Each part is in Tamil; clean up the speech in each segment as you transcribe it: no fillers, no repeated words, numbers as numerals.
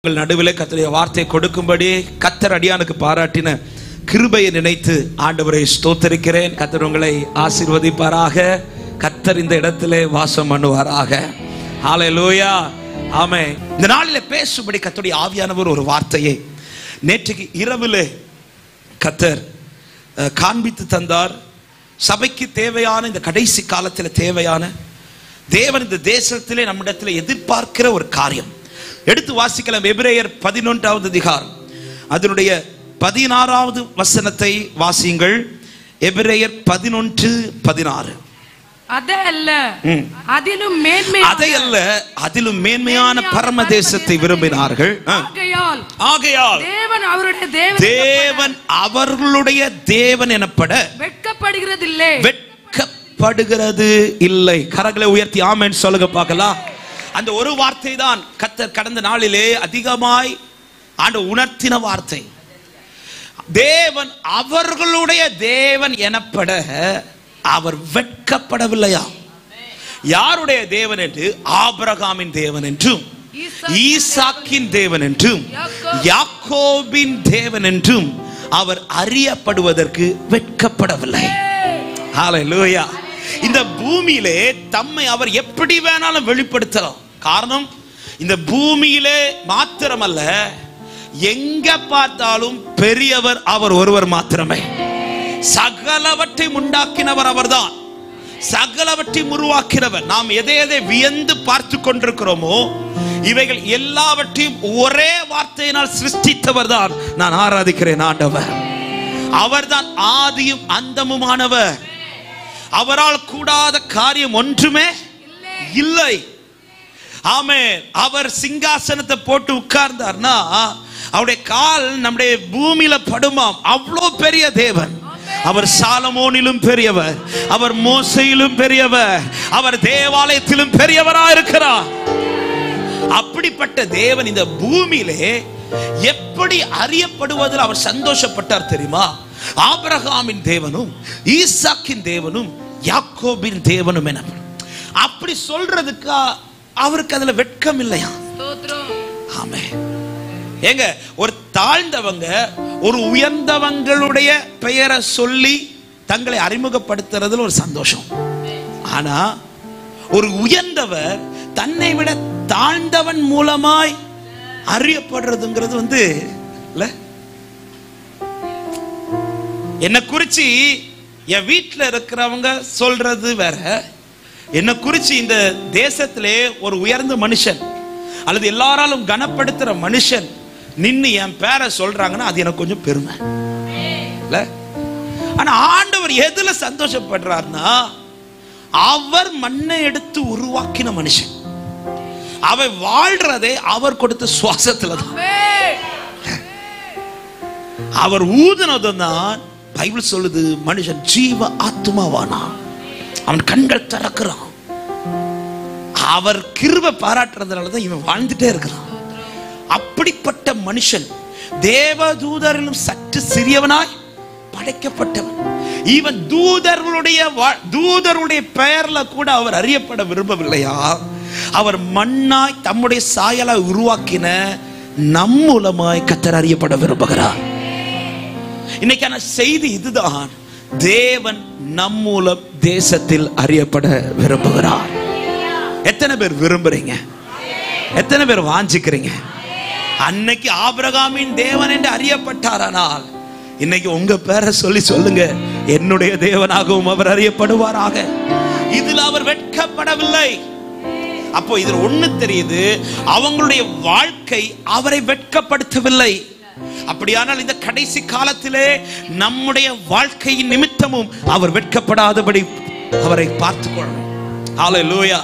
நடுவிலே கர்த்தருடைய வார்த்தை கொடுக்கும்படி கர்த்தர் அடியானுக்கு பாராட்டின கிருபையை நினைத்து ஆண்டவரை ஸ்தோத்திரிக்கிறேன். கர்த்தர் உங்களை ஆசீர்வதிப்பாராக. கர்த்தர் இந்த இடத்திலே வாசம் பண்ணுவாராக. ஹல்லேலூயா, ஆமென். இந்த நாளிலே பேசும்படி கர்த்தருடைய ஆவியானவர் ஒரு வார்த்தையை நேற்றைக்கு இரவிலே கர்த்தர் காண்பித்து தந்தார். சபைக்கு தேவையான இந்த கடைசி காலத்தில் தேவையான தேவன் இந்த தேசத்திலே நம்மிடத்திலே எதிர்பார்க்கிற ஒரு காரியம் எடுத்து வாசிக்கலாம். எபிரேயர் 11வது அதிகாரம் அதனுடைய 16வது வசனத்தை வாசியுங்கள். எபிரேயர் 11:16. அதிலும் மேன்மையான பரம தேசத்தை விரும்பினார்கள். ஆகையால் தேவன் அவர்களுடைய தேவன் எனப்பட வெட்கப்படுகிறது இல்லை. கரங்களை உயர்த்தி ஆமென் சொல்லுங்க பார்க்கலாம். அந்த ஒரு வார்த்தை தான் கர்த்தர் கடந்த நாளிலே அதிகமாய் ஆண்டு உணர்த்தின வார்த்தை. தேவன் அவர்களுடைய தேவன் எனப்பட அவர் வெட்கப்படவில்லையா? யாருடைய தேவன் என்று? ஆபிரகாமின் தேவன் என்றும் ஈசாக்கின் தேவன் என்றும் யாக்கோபின் தேவன் என்றும் அவர் அறியப்படுவதற்கு வெட்கப்படவில்லை. ஹல்லேலூயா. இந்த பூமியிலே தம்மை அவர் எப்படி வேணாலும் வெளிப்படுத்தலாம். காரணம், இந்த பூமியிலே மாத்திரமல்ல, எங்க பார்த்தாலும் பெரியவர் அவர் ஒருவர் மாத்திரமே. சகலவற்றை உண்டாக்கினவர் அவர்தான், சகலவற்றை உருவாக்கினவர். நாம் எதை எதை வியந்து பார்த்து கொண்டிருக்கிறோமோ இவைகள் எல்லாவற்றையும் ஒரே வார்த்தையினால் சிருஷ்டித்தவர் தான் நான் ஆராதிக்கிறேன் ஆண்டவர். அவர்தான் ஆதியும் அந்தமுமானவர். அவரால் கூடாத காரியம் ஒன்றுமே இல்லை. ஆமென். அவர் சிங்காசனத்தை போட்டு உட்கார்ந்தார்னா அவருடைய கால் நம்முடைய பூமியில படுமாம். அவ்வளோ பெரிய தேவன். அவர் சாலமோனிலும் பெரியவர், அவர் மோசையிலும் பெரியவர், அவர் தேவாலயத்திலும் பெரியவராக இருக்கிறார். அப்படிப்பட்ட தேவன் இந்த பூமியிலே எப்படி அறியப்படுவதில் அவர் சந்தோஷப்பட்டார் தெரியுமா? ஆபிரகாமின் தேவனும் ஈசாக்கின் தேவனும் யாக்கோபின் தேவனும் என அப்படி சொல்றதுக்கு அவருக்கு அதுல வெட்கம் இல்லையா? ஆமென். ஏங்க, ஒரு தாழ்ந்தவங்க ஒரு உயர்ந்தவங்களுடைய பெயரை சொல்லி தங்களை அறிமுகப்படுத்துறதுல ஒரு சந்தோஷம். ஆனா ஒரு உயர்ந்தவர் தன்னை விட தாழ்ந்தவன் மூலமாய் அறியப்படுறதுங்கிறது இல்ல. என்ன குறிச்சு என் வீட்டில் இருக்கிறவங்க சொல்றது வேற, என்ன குறிச்சு இந்த தேசத்திலே ஒரு உயர்ந்த மனுஷன் அல்லது எல்லாராலும் கனப்படுத்துற மனுஷன் நின்னு என் பேரை சொல்றாங்கன்னா அது எனக்கு கொஞ்சம் பெருமை இல்ல. ஆனா ஆண்டவர் எதுல சந்தோஷப்படுறார்னா, அவர் மண்ணை எடுத்து உருவாக்கின மனுஷன், அவர் வாழ்றதே அவர் கொடுத்த சுவாசத்துல தான். அவர் ஊதுனதும் தான் பைபிள் சொல்லுது மனுஷன் ஜீவ ஆத்மாவானா. அவன் கண்கள் திறக்கிறான். அவர் கிருபை பாராட்டுறதுனாலதான் இவன் வாழ்ந்துட்டே இருக்கிறான். அப்படிப்பட்ட மனுஷன் தேவதூதரிலும் சற்று சிறியவனாய் படைக்கப்பட்டவன். இவன் தூதருடைய பெயர்ல கூட அவர் அறியப்பட விரும்பவில்லையா? அவர் மண்ணாய் தம்முடைய சாயலாய் உருவாக்கின நம் மூலமாய் கர்த்தர் அறியப்பட விரும்புகிறார். இன்னைக்கான செய்தி இதுதான். தேவன் நம் மூலம் தேசத்தில் அறியப்பட விரும்புகிறார். எத்தனை பேர் விரும்புறீங்க? எத்தனை பேர் வாஞ்சிக்கிறீங்க? அன்னைக்கு ஆபிரகாமின் தேவன் என்று அறியப்பட்டாரானால் இன்னைக்கு உங்க பேரை சொல்லி சொல்லுங்க, என்னுடைய தேவனாகவும் அவர் அறியப்படுவாராக. இதில் அவர் வெட்கப்படவில்லை. அப்போ இதில் ஒண்ணு தெரியுது, அவங்களுடைய வாழ்க்கை அவரை வெட்கப்படுத்தவில்லை. அப்படியானால் இந்த கடைசி காலத்திலே நம்முடைய வாழ்க்கையின் நிமித்தமும் அவர் வெட்கப்படாதபடி அவரை பார்த்துக்கொள்ளணும். ஹல்லேலூயா.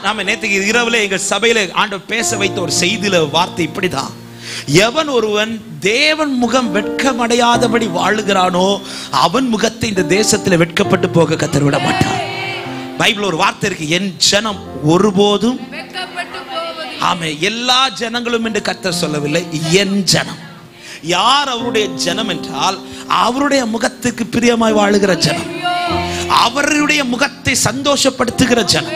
நாம நேற்று இரவுல எங்கள் சபையில ஆண்டவர் பேச வைத்த ஒரு செய்தியில வார்த்தை இப்படிதான்: எவன் ஒருவன் தேவன் முகம் வெட்கமடையாதபடி வாழுகிறானோ அவன் முகத்தை இந்த தேசத்தில் வெட்கப்பட்டு போக கர்த்தர் விட மாட்டார். பைபிள் ஒரு வார்த்தை இருக்கு, என் ஜனம் ஒருபோதும். ஆமே, எல்லா ஜனங்களும் என்று கர்த்தர் சொல்லவில்லை, என் ஜனம். யார் அவருடைய ஜனம் என்றால் அவருடைய முகத்துக்கு பிரியமாய் வாழுகிற ஜனம், அவருடைய முகத்தை சந்தோஷப்படுத்துகிற ஜனம்.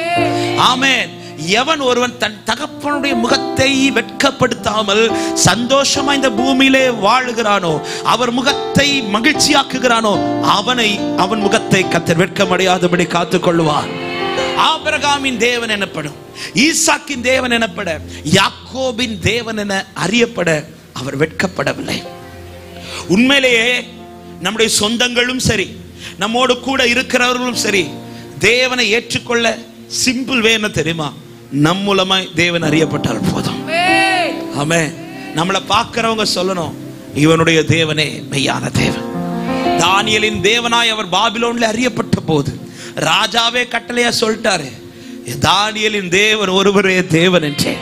ஆமென். எவன் ஒருவன் தன் தகப்பனுடைய முகத்தை வெட்கப்படுத்தாமல் சந்தோஷமா இந்த பூமியிலே வாழுகிறானோ, அவர் முகத்தை மகிழ்ச்சியாக்குகிறானோ, அவன் முகத்தை கர்த்தர் வெட்கமடையாதபடி காத்துக் கொள்வார். ஆபிரகாமின் தேவன் எனப்படும், ஈசாக்கின் தேவன் எனப்பட, யாக்கோபின் தேவன் என அறியப்பட அவர் வெட்கப்படவில்லை. உண்மையிலேயே நம்முடைய சொந்தங்களும் சரி, நம்மோடு கூட இருக்கிறவர்களும் சரி, தேவனை ஏற்றுக்கொள்ள சிம்பிள் வே என்ன தெரியுமா? நம் மூலமாய் தேவன் அறியப்பட்டால் போதும். ஆமென். நம்மளை பார்க்கிறவங்க சொல்லணும், இவனுடைய தேவனே மெய்யான தேவன். தானியேலின் தேவனாய் அவர் பாபிலோன்ல அறியப்பட்ட போது ராஜாவே கட்டளையா சொல்லிட்டாரு, தானியேலின் தேவன் ஒருவரே தேவன் என்றே.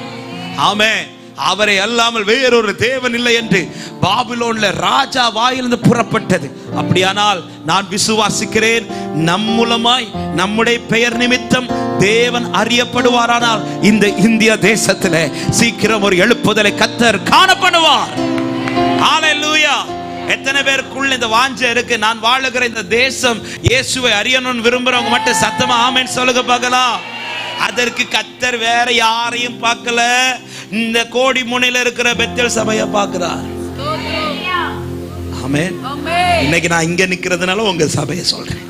ஆமென். அவரை அல்லாமல் வேறொரு தேவன் இல்லை என்று பாபிலோன்ல ராஜா வாயிலிருந்து புறப்பட்டது. அப்படியானால் நான் விசுவாசிக்கிறேன், நம் மூலமாய் நம்முடைய பெயர் நிமித்தம் தேவன் அறியப்படுவாரானால் இந்த இந்திய தேசத்துல சீக்கிரம் ஒரு எழுப்புதலை கர்த்தர் காணப்படுவார். ஹல்லேலூயா. எத்தனை பேருக்குள்ள இந்த வாஞ்சை இருக்கு? நான் வாழுகிற இந்த தேசம் இயேசுவை அறியணும்னு விரும்புறவங்க மட்டும் சத்தமா ஆமென் சொல்லுங்க பார்க்கலாம். அதற்கு கர்த்தர் வேற யாரையும் பார்க்கல, இந்த கோடி முனையில இருக்கிற பெத்தேல் சபையை பார்க்கிறார். ஆமென். இன்னைக்கு நான் இங்க நிக்கிறதுனால உங்க சபையை சொல்றேன்.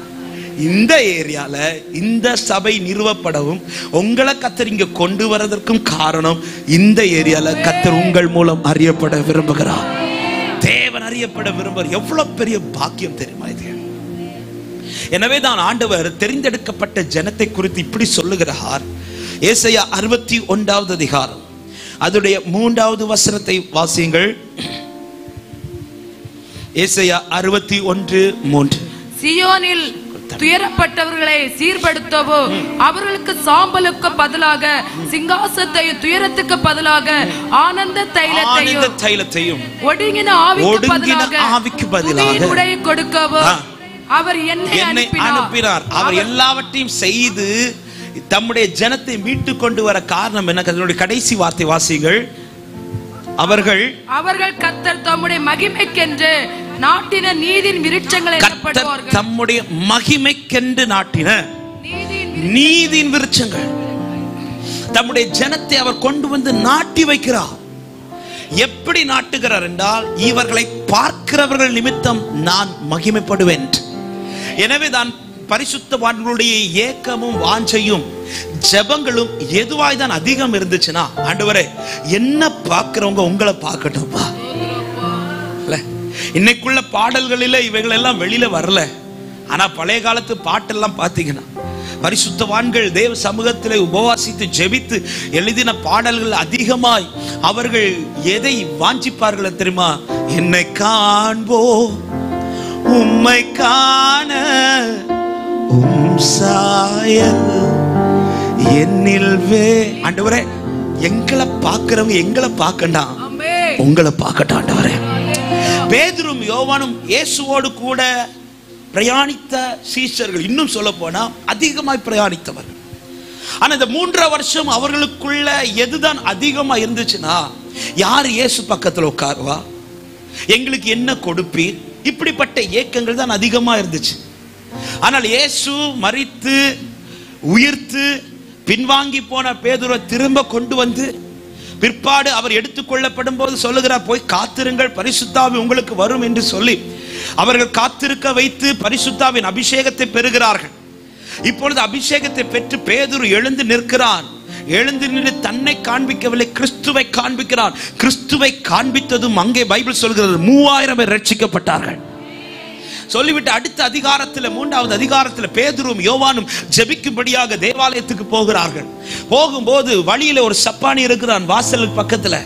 இந்த ஏரியால இந்த சபை நிறுவப்படவும் உங்களை கர்த்தர் இங்க கொண்டு வரதற்கும் காரணம், இந்த ஏரியால கர்த்தர் உங்கள் மூலம் அறியப்பட விரும்புகிறார். தேவன் அறியப்பட விரும்புகிறார். எவ்வளவு பெரிய பாக்கியம் தெரியுமா இது? எனவே தான் ஆண்டவர் தெரிந்தெடுக்கப்பட்ட ஜனத்தை குறித்து இப்படி சொல்லுகிறார். ஏசாயா 61வது அதிகாரம் அதுடைய 3வது வசனத்தை வாசியுங்கள். ஏசாயா 61:3. சியோனில் துயரப்பட்டவர்களை சீர்படுத்தவோ, அவர்களுக்கு சாம்பலுக்கு பதிலாக சிங்காசனத்தையும் துயரத்துக்கு பதிலாக ஆனந்த தைலத்தையும் ஒடுங்கின ஆவிக்கு பதிலாக உடை கொடுக்கவோ அவர் என்னை அனுப்பினார். அவர் எல்லாவற்றையும் செய்து தம்முடைய ஜனத்தை மீட்டு கொண்டு வர காரணம் என்ன? அதனுடைய கடைசி வார்த்தை வாசிகள். அவர்கள் கர்த்தர் தம்முடைய மகிமைக்கென்று நாட்டின நீதியின் விருட்சங்களை எனப்படுவார்கள். தம்முடைய மகிமைக்கென்று நாட்டின நீதியின் விருட்சங்கள். தம்முடைய ஜனத்தை அவர் கொண்டு வந்து நாட்டி வைக்கிறார். எப்படி நாட்டுகிறார் என்றால், இவர்களை பார்க்கிறவர்கள் நிமித்தம் நான் மகிமைப்படுவேன். எனவே தான் பரிசுத்தவான்களுடைய ஏக்கமும் வாஞ்சையும் ஜெபங்களும் எதுவாய் தான் அதிகம் இருந்துச்சுன்னா, ஆண்டவரே என்ன பார்க்கிறவங்க உங்களை பார்க்கட்டும்பா. இன்னைக்குள்ள பாடல்களில இவைகள் எல்லாம் வெளியில வரல. ஆனா பழைய காலத்து பாட்டெல்லாம் பார்த்தீங்கன்னா, பரிசுத்தவான்கள் தேவ சமூகத்திலே உபவாசித்து ஜெபித்து எழுதின பாடல்கள் அதிகமாய் அவர்கள் எதை வாஞ்சிப்பார்கள் தெரியுமா? என்னை காண்போ உம்மை காண உம் சாயல் என்னில் வே. ஆண்டவரே எங்களை பார்க்கிறவங்க எங்களை பார்க்கண்டா, உங்களை பார்க்கட்டா ஆண்டவரே. பேதுரும் யோவானும் இயேசுவோடு கூட பிரயாணித்த சீஷர்கள், இன்னும் சொல்ல போனா அதிகமாய் பிரயாணித்தவர்கள். ஆனா இந்த 3.5 வருஷம் அவர்களுக்குள்ள எதுதான் அதிகமா இருந்துச்சுன்னா, யார் இயேசு பக்கத்துல உட்காருவா, எங்களுக்கு என்ன கொடுப்பீர், இப்படிப்பட்ட ஏக்கங்கள் தான் அதிகமா இருந்துச்சு. ஆனால் இயேசு மரித்து உயிர்த்து பின்வாங்கி போன பேதுருவை திரும்ப கொண்டு வந்து பிற்பாடு அவர் எடுத்துக்கொள்ளப்படும் போது சொல்லுகிறார், போய் காத்திருங்கள், பரிசுத்தாவி உங்களுக்கு வரும் என்று சொல்லி அவர்கள் காத்திருக்க வைத்து பரிசுத்தாவின் அபிஷேகத்தை பெறுகிறார்கள். இப்பொழுது அபிஷேகத்தை பெற்று பேதுரு எழுந்து நிற்கிறான். எழுந்து நின்று தன்னை காண்பிக்கவில்லை, கிறிஸ்துவை காண்பிக்கிறான். கிறிஸ்துவை காண்பித்ததும் அங்கே பைபிள் சொல்கிறது 3000 பேர் ரட்சிக்கப்பட்டார்கள். சொல்லிவிட்டு அடுத்த அதிகாரத்தில் 3வது அதிகாரத்தில் பேதுரும் யோவானும் ஜெபிக்கும்படியாக தேவாலயத்துக்கு போகிறார்கள். போகும்போது வழியில ஒரு சப்பானி இருக்கிறான் வாசல் பக்கத்துல.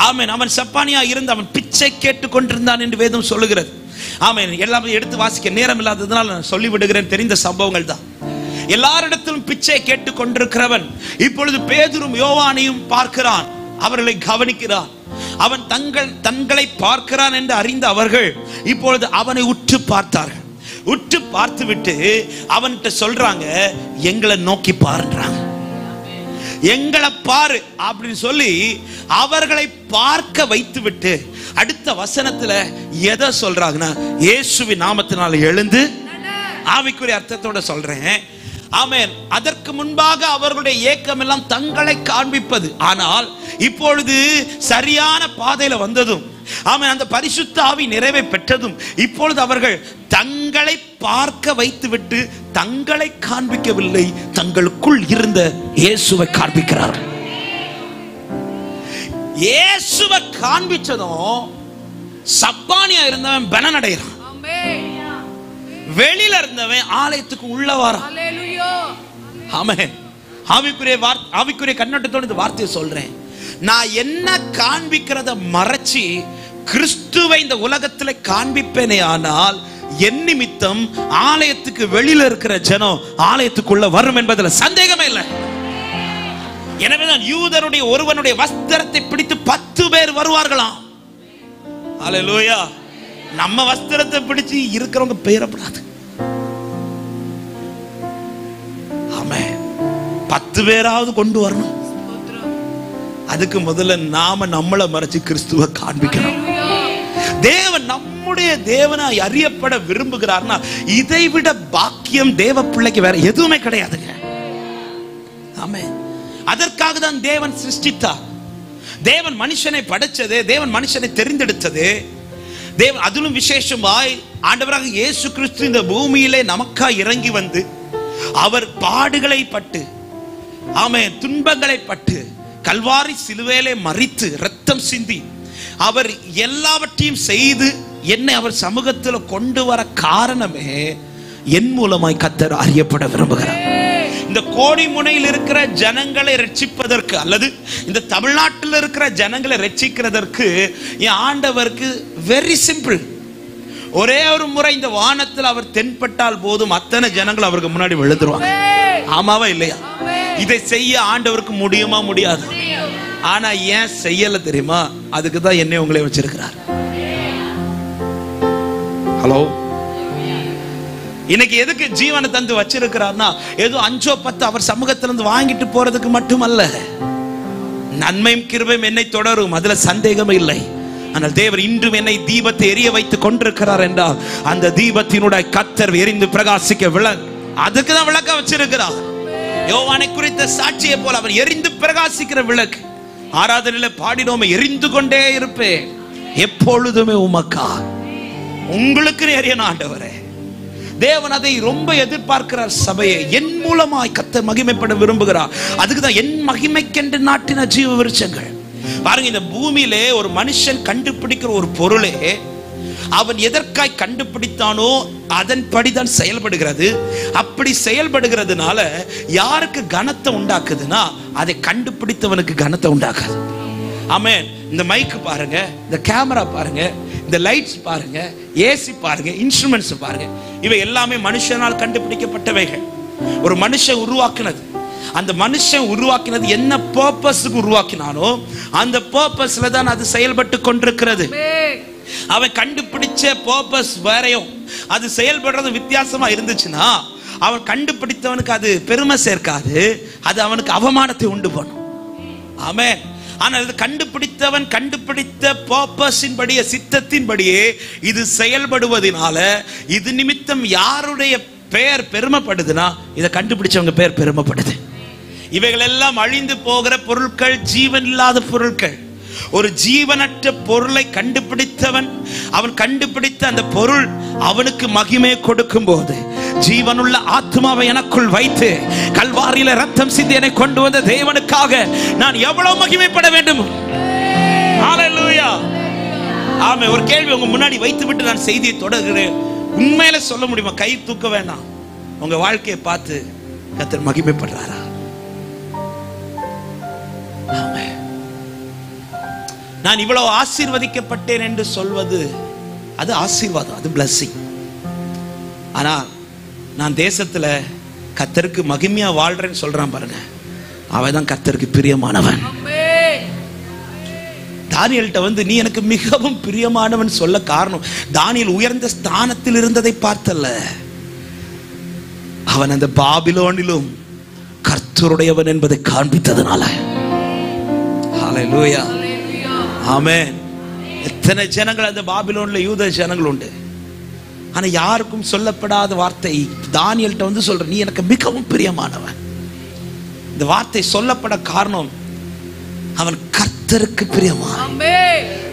ஆமென். அவன் சப்பானியா இருந்து அவன் பிச்சை கேட்டு கொண்டிருந்தான் என்று வேதம் சொல்லுகிறது. ஆமென். எல்லாமே எடுத்து வாசிக்க நேரம் இல்லாததுனால நான் சொல்லிவிடுகிறேன், தெரிந்த சம்பவங்கள் தான். எல்லாரிடத்திலும் பிச்சை கேட்டு கொண்டிருக்கிறவன் இப்பொழுது பேதுரும் யோவானையும் பார்க்கிறான், அவர்களை கவனிக்கிறான். அவன் தங்களை பார்க்கிறான் என்று அறிந்த அவர்கள் இப்பொழுது அவனை உற்று பார்த்தார்கள். உற்று பார்த்து விட்டு அவன்கிட்ட சொல்றாங்க, எங்களை நோக்கி பாருன்றாங்க. எங்களை பாரு அப்படின்னு சொல்லி அவர்களை பார்க்க வைத்து விட்டு அடுத்த வசனத்துல எதை சொல்றாங்கன்னா, இயேசுவின் நாமத்தினால எழுந்து, ஆவிக்குரிய அர்த்தத்தோட சொல்றேன், ஆமென். அதற்கு முன்பாக அவர்களுடைய ஏக்கம் எல்லாம் தங்களை காண்பிப்பது. ஆனால் இப்பொழுது சரியான பாதையில வந்ததும், ஆமென், அந்த பரிசுத்த ஆவி நிறைவை பெற்றதும், இப்பொழுது அவர்கள் தங்களை பார்க்க வைத்துவிட்டு தங்களை காண்பிக்கவில்லை, தங்களுக்குள் இருந்த இயேசுவை காண்பிக்கிறார்கள். இயேசுவை காண்பிச்சதும் சப்பானியா இருந்தவன் பலன் அடைகிறான். வெளியில இருந்தவன் ஆலயத்துக்கு உள்ள வரான். ஆமென். ஆவிக்குரிய கண்ணோட்டத்தோட இந்த வார்த்தையை சொல்றேன். நான் என்ன காண்பிக்கிறத மறைச்சி கிறிஸ்துவை இந்த உலகத்துல காண்பிப்பேனே, ஆனால் என் நிமித்தம் ஆலயத்துக்கு வெளியில இருக்கிற ஜனம் ஆலயத்துக்குள்ள வரும் என்பதுல சந்தேகமே இல்லை. எனவேதான் யூதருடைய ஒருவனுடைய வஸ்திரத்தை பிடித்து 10 பேர் வருவார்களாம். அல்லேலூயா. நம்ம வஸ்திரத்தை பிடிச்சு இருக்கிறவங்க பெயரப்படாது. ஆமென். 10 பேராவது கொண்டு வரணும். அதுக்கு முதல்ல நாம நம்மளை மறைச்சு கிறிஸ்துவை காண்பிக்கணும். தேவன் நம்முடைய தேவனாய் அறியப்பட விரும்புகிறார்னா இதை விட பாக்கியம் தேவ பிள்ளைக்கு வேற எதுவுமே கிடையாதுங்க. ஆமென். அதற்காக தான் தேவன் சிருஷ்டித்தார். தேவன் மனுஷனை படைச்சது, தேவன் மனுஷனை தெரிந்தெடுத்தது, தேவன் அதிலும் விசேஷமாய் ஆண்டவராக இயேசு கிறிஸ்து இந்த பூமியிலே நமக்காய் இறங்கி வந்து அவர் பாடுகளை பட்டு, ஆமென், துன்பங்களை பட்டு, கல்வாரி சிலுவையிலே மரித்து இரத்தம் சிந்தி அவர் எல்லாவற்றையும் செய்து என்னை அவர் சமூகத்தில் கொண்டு வர காரணமே என் மூலமாய் கர்த்தர் அறியப்பட விரும்புகிறார். இந்த கோடி முனையில் இருக்கிற ஜனங்களை ரட்சிப்பதற்கு அல்லது இந்த தமிழ்நாட்டில் இருக்கிற ஜனங்களை ரட்சிக்கிறதற்கு என் ஆண்டவருக்கு வெரி சிம்பிள். ஒரே ஒரு முறை இந்த வானத்தில் அவர் தென்பட்டால் போதும் அத்தனை ஜனங்கள் அவருக்கு முன்னாடி விழுந்துருவாங்க. ஆமாவா இல்லையா? இதை செய்ய ஆண்டவருக்கு முடியுமா? முடியாது. ஆனா ஏன் செய்யல தெரியுமா? அதுக்கு தான் என்னை உங்களை வச்சிருக்கிறார். ஹலோ, இன்னைக்கு எதுக்கு ஜீவனை தந்து வச்சிருக்கிறார்னா ஏதோ 5-10 அவர் சமூகத்திலிருந்து வாங்கிட்டு போறதுக்கு மட்டுமல்ல. நன்மையும் கிருபையும் என்னை தொடரும், அதுல சந்தேகமே இல்லை. ஆனால் தேவர் இன்றும் என்னை தீபத்தை எரிய வைத்துக் கொண்டிருக்கிறார் என்றால் அந்த தீபத்தினுடைய கர்த்தர் எரிந்து பிரகாசிக்க அதுக்கு தான் விளக்க வச்சிருக்கிறார். யோவானை குறித்த சாட்சியை போல அவர் எரிந்து பிரகாசிக்கிற விளக்கு. ஆராதனையில பாடினோமே, எரிந்து கொண்டே இருப்பேன் எப்பொழுதுமே உமக்கா, உங்களுக்கு எரியன ஆண்டவரே. தேவன் அதை ரொம்ப எதிர்பார்க்கிறார். சபையை என் மூலமாய் கர்த்தர் மகிமைப்பட விரும்புகிறார். அதுக்குதான் என் மகிமைக்கென்று நாட்டின ஜீவ விருட்சங்கள். பாருங்க, இந்த பூமியிலே ஒரு மனுஷன் கண்டுபிடிக்கிற ஒரு பொருளே அவன் எதற்காய் கண்டுபிடித்தானோ அதன்படிதான் செயல்படுகிறது. அப்படி செயல்படுகிறதுனால யாருக்கு கனத்தை உண்டாக்குதுன்னா அதை கண்டுபிடித்தவனுக்கு கனத்தை உண்டாக்குது. ஆமென். இந்த மைக்கு பாருங்க, இந்த கேமரா பாருங்க, இந்த லைட்ஸ் பாருங்க, ஏசி பாருங்க, இன்ஸ்ட்ருமெண்ட்ஸ் பாருங்க, இவை எல்லாமே மனுஷனால் கண்டுபிடிக்கப்பட்டவைகள். ஒரு மனுஷன் உருவாக்கினது. அந்த மனுஷன் உருவாக்கினது என்ன பர்பஸ்க்கு உருவாக்கினானோ அந்த பர்பஸ்ல தான் அது செயல்பட்டு கொண்டிருக்கிறது. அவன் கண்டுபிடிச்ச பர்பஸ் வேறையும் அது செயல்படுறது வித்தியாசமா இருந்துச்சுன்னா அவன் கண்டுபிடித்தவனுக்கு அது பெருமை சேர்க்காது, அது அவனுக்கு அவமானத்தை உண்டு பண்ணும். ஆமென். ஆனால் இது கண்டுபிடித்தவன் கண்டுபிடித்த பர்பஸின் படியே, சித்தத்தின் படியே இது செயல்படுவதனால இது நிமித்தம் யாருடைய பெயர் பெருமைப்படுதுன்னா இதை கண்டுபிடிச்சவங்க பெயர் பெருமைப்படுது. இவைகள் எல்லாம் அழிந்து போகிற பொருட்கள், ஜீவன் இல்லாத பொருட்கள். ஒரு ஜீவனற்ற பொருளை கண்டுபிடித்தவன், அவன் கண்டுபிடித்த அந்த பொருள் அவனுக்கு மகிமை கொடுக்கும் போது, ஜீவனுள்ள ஆத்மாவை எனக்குள் வைத்து கல்வாரியில ரத்தம் சிந்தி என்னை கொண்டு வந்த தேவனுக்காக நான் எவ்வளவு மகிமைப்பட வேண்டும். ஹல்லேலூயா. ஆமென். ஒரு கேள்வி உங்க முன்னாடி வைத்து விட்டு நான் செய்தியை தொடர்கிறேன். உண்மையில சொல்ல முடியுமா? கை தூக்க வேண்டாம். உங்க வாழ்க்கையை பார்த்து கர்த்தர் மகிமைப்படுறாரா? நான் இவ்வளவு ஆசீர்வதிக்கப்பட்டேன் என்று சொல்வது அது ஆசீர்வாதம், அது blessing. ஆனா நான் தேசத்துல கர்த்தருக்கு மகிமையா வாழ்றேன்னு சொல்றான் பாருங்க, அவன் கர்த்தருக்கு பிரியமானவன். தானியேல்ட்ட வந்து நீ எனக்கு மிகவும் பிரியமானவன் சொல்ல காரணம், தானியேல் உயர்ந்த ஸ்தானத்தில் இருந்ததை பார்த்தல்ல, அவன் அந்த பாபிலோனிலும் கர்த்தருடையவன் என்பதை காண்பித்ததனால. ஹல்லேலூயா. ஆமென். எத்தனை ஜனங்கள் அந்த பாபிலோன்ல யூத ஜனங்கள் உண்டு. ஆனா யாருக்கும் சொல்லப்படாத வார்த்தை தானியேல்ட்ட வந்து சொல்ற, நீ எனக்கு மிகவும் பிரியமானவன். இந்த வார்த்தை சொல்லப்பட காரணம், அவன் கர்த்தருக்கு பிரியமான்,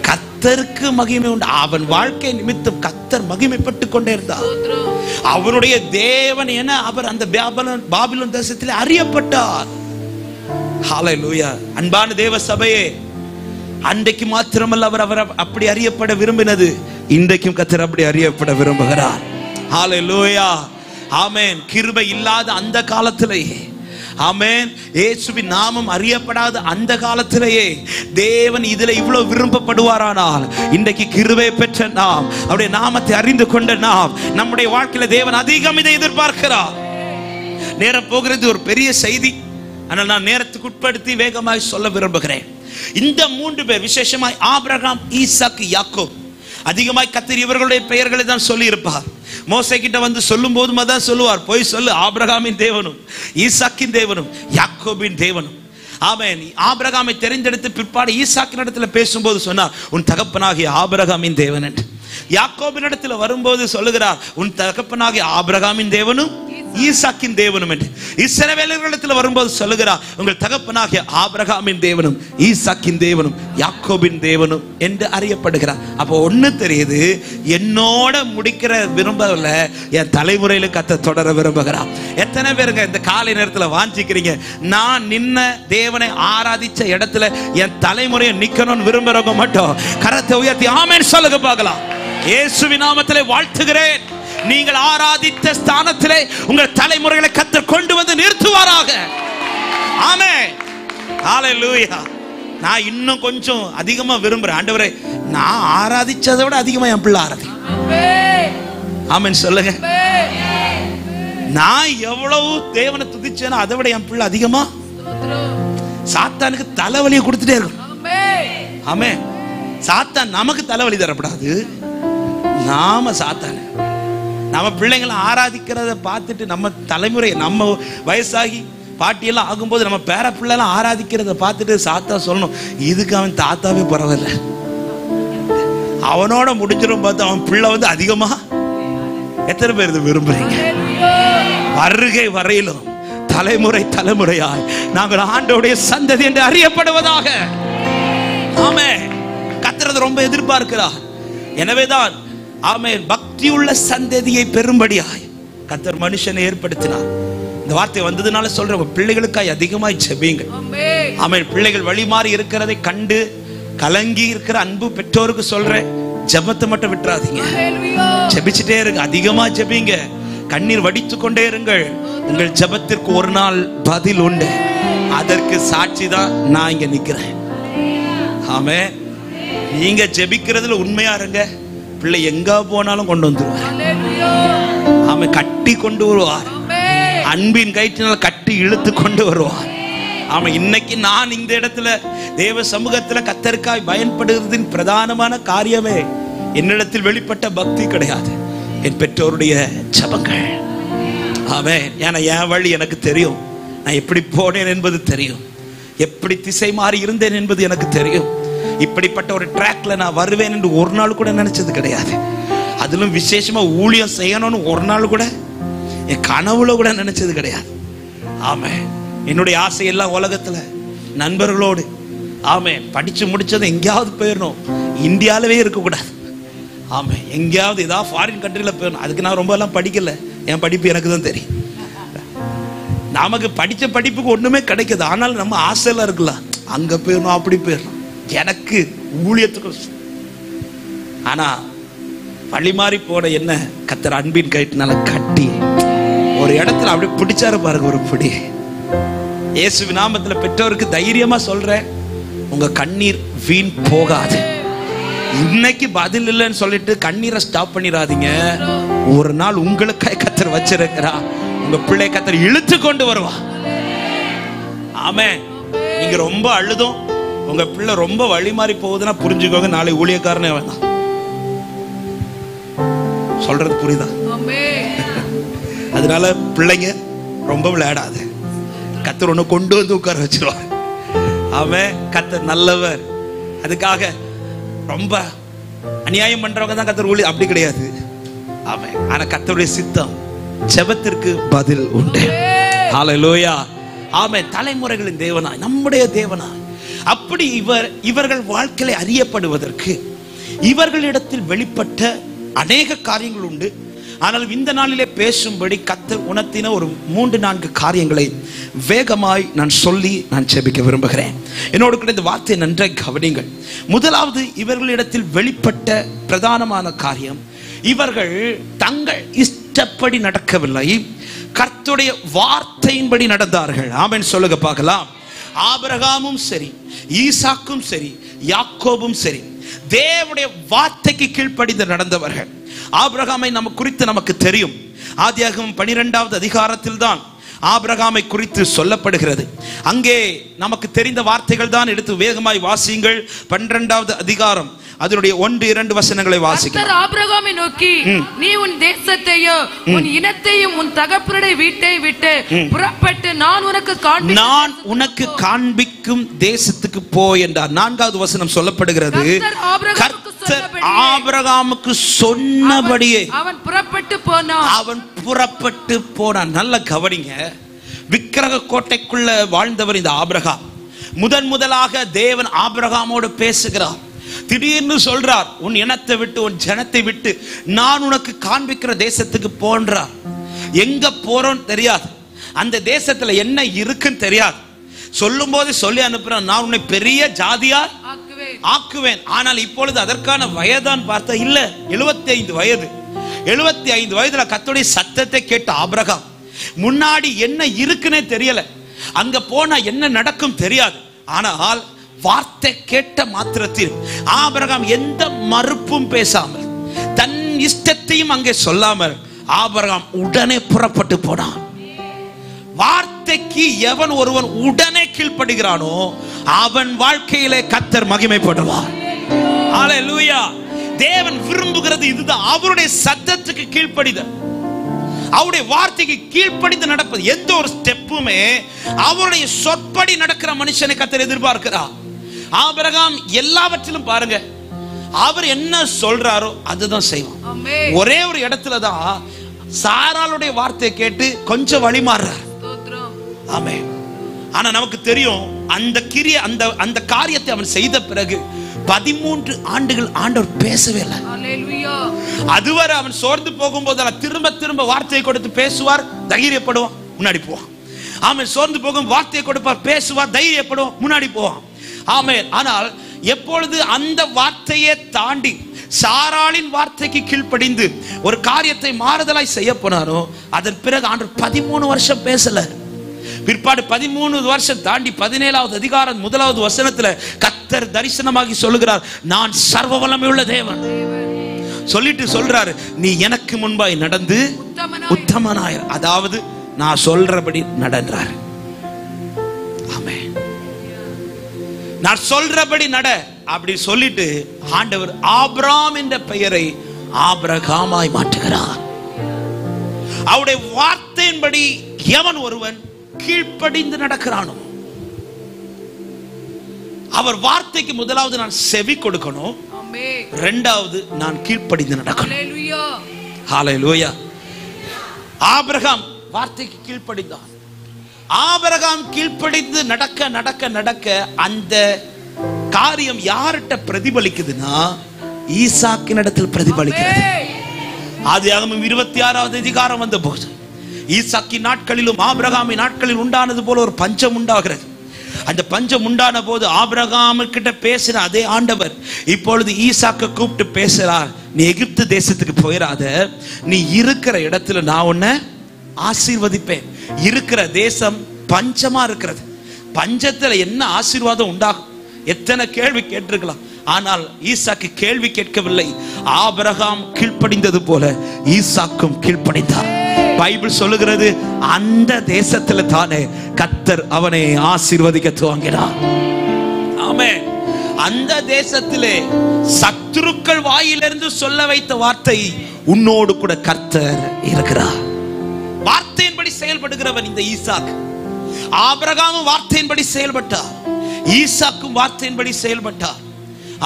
கர்த்தருக்கு மகிமை உண்டு. அவன் வாழ்க்கை நிமித்தம் கர்த்தர் மகிமைப்பட்டு கொண்டே இருந்தார். அவருடைய தேவன் என அவர் அந்த பாபிலோன் தேசத்தில் அறியப்பட்டார். ஹல்லேலூயா. அன்பான தேவ சபையே, அன்றைக்கு மாத்திரமல்ல அவர் அப்படி அறியப்பட விரும்பினது, இன்றைக்கும் கர்த்தர் அப்படி அறியப்பட விரும்புகிறார். ஹல்லேலூயா. ஆமென். கிருபை இல்லாத அந்த காலத்திலேயே, ஆமென், இயேசுவின் நாமம் அறியப்படாத அந்த காலத்திலேயே தேவன் இதுல இவ்வளவு விரும்பப்படுவாரானால், இன்றைக்கு கிருபை பெற்ற நாம், அவருடைய நாமத்தை அறிந்து கொண்ட நாம், நம்முடைய வாழ்க்கையில தேவன் அதிகம் இதை எதிர்பார்க்கிறார். நேரம் போகிறது, ஒரு பெரிய செய்தி, ஆனால் நான் நேரத்துக்கு உட்படுத்தி வேகமாய் சொல்ல விரும்புகிறேன். இந்த 3 பேர், விசேஷமாய் ஆபிரகாம், ஈசாக்கு, யாக்கோப், அதிகமாய் கர்த்தர் இவர்களுடைய பெயர்களை தான் சொல்லி இருப்பார். மோசே கிட்ட வந்து சொல்லும் போதும் அதான் சொல்லுவார், போய் சொல்லு ஆபிரகாமின் தேவனும் ஈசாக்கின் தேவனும் யாக்கோபின் தேவனும். ஆமென். ஆபிரகாமை தெரிந்தெடுத்து பிற்பாடு ஈசாக்கின் இடத்துல பேசும்போது சொன்னார், உன் தகப்பனாகிய ஆபிரகாமின் தேவன் என்று. யாக்கோபின் இடத்துல வரும்போது சொல்லுகிறார், உன் தகப்பனாகிய ஆபிரகாமின் தேவனும் ஈசாக்கின் தேவனும் என்று. இஸ்ரவேலர்களிடத்தில் வரும்போது சொல்லுகிறார், உங்கள் தகப்பனாகிய ஆபிரகாமின் தேவனும் ஈசாக்கின் தேவனும் யாக்கோபின் தேவனும் என்று அறியப்படுகிறார். அப்போ ஒண்ணு தெரியுது, என்னோட முடிக்கிற விரும்பல, என் தலைமுறையில கர்த்தர் தொடர விரும்புகிறார். எத்தனை பேருங்க இந்த காலை நேரத்தில் வாஞ்சிக்கிறீங்க, நான் நின்ன தேவனை ஆராதிச்ச இடத்துல என் தலைமுறையை நிக்கணும்னு விரும்புறவங்க மட்டும் கரத்தை உயர்த்தி ஆமென் சொல்லுங்க பார்க்கலாம். இயேசுவின் நாமத்திலே வாழ்த்துகிறேன். நீங்கள் ஆராதித்த ஸ்தானத்திலே உங்கள் தலைமுறைகளை கர்த்தர் கொண்டு வந்து நிறுத்துவாராக. ஆமென். ஹல்லேலூயா. நான் இன்னும் கொஞ்சம் அதிகமா விரும்புறேன், ஆண்டவரே நான் ஆராதிச்சதை விட அதிகமா என் பிள்ளை ஆராதி. ஆமென் சொல்லுங்க. நான் எவ்வளவு தேவனை துதிச்சேனோ அதை விட என் பிள்ளை அதிகமா. சாத்தானுக்கு தலைவலியை கொடுத்துட்டே இருக்கும். ஆமென். சாத்தான் நமக்கு தலைவலி தரப்படாது, நாம சாத்தான நம்ம பிள்ளைங்களை ஆராதிக்கிறத பார்த்துட்டு நம்ம தலைமுறை, நம்ம வயசாகி பாட்டியெல்லாம் ஆகும்போது நம்ம பேர பிள்ளைலாம் ஆராதிக்கிறத பார்த்துட்டு சாத்தா சொல்லணும், இதுக்கு அவன் தாத்தாவே பரவாயில்ல, அவனோட முடிஞ்சிடும் பார்த்து அவன் பிள்ளை வந்து அதிகமா. எத்தனை பேர் இது விரும்புறீங்க? வருகை வரையிலும் தலைமுறை தலைமுறையாய் நாங்கள் ஆண்டவருடைய சந்ததி என்று அறியப்படுவதாக. ஆமென். கர்த்தர் ரொம்ப எதிர்பார்க்கிறார். எனவேதான் ஆமென், பக்தியுள்ள சந்ததியை பெரும்படியாய் கர்த்தர் மனுஷனை ஏற்படுத்தினார். இந்த வார்த்தை வந்ததுனால சொல்றேன், உங்க பிள்ளைகளுக்காய் அதிகமாய் ஜெபிங்க. ஆமென். பிள்ளைகள் வழி மாறி இருக்கிறதை கண்டு கலங்கி இருக்கிற அன்பு பெற்றோருக்கு சொல்றேன், ஜெபத்தை மட்டும் விட்டுறாதீங்க, ஜெபிச்சுட்டே இருங்க, அதிகமா ஜெபிங்க, கண்ணீர் வடித்து கொண்டே இருங்கள். உங்கள் ஜெபத்திற்கு ஒரு நாள் பதில் உண்டு. அதற்கு சாட்சி தான் நான் இங்க நிக்கிறேன். ஆமென். நீங்க ஜெபிக்கிறதுல உண்மையா இருங்க, பிள்ளை எங்க போனாலும் கொண்டு வந்துருவார். ஆமென். கட்டி கொண்டு வருவார், அன்பின் கயிற்றினால் கட்டி இழுத்து கொண்டு வருவார். ஆமென். இன்னைக்கு நான் இந்த இடத்துல தேவ சமூகத்துல கர்த்தருக்காய் பயன்படுகிறதின் பிரதானமான காரியமே என்னிடத்தில் வெளிப்பட்ட பக்தி கிடையாது, என் பெற்றோருடைய ஜெபங்கள். ஆமென். ஏன்னா என் வழி எனக்கு தெரியும், நான் எப்படி போனேன் என்பது தெரியும், எப்படி திசை மாறி இருந்தேன் என்பது எனக்கு தெரியும். இப்படிப்பட்ட ஒரு ட்ராக்ல நான் வருவேன் என்று ஒரு நாள் கூட நினைச்சது கிடையாது. அதிலும் விசேஷமா ஊழியம் செய்யணும்னு ஒரு நாள் கூட என் கனவுல கூட நினைச்சது கிடையாது. ஆமென். என்னுடைய ஆசை எல்லாம் உலகத்துல நண்பர்களோடு, ஆமென், படிச்சு முடிச்சது எங்கேயாவது போயிடணும், இந்தியாவிலே இருக்கக்கூடாது. ஆமென். எங்கேயாவது ஏதாவது ஃபாரின் கண்ட்ரில போயிடணும். அதுக்கு நான் ரொம்ப எல்லாம் படிக்கல, என் படிப்பு எனக்கு தான் தெரியும். நமக்கு படிச்ச படிப்புக்கு ஒண்ணுமே கிடைக்குது, ஆனால் நம்ம ஆசையெல்லாம் இருக்கலாம், அங்க போயிடணும் அப்படி போயிடணும், எனக்கு ஊழியத்துக்கு. ஆனா பள்ளி மாறி போன என்ன கர்த்தர் அன்பின் கயிற்றினால கட்டி ஒரு இடத்துல அப்படி பிடிச்சாரு பாருங்க, ஒரு பிடி. இயேசுவின் நாமத்துல பெற்றோருக்கு தைரியமா சொல்றேன், உங்க கண்ணீர் வீண் போகாது. இன்னைக்கு பதில் இல்லைன்னு சொல்லிட்டு கண்ணீரை ஸ்டாப் பண்ணிடாதீங்க. ஒரு நாள் உங்களுக்காக கர்த்தர் வச்சிருக்கிறா, உங்க பிள்ளை கர்த்தர் இழுத்து கொண்டு வருவா. ஆமென். நீங்க ரொம்ப அழுதும் உங்க பிள்ளை ரொம்ப வழி மாறி போகுதுன்னா புரிஞ்சுக்கோங்க, நாளை ஊழியக்காரனே வேணாம். சொல்றது புரியுதா? அதனால பிள்ளைங்க ரொம்ப விளையாடாது, கர்த்தர் ஒண்ணு கொண்டு வந்து உட்கார வச்சிருவார். அவன் கர்த்தர் நல்லவர். அதுக்காக ரொம்ப அநியாயம் பண்றவங்க தான் கர்த்தர் ஊழியம், அப்படி கிடையாது. ஆமென். ஆனா கர்த்தருடைய சித்தம் ஜெபத்திற்கு பதில் உண்டு. ஹல்லேலூயா. ஆமென். தலைமுறைகளின் தேவனாய், நம்முடைய தேவனாய், அப்படி இவர்கள் வாழ்க்கையை அறியப்படுவதற்கு இவர்களிடத்தில் வெளிப்பட்ட அநேக காரியங்கள் உண்டு. ஆனால் இந்த நாளிலே பேசும்படி கர்த்தர் உணர்த்தின ஒரு 3-4 காரியங்களை வேகமாய் நான் சொல்லி நான் ஜெபிக்க விரும்புகிறேன். என்னோடு கூட இந்த வார்த்தையை நன்றாய் கவனிங்கள். முதலாவது, இவர்களிடத்தில் வெளிப்பட்ட பிரதானமான காரியம், இவர்கள் தங்கள் இஷ்டப்படி நடக்கவில்லை, கர்த்தருடைய வார்த்தையின்படி நடந்தார்கள். ஆமென் சொல்லுங்க பார்க்கலாம். ஆபிரகாமும் சரி, ஈசாக்கும் சரி, யாக்கோபும் சரி, தேவனுடைய வார்த்தைக்கு கீழ்ப்படிந்து நடந்தவர்கள். ஆபிரகாமை நமக்கு தெரியும். ஆதியாகமம் 12வது அதிகாரத்தில் தான் ஆபிரகாமை குறித்து சொல்லப்படுகிறது. அங்கே நமக்கு தெரிந்த வார்த்தைகள் தான் எடுத்து வேகமாய் வாசியுங்கள். 12வது அதிகாரம் அதனுடைய 1-2 வசனங்களை வாசிக்கலாம். கர்த்தர் ஆபிரகாமை நோக்கி, நீ உன் தேசத்தையும் உன் இனத்தையும் உன் தகப்பனுடைய வீட்டை விட்டு புறப்பட்டு நான் உனக்கு காண்பிக்கும் தேசத்துக்கு போ என்றார். 4வது வசனம் சொல்லப்படுகிறது, கர்த்தர் ஆபிரகாமுக்கு சொன்னபடியே அவன் புறப்பட்டு போனான். நல்ல கவனிங்க. விக்கிரக கோட்டைக்குள்ள வாழ்ந்தவர் இந்த ஆபிரகாம். முதலாக தேவன் ஆபிரகாமோடு பேசுகிறார். திடீர்னு சொல்றார், உன் இனத்தை விட்டு உன் ஜனத்தை விட்டு நான் உனக்கு காண்பிக்கிற தேசத்துக்கு போன்றார். எங்க போறோன்னு தெரியாது, அந்த தேசத்துல என்ன இருக்குன்னு தெரியாது. சொல்லும் போது சொல்லி அனுப்புறான், நான் உன்னை பெரிய ஜாதியா ஆக்குவேன். ஆனால் இப்பொழுது அதற்கான வயதான் பார்த்தா இல்ல, 75 வயது. 75 வயதுல கர்த்தருடைய சத்தத்தை கேட்ட ஆபிரகாம், முன்னாடி என்ன இருக்குன்னே தெரியல, அங்க போனா என்ன நடக்கும் தெரியாது. ஆனால் வார்த்தை கேட்ட மாத்திரத்தில் ஆபிரகாம் எந்த மறுப்பும் பேசாமல், தன் இஷ்டத்தையும் அங்கே சொல்லாமல் ஆபிரகாம் உடனே புறப்பட்டு போனான். வார்த்தைக்கு எவன் ஒருவன் உடனே கீழ்ப்படுகிறானோ அவன் வாழ்க்கையிலே கர்த்தர் மகிமைப்படுவார். ஹல்லேலூயா. தேவன் விரும்புகிறது இதுதான், அவருடைய சத்தத்துக்கு கீழ்ப்படிதல், அவருடைய வார்த்தைக்கு கீழ்ப்படிந்து நடப்பது. எந்த ஒரு ஸ்டெப்புமே அவருடைய சொற்படி நடக்கிற மனுஷனை கர்த்தர் எதிர்பார்க்கிறார். ஆபிரகாம் எல்லாவற்றிலும் பாருங்க, அவர் என்ன சொல்றாரோ அதுதான் செய்வான். ஒரே ஒரு இடத்துல தான் சாராளுடைய வார்த்தையை கேட்டு கொஞ்சம் வழி மாறுறார். ஆமென். ஆனா நமக்கு தெரியும், அந்த காரியத்தை அவன் செய்த பிறகு 13 ஆண்டுகள் ஆண்டவர் பேசவே இல்லை. அதுவரை அவன் சோர்ந்து போகும்போது திரும்ப வார்த்தையை கொடுத்து பேசுவார், தைரியப்படுவான், முன்னாடி போவான். ஆமென். சோர்ந்து போகும் வார்த்தையை கொடுப்பார், பேசுவார், தைரியப்படுவான், முன்னாடி போவான். ஆமென். ஆனால் எப்பொழுது அந்த வார்த்தையை தாண்டி சாராளின் வார்த்தைக்கு கீழ்ப்படிந்து ஒரு காரியத்தை மாறுதலாய் செய்ய போனாரோ, அதன் பிறகு ஆண்டவர் 13 வருஷம் பேசல. பிற்பாடு 13 வருஷம் தாண்டி 17வது அதிகாரம் 1வது வசனத்துல கர்த்தர் தரிசனமாகி சொல்லுகிறார், நான் சர்வ வல்லமையுள்ள தேவன் சொல்லிட்டு சொல்றாரு, நீ எனக்கு முன்பாய் நடந்து உத்தமனாய், அதாவது நான் சொல்றபடி நடன்றார். ஆமென். நான் சொல்றபடி நட அப்படி சொல்லிட்டு ஆண்டவர் ஆபிராம் என்ற பெயரை ஆபிரகாமாய் மாற்றுகிறார். அவருடைய வார்த்தையின்படி எவன் ஒருவன் கீழ்ப்படிந்து நடக்கிறானோ, அவர் வார்த்தைக்கு முதலாவது நான் செவி கொடுக்கணும், இரண்டாவது நான் கீழ்ப்படிந்து நடக்கணும். ஹல்லேலூயா. ஆபிரகாம் வார்த்தைக்கு கீழ்ப்படிந்தான். ஆபிரகாம் கீழ்ப்படிந்து நடக்க அந்த காரியம் யார்கிட்ட பிரதிபலிக்குதுன்னா ஈசாக்கின் இடத்தில் பிரதிபலிக்கிறது. ஆதியாகமம் 26வது அதிகாரம் வந்த போது ஈசாக்கின் நாட்களிலும் ஆபிரகாமின் நாட்களில் உண்டானது போல ஒரு பஞ்சம் உண்டாகிறது. அந்த பஞ்சம் உண்டான போது ஆபிரகாமுக்கிட்ட பேசின அதே ஆண்டவர் இப்பொழுது ஈசாக்க கூப்பிட்டு பேசுறார், நீ எகிப்து தேசத்துக்கு போயிடாத, நீ இருக்கிற இடத்துல நான் உன்னை ஆசீர்வதிப்பேன். இருக்கிற தேசம் பஞ்சமா இருக்கிறது, பஞ்சத்துல என்ன ஆசீர்வாதம் உண்டாகும்? எத்தனை கேள்வி கேட்டிருக்கலாம், ஆனால் ஈசாக்கு கேள்வி கேட்கவில்லை. ஆபிரகாம் கீழ்ப்படிந்தது போல ஈசாக்கும் கீழ்ப்படிந்தார். பைபிள் சொல்லுகிறது, அந்த தேசத்துல தானே கர்த்தர் அவனை ஆசீர்வதிக்க துவங்கினார். ஆமென். அந்த தேசத்திலே சத்துருக்கள் வாயிலிருந்து சொல்ல வைத்த வார்த்தை, உன்னோடு கூட கர்த்தர் இருக்கிறார். வார்த்தையின்படி செயல்படுகிறவன் இந்த ஈசாக். ஆபிரகாமும் வார்த்தையின்படி செயல்பட்டார், ஈசாக்கும் வார்த்தையின்படி செயல்பட்டார்.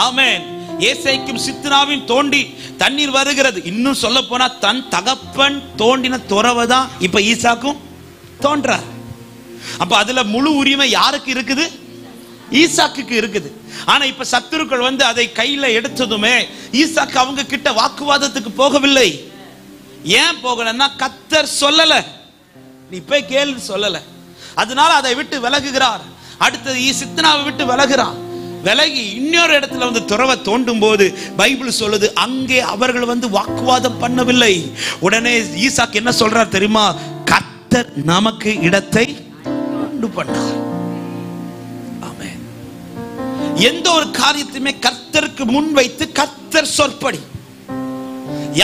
ஆமென். ஏசேக்கும் சித்னாவையும் தோண்டி தண்ணீர் வருகிறது. இன்னும் சொல்ல போனா தன் தகப்பன் தோண்டின துறவை தான் இப்ப ஈசாக்கும் தோன்றார். அப்ப அதுல முழு உரிமை யாருக்கு இருக்குது? ஈசாக்குக்கு இருக்குது. ஆனா இப்ப சத்துருக்கள் வந்து அதை கையில எடுத்ததுமே ஈசாக்கு அவங்க கிட்ட வாக்குவாதத்துக்கு போகவில்லை. ஏன் போகலன்னா கர்த்தர் சொல்லல, நீ போய் கேளு சொல்லல. அதனால அதை விட்டு விலகுகிறார். அடுத்தது சித்னாவை விட்டு விலகுறான். விலகி இன்னொரு இடத்துல வந்து துறவை தோண்டும் போது பைபிள் சொல்லுது அங்கே அவர்கள் வந்து வாக்குவாதம் பண்ணவில்லை. உடனே ஈசாக்கு என்ன சொல்றார் தெரியுமா? கர்த்தர் நமக்கு இடத்தை உண்டு பண்ணார். ஆமென். எந்த ஒரு காரியத்தையுமே கர்த்தருக்கு முன் வைத்து கர்த்தர் சொற்படி.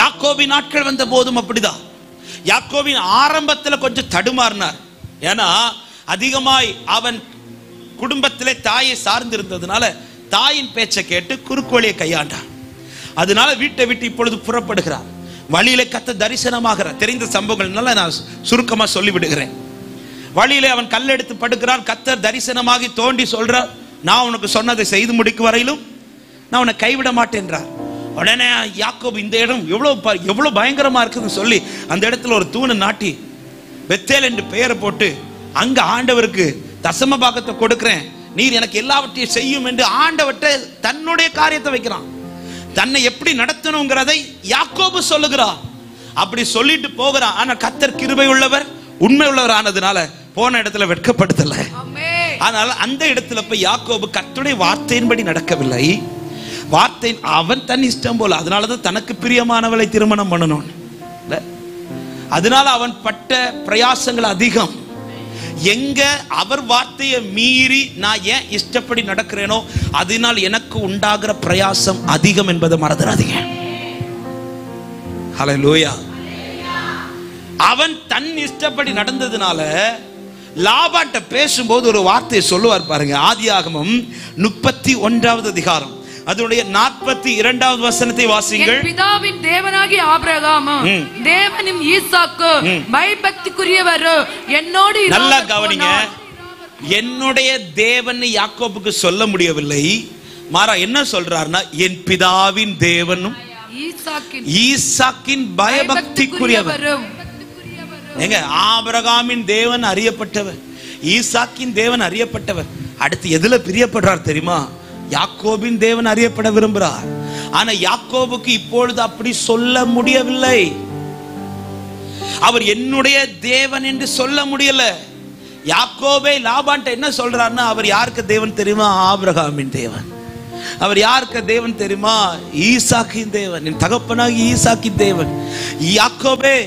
யாக்கோபின் நாட்கள் வந்த போதும் அப்படிதான். யாக்கோபின் ஆரம்பத்தில் கொஞ்சம் தடுமாறினார். ஏன்னா அதிகமாய் அவன் குடும்பத்திலே தாயை சார்ந்திருந்ததுனால தாயின் பேச்சை கேட்டு குறுக்கு வழியை கையாண்டான். அதனால வீட்டை விட்டு இப்பொழுது புறப்படுகிறார். வழியில கர்த்தர் தரிசனமாகிறார். தெரிந்த சம்பவங்கள்னால நான் சுருக்கமா சொல்லிவிடுகிறேன். வழியிலே அவன் கல்லெடுத்து படுக்கிறான். கர்த்தர் தரிசனமாகி தோண்டி சொல்றார், நான் உனக்கு சொன்னதை செய்து முடிக்கும் வரையிலும் நான் உன்னை கைவிட மாட்டேன்றார். உடனே யாக்கோபு இந்த இடம் எவ்வளவு பயங்கரமா இருக்குதுன்னு சொல்லி அந்த இடத்துல ஒரு தூணை நாட்டி பெத்தேல் என்று பெயரை போட்டு அங்க ஆண்டவருக்கு தசம பாகத்தை கொடுக்கிறேன், நீர் எனக்கு எல்லாவற்றையும் செய்யும் என்று ஆண்டவர்கிட்ட தன்னுடைய காரியத்தை வைக்கிறான். தன்னை எப்படி நடத்தணுங்கிறதை யாக்கோபு சொல்லுகிறார். அப்படி சொல்லிட்டு போகிறான். ஆனா கர்த்தர் கிருபை உள்ளவர், உண்மை உள்ளவர் ஆனதுனால போன இடத்துல வெட்கப்படுத்தல. ஆனால் அந்த இடத்துல போய் யாக்கோபு கர்த்தருடைய வார்த்தையின்படி நடக்கவில்லை. வார்த்தை அவன் தன் இஷ்டம் போல. அதனாலதான் தனக்கு பிரியமானவளை திருமணம் பண்ணணும். அதனால அவன் பட்ட பிரயாசங்கள் அதிகம். எங்க அவர் வார்த்தையை மீறி நான் ஏன் இஷ்டப்படி நடக்கிறேனோ அதனால் எனக்கு உண்டாகிற பிரயாசம் அதிகம் என்பதை மறந்துடாதீங்க. ஹல்லேலூயா. அவன் தன் இஷ்டப்படி நடந்ததுனால லாபான்ட்ட பேசும்போது ஒரு வார்த்தையை சொல்லுவார் பாருங்க. ஆதியாகமம் 31வது அதிகாரம் அதனுடைய 42வது வசனத்தை வாசிங்கள். பிதாவின் தேவனாகிய ஆபிரகாமும் தேவனும் ஈசாக்கு பயபக்திக்குரியவர் என்னோடு நல்லா கவனிங்க. என்னுடைய தேவன் யாக்கோபுக்கு சொல்ல முடியவில்லை. மாறா என்ன சொல்றாருன்னா என் பிதாவின் தேவனும் ஈசாக்கின் பயபக்திக்குரியவர். ஏங்க ஆபிரகாமின் தேவன் அறியப்பட்டவர், ஈசாக்கின் தேவன் அறியப்பட்டவர். அடுத்து எதுல பிரியப்படுறார் தெரியுமா? யாக்கோபின் தேவன் அறியப்பட விரும்புகிறார். ஆனா யாக்கோபுக்கு இப்பொழுது அப்படி சொல்ல முடியவில்லை. அவர் என்னுடைய தேவன் என்று சொல்ல முடியல. யாக்கோபே லாபான்ட்ட என்ன சொல்றாருன்னா அவர் யாருக்கு தேவன் தெரியுமா? ஆபிரகாமின் தேவன். அவர் யாருக்கு தேவன் தெரியுமா? ஈசாக்கின் தேவன், என் தகப்பனாகி ஈசாக்கின் தேவன். யாக்கோபே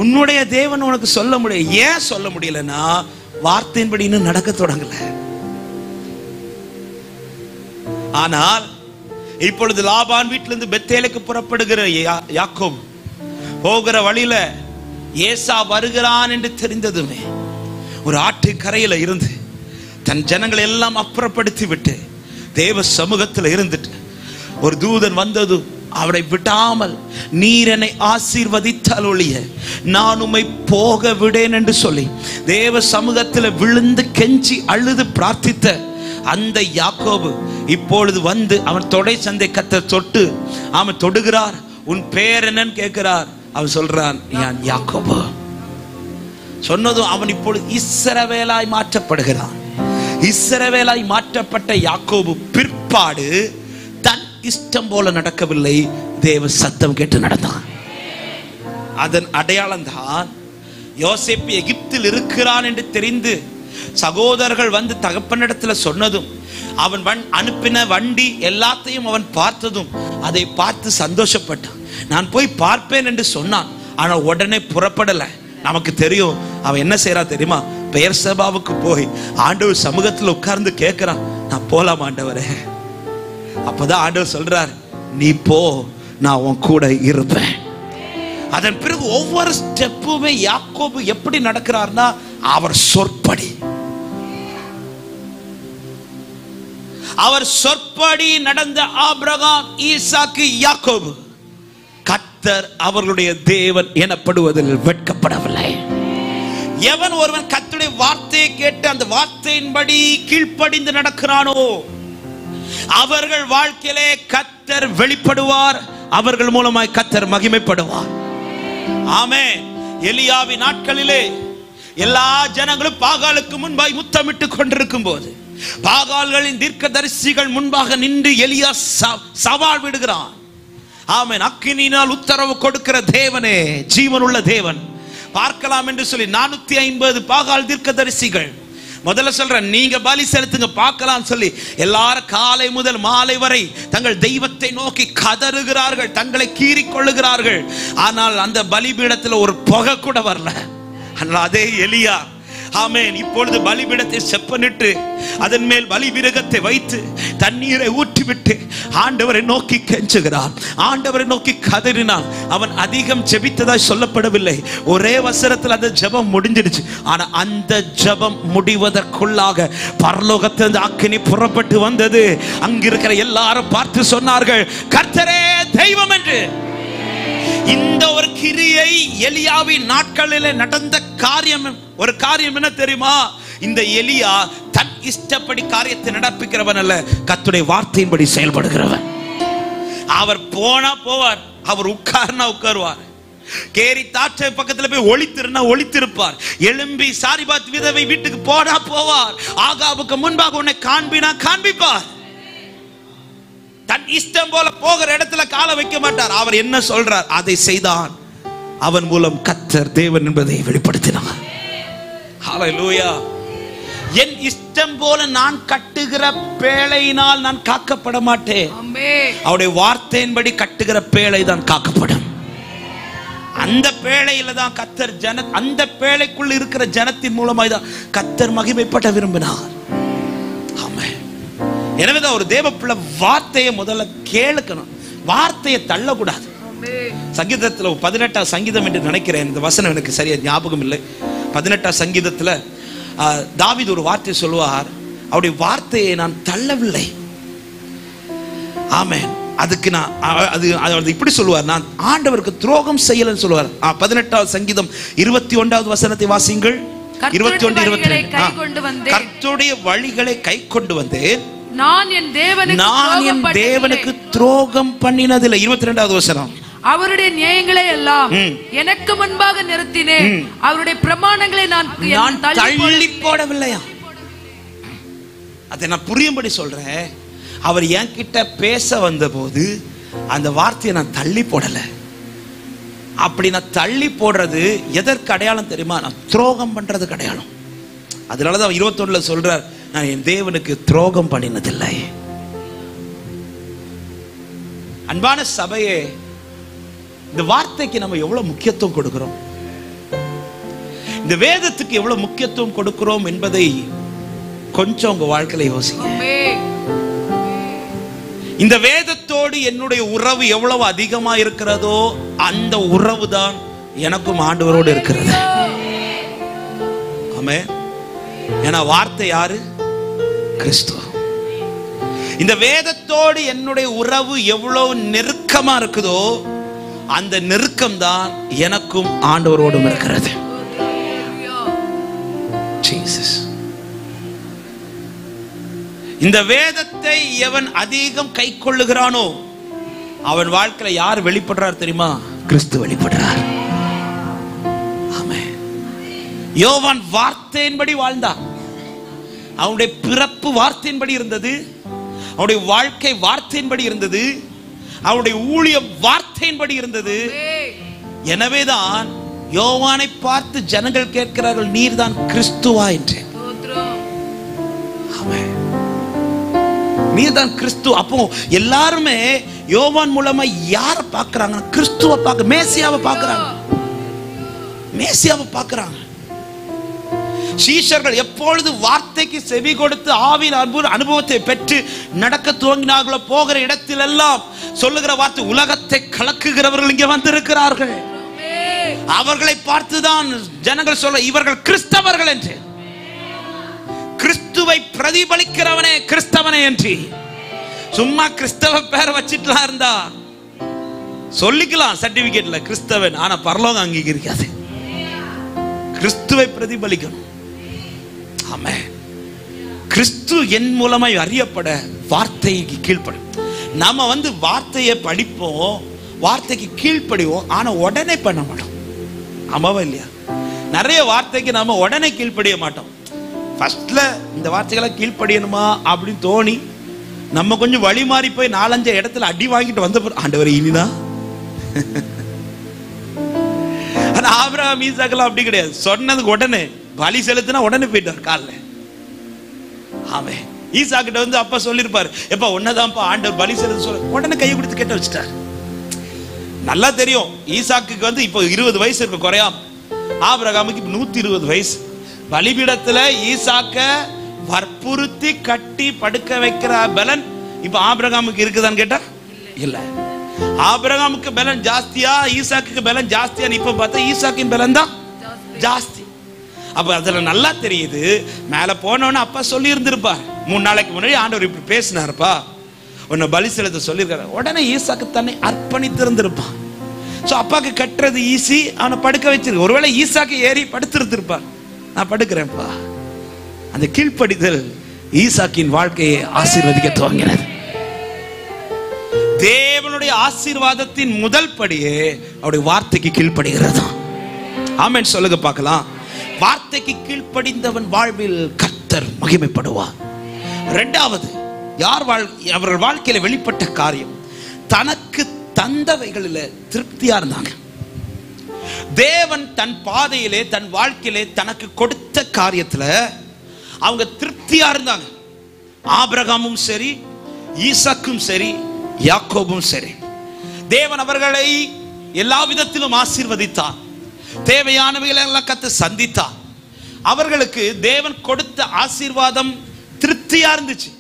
உன்னுடைய தேவன் உனக்கு சொல்ல முடியல. ஏன் சொல்ல முடியலன்னா வார்த்தையின்படி இன்னும் நடக்க தொடங்கல. ஆனால் இப்பொழுது லாபான் வீட்டிலிருந்து பெத்தேலுக்கு புறப்படுகிற யாக்கோபு போகிற வழியில ஏசா வருகிறான் என்று தெரிந்ததுமே ஒரு ஆற்று கரையில இருந்து தன் ஜனங்களை எல்லாம் அப்புறப்படுத்தி விட்டு தேவ சமூகத்தில் இருந்துட்டு ஒரு தூதன் வந்தது அவரை விடாமல் நீர் என்னை ஆசீர்வதித்தால் ஒழிய நான் உம்மை போக விடேன் என்று சொல்லி தேவ சமூகத்தில் விழுந்து கெஞ்சி அழுது பிரார்த்தித்த அந்த யாக்கோபு இப்பொழுது வந்து அவன் தொடை சந்தை கர்த்தர் தொட்டு அவன் தொடுகிறார். உன் பேர் என்னன்னு கேட்கிறார். அவன் சொல்றான் நான் யாக்கோபு. சொன்னதும் அவன் இப்பொழுது இஸ்ரவேலாய் மாற்றப்படுகிறான். இஸ்ரவேலாய் மாற்றப்பட்ட யாக்கோபு பிற்பாடு தன் இஷ்டம் போல நடக்கவில்லை, தேவ சத்தம் கேட்டு நடந்தான். அதன் அடையாளம் தான் யோசேப்பு எகிப்தில் இருக்கிறான் என்று தெரிந்து சகோதரர்கள் வந்து தகப்பனிடத்துல சொன்னதும் அவன் அனுப்பின வண்டி எல்லாத்தையும் அவன் பார்த்ததும் அதை பார்த்து சந்தோஷப்பட்டான். நான் போய் பார்ப்பேன் என்று சொன்னான். ஆனா உடனே புறப்படல. நமக்கு தெரியும் அவன் என்ன செய்யறான் தெரியுமா? பெயர்சபாவுக்கு போய் ஆண்டவர் சமூகத்தில் உட்கார்ந்து கேட்கிறான், நான் போலாம் ஆண்டவரே. அப்பதான் ஆண்டவர் சொல்றார், நீ போ, நான் உன் கூட இருப்பேன். அதன் பிறகு ஒவ்வொரு ஸ்டெப்புமே யாக்கோபு எப்படி நடக்கிறார்னா அவர் சொற்படி. அவர் சொற்படி நடந்த ஆபிரகாம், ஈசாக்கு, யாக்கோபு கர்த்தர் அவர்களுடைய தேவன் எனப்படுவதில் வெட்கப்படவில்லை. எவன் ஒருவன் கர்த்தருடைய வார்த்தையை கேட்டு அந்த வார்த்தையின்படி கீழ்ப்படிந்து நடக்கிறானோ அவர்கள் வாழ்க்கையிலே கர்த்தர் வெளிப்படுவார், அவர்கள் மூலமாய் கர்த்தர் மகிமைப்படுவார். ஆமென். எலியாவின் நாட்களிலே எல்லா ஜனங்களும் பாகாலுக்கு முன்பாய் முத்தமிட்டுக் கொண்டிருக்கும் போது பாகால்களின் தீர்க்கதரிசிகள் முன்பாக நின்று எலியா சவால் விடுகிறான். ஆமென். அக்கினியினால் உத்தரவு கொடுக்கிற தேவனே, ஜீவனுள்ள தேவன், பார்க்கலாம் என்று சொல்லி 450 பாகால் தீர்க்கதரிசிகள் முதல்ல சொல்ற, நீங்க பலி செலுத்துங்க பார்க்கலாம் சொல்லி எல்லாரும் காலை முதல் மாலை வரை தங்கள் தெய்வத்தை நோக்கி கதறுகிறார்கள், தங்களை கீறிக்கொள்ளுகிறார்கள். ஆனால் அந்த பலிபீடத்தில் ஒரு புகை கூட வரல. ஆனால் அதே எலியா, ஆமென், இப்பொழுது பலிபீடத்தை செப்பனிட்டு அதன் மேல் பலி விருகத்தை வைத்து தண்ணீரை ஊற்றிவிட்டு ஆண்டவரை நோக்கி கெஞ்சுகிறான், ஆண்டவரை நோக்கி கதறினான். அவன் அதிகம் ஜெபித்ததாய் சொல்லப்படவில்லை, ஒரே வசனத்தில் அந்த ஜெபம் முடிஞ்சிடுச்சு. ஆனா அந்த ஜெபம் முடிவதற்குள்ளாக பரலோகத்திலிருந்து அக்கினி புறப்பட்டு வந்தது. அங்கிருக்கிற எல்லாரும் பார்த்து சொன்னார்கள், கர்த்தரே தெய்வம் என்று. இந்த ஒரு கிரியை எலியாவின் நாட்களிலே நடந்த காரியம். ஒரு காரியம் என்ன தெரியுமா? இந்த எலியா தன் இஷ்டப்படி காரியத்தை நடப்பிக்கிறவன் அல்ல, கர்த்தருடைய வார்த்தையின்படி செயல்படுகிறவன். அவர் போனா போவார், அவர் உட்கார்னா உட்காருவார், கேரி தாற்றை பக்கத்துல போய் ஒளித்திருந்தா ஒளித்திருப்பார், எழும்பி சாரிபாத் விதவை வீட்டுக்கு போனா போவார், ஆகாபுக்கு முன்பாக உன்னை காண்பினா காண்பிப்பார். தன் இஷ்டம் போல போகிற இடத்துல கால வைக்க மாட்டார். அவர் என்ன சொல்றார் அதை செய்தான். அவன் மூலம் கர்த்தர் தேவன் என்பதை வெளிப்படுத்தினார். ஹல்லேலூயா. என் இஷ்டம் போல நான் கட்டுகிற பேழையினால் நான் காக்கப்பட மாட்டேன். அவருடைய வார்த்தையின்படி கட்டுகிற பேழை தான் காக்கப்படும். அந்த பேழையில தான் கர்த்தர் அந்த பேழைக்குள் இருக்கிற ஜனத்தின் மூலமாய் தான் கர்த்தர் மகிமைப்பட விரும்பினார். ஆமென். எனவேதான் ஒரு தேவ பிள்ளை வார்த்தையை முதல்ல கேளுக்கணும், வார்த்தையை தள்ளக்கூடாது. சங்கீதத்துல 18ஆம் சங்கீதம் என்று நினைக்கிறேன், இந்த வசனம் எனக்கு சரியா ஞாபகம் இல்லை. 18ஆம் சங்கீதத்துல தாவீது ஒரு வார்த்தை சொல்லுவார், அவருடைய வார்த்தையை நான் தள்ளவில்லை. ஆமென். அதுக்கு நான் அது இப்படி சொல்லுவார், நான் ஆண்டவருக்கு துரோகம் செய்யலன்னு சொல்லுவார். 18ஆம் சங்கீதம் 21வது வசனத்தை வாசியுங்கள். 21, 22. கர்த்தருடைய வழிகளை கை கொண்டு வந்தேன், நான் என் தேவனுக்கு துரோகம் பண்ணினதில்லை. 22வது வசனம், அவருடைய நியாயங்களை எல்லாம் எனக்கு முன்பாக நிறுத்தினேன், அவருடைய பிரமாணங்களை நான் தள்ளி போடவில்லையா. அதை நான் புரியும்படி சொல்றேன். அவர் என்கிட்ட பேச வந்த போது அந்த வார்த்தையை நான் தள்ளி போடல. அப்படி நான் தள்ளி போடுறது எதற்கு அடையாளம் தெரியுமா? நான் துரோகம் பண்றதுக்கு அடையாளம். அதனாலதான் 21ல சொல்றார், நான் என் தேவனுக்கு துரோகம் பண்ணினதில்லை. அன்பான சபையே, இந்த வார்த்தைக்கு நம்ம எவ்வளவு முக்கியத்துவம் கொடுக்கிறோம், இந்த வேதத்துக்கு எவ்வளவு முக்கியத்துவம் கொடுக்கிறோம் என்பதை கொஞ்சம் உங்க வாழ்க்கையில யோசிங்க. இந்த வேதத்தோடு என்னுடைய உறவு எவ்வளவு அதிகமா இருக்கிறதோ அந்த உறவு தான் எனக்கும் ஆண்டவரோடு இருக்கிறது. ஆமென். ஏன்னா வார்த்தை யாரு? கிறிஸ்து. இந்த வேதத்தோடு என்னுடைய உறவு எவ்வளவு நெருக்கமா இருக்குதோ அந்த நெருக்கம் தான் எனக்கும் ஆண்டவரோடும் இருக்கிறது. ஜீசஸ். இந்த வேதத்தை எவன் அதிகம் கை கொள்ளுகிறானோ அவன் வாழ்க்கையில யார் வெளிப்படுறார் தெரியுமா? கிறிஸ்து வெளிப்படுறார். ஆமென். யோவான் வார்த்தையின்படி வாழ்ந்தான். அவனுடைய பிறப்பு வார்த்தையின்படி இருந்தது, அவனுடைய வாழ்க்கை வார்த்தையின்படி இருந்தது, அவனுடைய ஊழியம் வார்த்தையின்படி இருந்தது. எனவேதான் யோவானை பார்த்து ஜனங்கள் கேட்கிறார்கள், நீர்தான் கிறிஸ்துவா என்று. நீர்தான் கிறிஸ்து. அப்போ எல்லாருமே யோவான் மூலமா யார பார்க்கறாங்க? கிறிஸ்துவை பார்க்க, மேசியாவை பார்க்கறாங்க, மேசியாவை பார்க்கறாங்க. சீஷர்கள் எப்பொழுது வார்த்தைக்கு செவி கொடுத்து ஆவியின் அனுபவத்தை பெற்று நடக்க துவங்கினார்களோ போகிற இடத்திலெல்லாம் சொல்லுகிற வார்த்தை, உலகத்தை கலக்குகிறவர்கள் இங்கே வந்திருக்கிறார்கள். அவர்களை பார்த்துதான் ஜனங்கள் சொல்ல, இவர்கள் கிறிஸ்தவர்கள் என்று. கிறிஸ்துவை பிரதிபலிக்கிறவனே கிறிஸ்தவனே என்று. சும்மா கிறிஸ்தவ பேரை வச்சிட்டுலாம் இருந்தா சொல்லிக்கலாம் சர்டிபிகேட்ல கிறிஸ்தவன், ஆனா பரலோகம் அங்கீகரிக்காது. கிறிஸ்துவை பிரதிபலிக்கணும். ஆமென். கிறிஸ்து என் மூலமாய் அறியப்பட வார்த்தைக்கு கீழ்ப்படும். நாம வார்த்தையை படிப்போம், வார்த்தைக்கு கீழ்ப்படிவோம், ஆனா உடனே பண்ண மாட்டோம். ஆமாவா இல்லையா? நிறைய வார்த்தைக்கு நாம உடனே கீழ்ப்படிய மாட்டோம். ஃபர்ஸ்ட்ல இந்த வார்த்தைகளை கீழ்ப்படியணுமா அப்படின்னு தோணி நம்ம கொஞ்சம் வழி மாறி போய் 4-5 இடத்துல அடி வாங்கிட்டு வந்த ஆண்டவர் இனிதான். ஆனா ஆபிரகாம் ஈசாக்கெல்லாம் அப்படி கிடையாது. சொன்னதுக்கு உடனே பலி செலுத்தினா உடனே போயிட்டார் காலில். ஆமே. ஈசாக்கிட்ட அப்பா சொல்லிருப்பாரு, எப்பா உன்னதான்ப்பா ஆண்டவர் பலி செலுத்த சொல்ல, உடனே கையை கொடுத்து கேட்ட வச்சுட்டார். நல்லா தெரியும் ஈசாக்கு இப்போ 20 வயசு இருக்கு குறையாம. ஆபிரகாமுக்கு 120 வயசு. பலிபீடத்துல ஈசாக்க வற்புறுத்தி கட்டி படுக்க வைக்கிற பலன் இப்ப ஆபிரகாமுக்கு இருக்குதான்னு கேட்டா இல்ல. ஆபிரகாமுக்கு பலன் ஜாஸ்தியா ஈசாக்கு பலன் ஜாஸ்தியா? இப்ப பார்த்தா ஈசாக்கின் பலன் தான் ஜாஸ்தி. அப்ப அதுல நல்லா தெரியுது. மேல போனோன்னு அப்பா சொல்லி இருந்திருப்பார், 3 நாளைக்கு முன்னாடி ஆண்டவர் இப்படி பேசினாருப்பா, உன்னை பலி செலுத்த சொல்லியிருக்காரு. உடனே ஈசாக்கு தன்னை அர்ப்பணித்திருந்திருப்பான். சோ அப்பாக்கு கட்டுறது ஈஸி, அவனை படுக்க வச்சிருக்கு. ஒருவேளை ஈசாக்கு ஏறி படுத்திருந்திருப்பான், நான் படுக்கிறேன்ப்பா. அந்த கீழ்ப்படிதல் ஈசாக்கின் வாழ்க்கையை ஆசீர்வதிக்க துவங்கினது. தேவனுடைய ஆசீர்வாதத்தின் முதல் படியே அவருடைய வார்த்தைக்கு கீழ்ப்படுகிறது. ஆமென் சொல்லுங்க பார்க்கலாம். வார்த்தைக்கு கீழ்ப்படிந்தவன் வாழ்வில் கர்த்தர் மகிமைப்படுவார். இரண்டாவது, அவர்கள் வாழ்க்கையில வெளிப்பட்ட காரியம், தனக்கு தந்தவைகளில் திருப்தியா இருந்தாங்க. தேவன் தன் பாதையிலே தன் வாழ்க்கையிலே தனக்கு கொடுத்த காரியத்துல அவங்க திருப்தியா இருந்தாங்க. ஆபிரகாமும் சரி, ஈசாக்கும் சரி, யாக்கோபும் சரி, தேவன் அவர்களை எல்லா விதத்திலும் ஆசீர்வதித்தார். தேவையானவைகளை எல்லாம் கத்து சந்தித்தார். அவர்களுக்கு தேவன் கொடுத்த ஆசீர்வாதம் திருப்தியா இருந்துச்சு.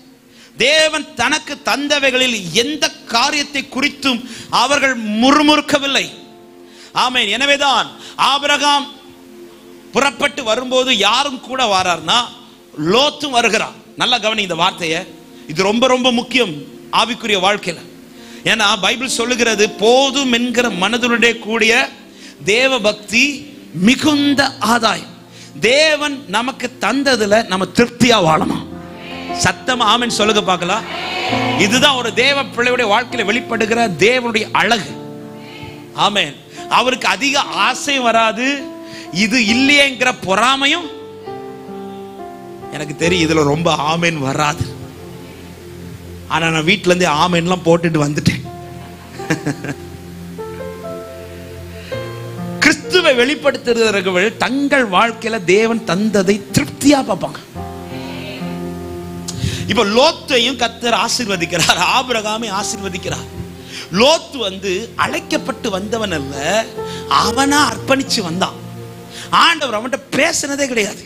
தேவன் தனக்கு தந்தவைகளில் எந்த காரியத்தை குறித்தும் அவர்கள் முறுமுறுக்கவில்லை. ஆமென். எனவேதான் ஆபிரகாம் புறப்பட்டு வரும்போது யாரும் கூட வரார்னா லோத்தும் வருகிறான். நல்லா கவனி இந்த வார்த்தையை, இது ரொம்ப ரொம்ப முக்கியம் ஆவிக்குரிய வாழ்க்கையில. ஏன்னா பைபிள் சொல்லுகிறது, போதும் என்கிற மனதுடைய கூடிய தேவ பக்தி மிகுந்த ஆதாயம். தேவன் நமக்கு தந்ததுல நம்ம திருப்தியா வாழணும். சத்தமா ஆமென் சொல்லுங்க பார்க்கலாம். இதுதான் ஒரு தேவ பிள்ளையுடைய வாழ்க்கையில வெளிப்படுகிற தேவனுடைய அழகு. ஆமென். அவருக்கு அதிக ஆசை வராது, இது இல்லையேங்கிற பொறாமையும் எனக்கு தெரியும். இதுல ரொம்ப ஆமென் வராது. ஆனா நான் வீட்டுல இருந்து ஆமென்லாம் போட்டுட்டு வந்துட்டேன். கிறிஸ்துவை வெளிப்படுத்துகிறவர்கள் தங்கள் வாழ்க்கையில தேவன் தந்ததை திருப்தியா பார்ப்பாங்க. இப்ப லோத்தையும் கர்த்தர் ஆசீர்வதிக்கிறார், ஆபிரகாமை ஆசீர்வதிக்கிறார். லோத்து அழைக்கப்பட்டு வந்தவன் அல்ல, அவனா அர்ப்பணிச்சு வந்தான். ஆண்டவர் அவன்கிட்ட பேசினதே கிடையாது.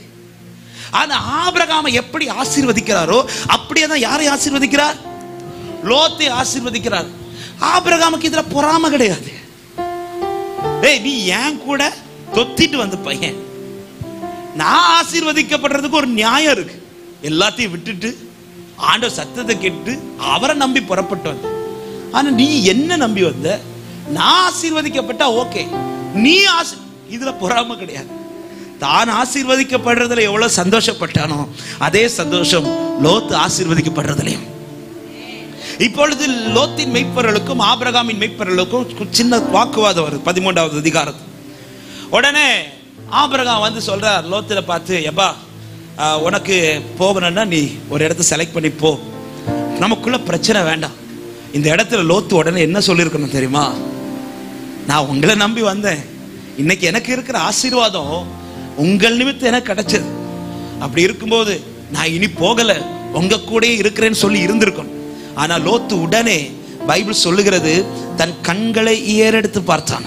ஆனா ஆபிரகாமை எப்படி ஆசீர்வதிக்கிறாரோ அப்படியே தான் யாரை ஆசீர்வதிக்கிறார்? லோத்தை ஆசீர்வதிக்கிறார். ஆபிரகாமுக்கு இதுல பொறாமை கிடையாது. ஏய், நீ ஏன் கூட தொத்திட்டு வந்த பையன், நான் ஆசீர்வதிக்கப்படுறதுக்கு ஒரு நியாயம் இருக்கு. எல்லாத்தையும் விட்டுட்டு ஆண்டவர் சத்தத்தை கேட்டு அவரை நம்பி புறப்பட்டு வந்த. ஆனா நீ என்ன நம்பி வந்த? நான் ஆசீர்வதிக்கப்பட்டா ஓகே, நீ இதுல பொறாமை கிடையாது. தான் ஆசீர்வதிக்கப்படுறதுல எவ்வளவு சந்தோஷப்பட்டானோ அதே சந்தோஷம் லோத்து ஆசீர்வதிக்கப்படுறதுலையும். இப்பொழுது லோத்தின் மெய்ப்பர்களுக்கும் ஆபிரகாமின் மெய்ப்பர்களுக்கும் சின்ன வாக்குவாதம் வருது 13வது அதிகாரத்தில். உடனே ஆபிரகாம் சொல்றார் லோத்தில பார்த்து, எப்பா உனக்கு போகணும்னா நீ ஒரு இடத்த செலக்ட் பண்ணி போ, நமக்குள்ள பிரச்சனை வேண்டாம். இந்த இடத்துல லோத்து உடனே என்ன சொல்லியிருக்கணும் தெரியுமா? நான் உங்களை நம்பி வந்தேன், இன்னைக்கு எனக்கு இருக்கிற ஆசீர்வாதம் உங்கள் நிமித்தம் எனக்கு கிடைச்சது. அப்படி இருக்கும்போது நான் இனி போகல, உங்க கூட இருக்கிறேன்னு சொல்லி இருந்திருக்கணும். ஆனா லோத்து உடனே பைபிள் சொல்லுகிறது தன் கண்களை ஏறெடுத்து பார்த்தான்.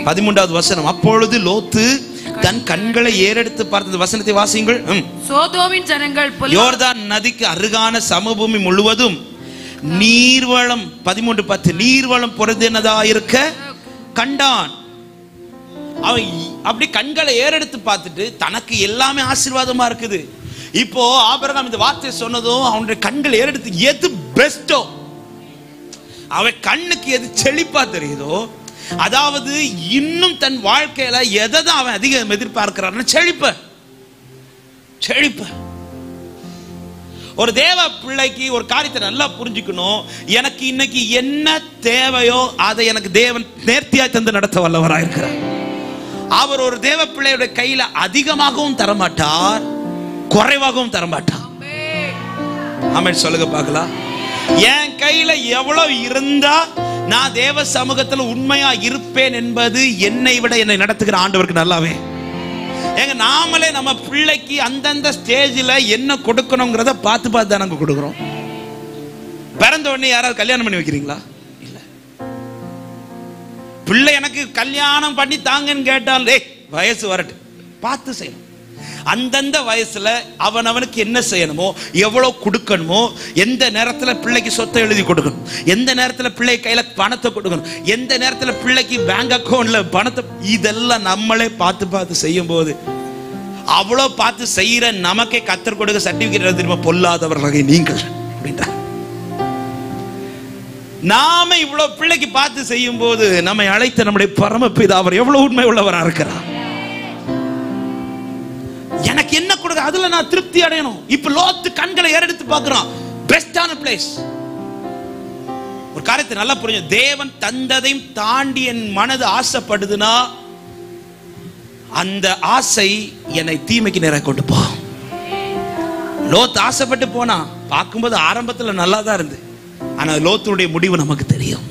13வது வசனம். அப்பொழுது லோத்து தன் கண்களை ஏறெடுத்து பார்த்தது. வசனத்தை வாசியுங்கள். சோதோமின் ஜனங்கள் யோர்தான் நதிக்கு அருகான சமபூமி முழுவதும் நீர்வளம் 13:10 நீர்வளம் பொருந்தினதா இருக்க கண்டான். அவன் அப்படி கண்களை ஏறெடுத்து பார்த்துட்டு தனக்கு எல்லாமே ஆசீர்வாதமா இருக்குது. இப்போ ஆபிரகாம் இந்த வார்த்தை சொன்னதும் அவனுடைய கண்கள் ஏறெடுத்து எது பெஸ்டோ, அவன் கண்ணுக்கு எது செழிப்பா தெரியுதோ, அதாவது இன்னும் தன் வாழ்க்கையில எதை அவன் அதிகம் எதிர்பார்க்கிறான்? செழிப்ப. ஒரு தேவ பிள்ளைக்கு ஒரு காரியத்தை நல்லா புரிஞ்சுக்கணும். எனக்கு இன்னைக்கு என்ன தேவையோ அதை எனக்கு தேவன் நேர்த்தியா தந்து நடத்த வல்லவராக இருக்கிறார். அவர் ஒரு தேவ பிள்ளையுடைய கையில அதிகமாகவும் தரமாட்டார், குறைவாகவும் தரமாட்டார். ஆமென் சொல்லுங்க பார்க்கலாம். என் கையில எவ்வளவு இருந்தா நான் தேவ சமூகத்தில் உண்மையா இருப்பேன் என்பது என்னை விட என்னை நடத்துகிற ஆண்டவருக்கு நல்லாவே. ஏங்க நாமளே நம்ம பிள்ளைக்கு அந்தந்த ஸ்டேஜில் என்ன கொடுக்கணுங்கிறத பார்த்து பார்த்து தான் நாங்கள் கொடுக்குறோம். பிறந்த உடனே யாராவது கல்யாணம் பண்ணி வைக்கிறீங்களா? இல்ல. பிள்ளை எனக்கு கல்யாணம் பண்ணி தாங்கன்னு கேட்டால் வயசு வரட்டு பார்த்து செய்யணும். அந்தந்த வயசுல அவனுக்கு என்ன செய்யணுமோ, எவ்வளவு கொடுக்கணுமோ, எந்த நேரத்தில் பிள்ளைக்கு சொத்தை எழுதி கொடுக்கணும், எந்த நேரத்தில் பிள்ளை கையில பணத்தை கொடுக்கணும், எந்த நேரத்தில் பிள்ளைக்கு பேங்க் அக்கௌண்ட்ல பணத்தை, இதெல்லாம் நம்மளே பார்த்து பார்த்து செய்யும் போது அவ்வளோ பார்த்து செய்யற நமக்கே கத்தர் கொடுக்க சர்டிபிகேட் திரும்ப பொல்லாதவர்களாக நீங்கள் அப்படின்றார். நாம இவ்வளவு பிள்ளைக்கு பார்த்து செய்யும் போது நம்மை அழைத்த நம்முடைய பரமபிதா அவர் எவ்வளவு உண்மை உள்ளவரா இருக்கிறார். எனக்கு என்ன கொடுக்க, அதுல நான் திருப்தி அடையணும். இப்ப லோத்து கண்களை ஏறெடுத்து பார்க்கிறான், பெஸ்டான பிளேஸ். ஒரு காரியத்தை நல்லா புரிஞ்சு, தேவன் தந்ததையும் தாண்டி என் மனது ஆசைப்படுதுன்னா அந்த ஆசை என்னை தீமைக்கு நேரா கொண்டு போ. லோத்து ஆசைப்பட்டு போனா பார்க்கும்போது ஆரம்பத்தில் நல்லா தான் இருந்து, ஆனா லோத்துடைய முடிவு நமக்கு தெரியும்.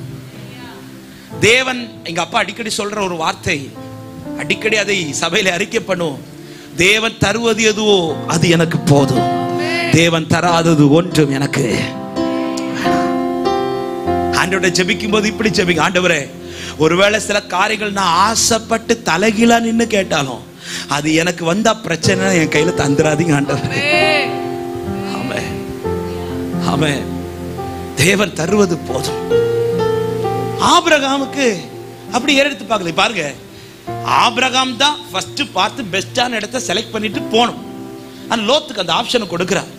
தேவன் எங்க அப்பா அடிக்கடி சொல்ற ஒரு வார்த்தை, அடிக்கடி அதை சபையில அறிக்கை பண்ணுவோம். தேவன் தருவது எதுவோ அது எனக்கு போதும், தேவன் தராதது ஒன்றும் எனக்கு. ஆண்டவரை ஜெபிக்கும் போது இப்படி ஜெபிங்க, ஆண்டவரே ஒருவேளை சில காரியங்கள் நான் ஆசைப்பட்டு தலைகீழா நின்னு கேட்டாலும் அது எனக்கு வந்தா பிரச்சனை என் கையில தந்துராதீங்க ஆண்டவரே. ஆமென் ஆமென். தேவன் தருவது போதும். ஆபிரகாமுக்கு அப்படி எடுத்து பார்க்கல. பாருங்க, ஆபிரகாம் தான் ஃபர்ஸ்ட் பார்த்து பெஸ்டான இடத்தை செலக்ட் பண்ணிட்டு போகணும். ஆனா லோத்துக்கு அந்த ஆப்ஷனை கொடுக்கிறார்.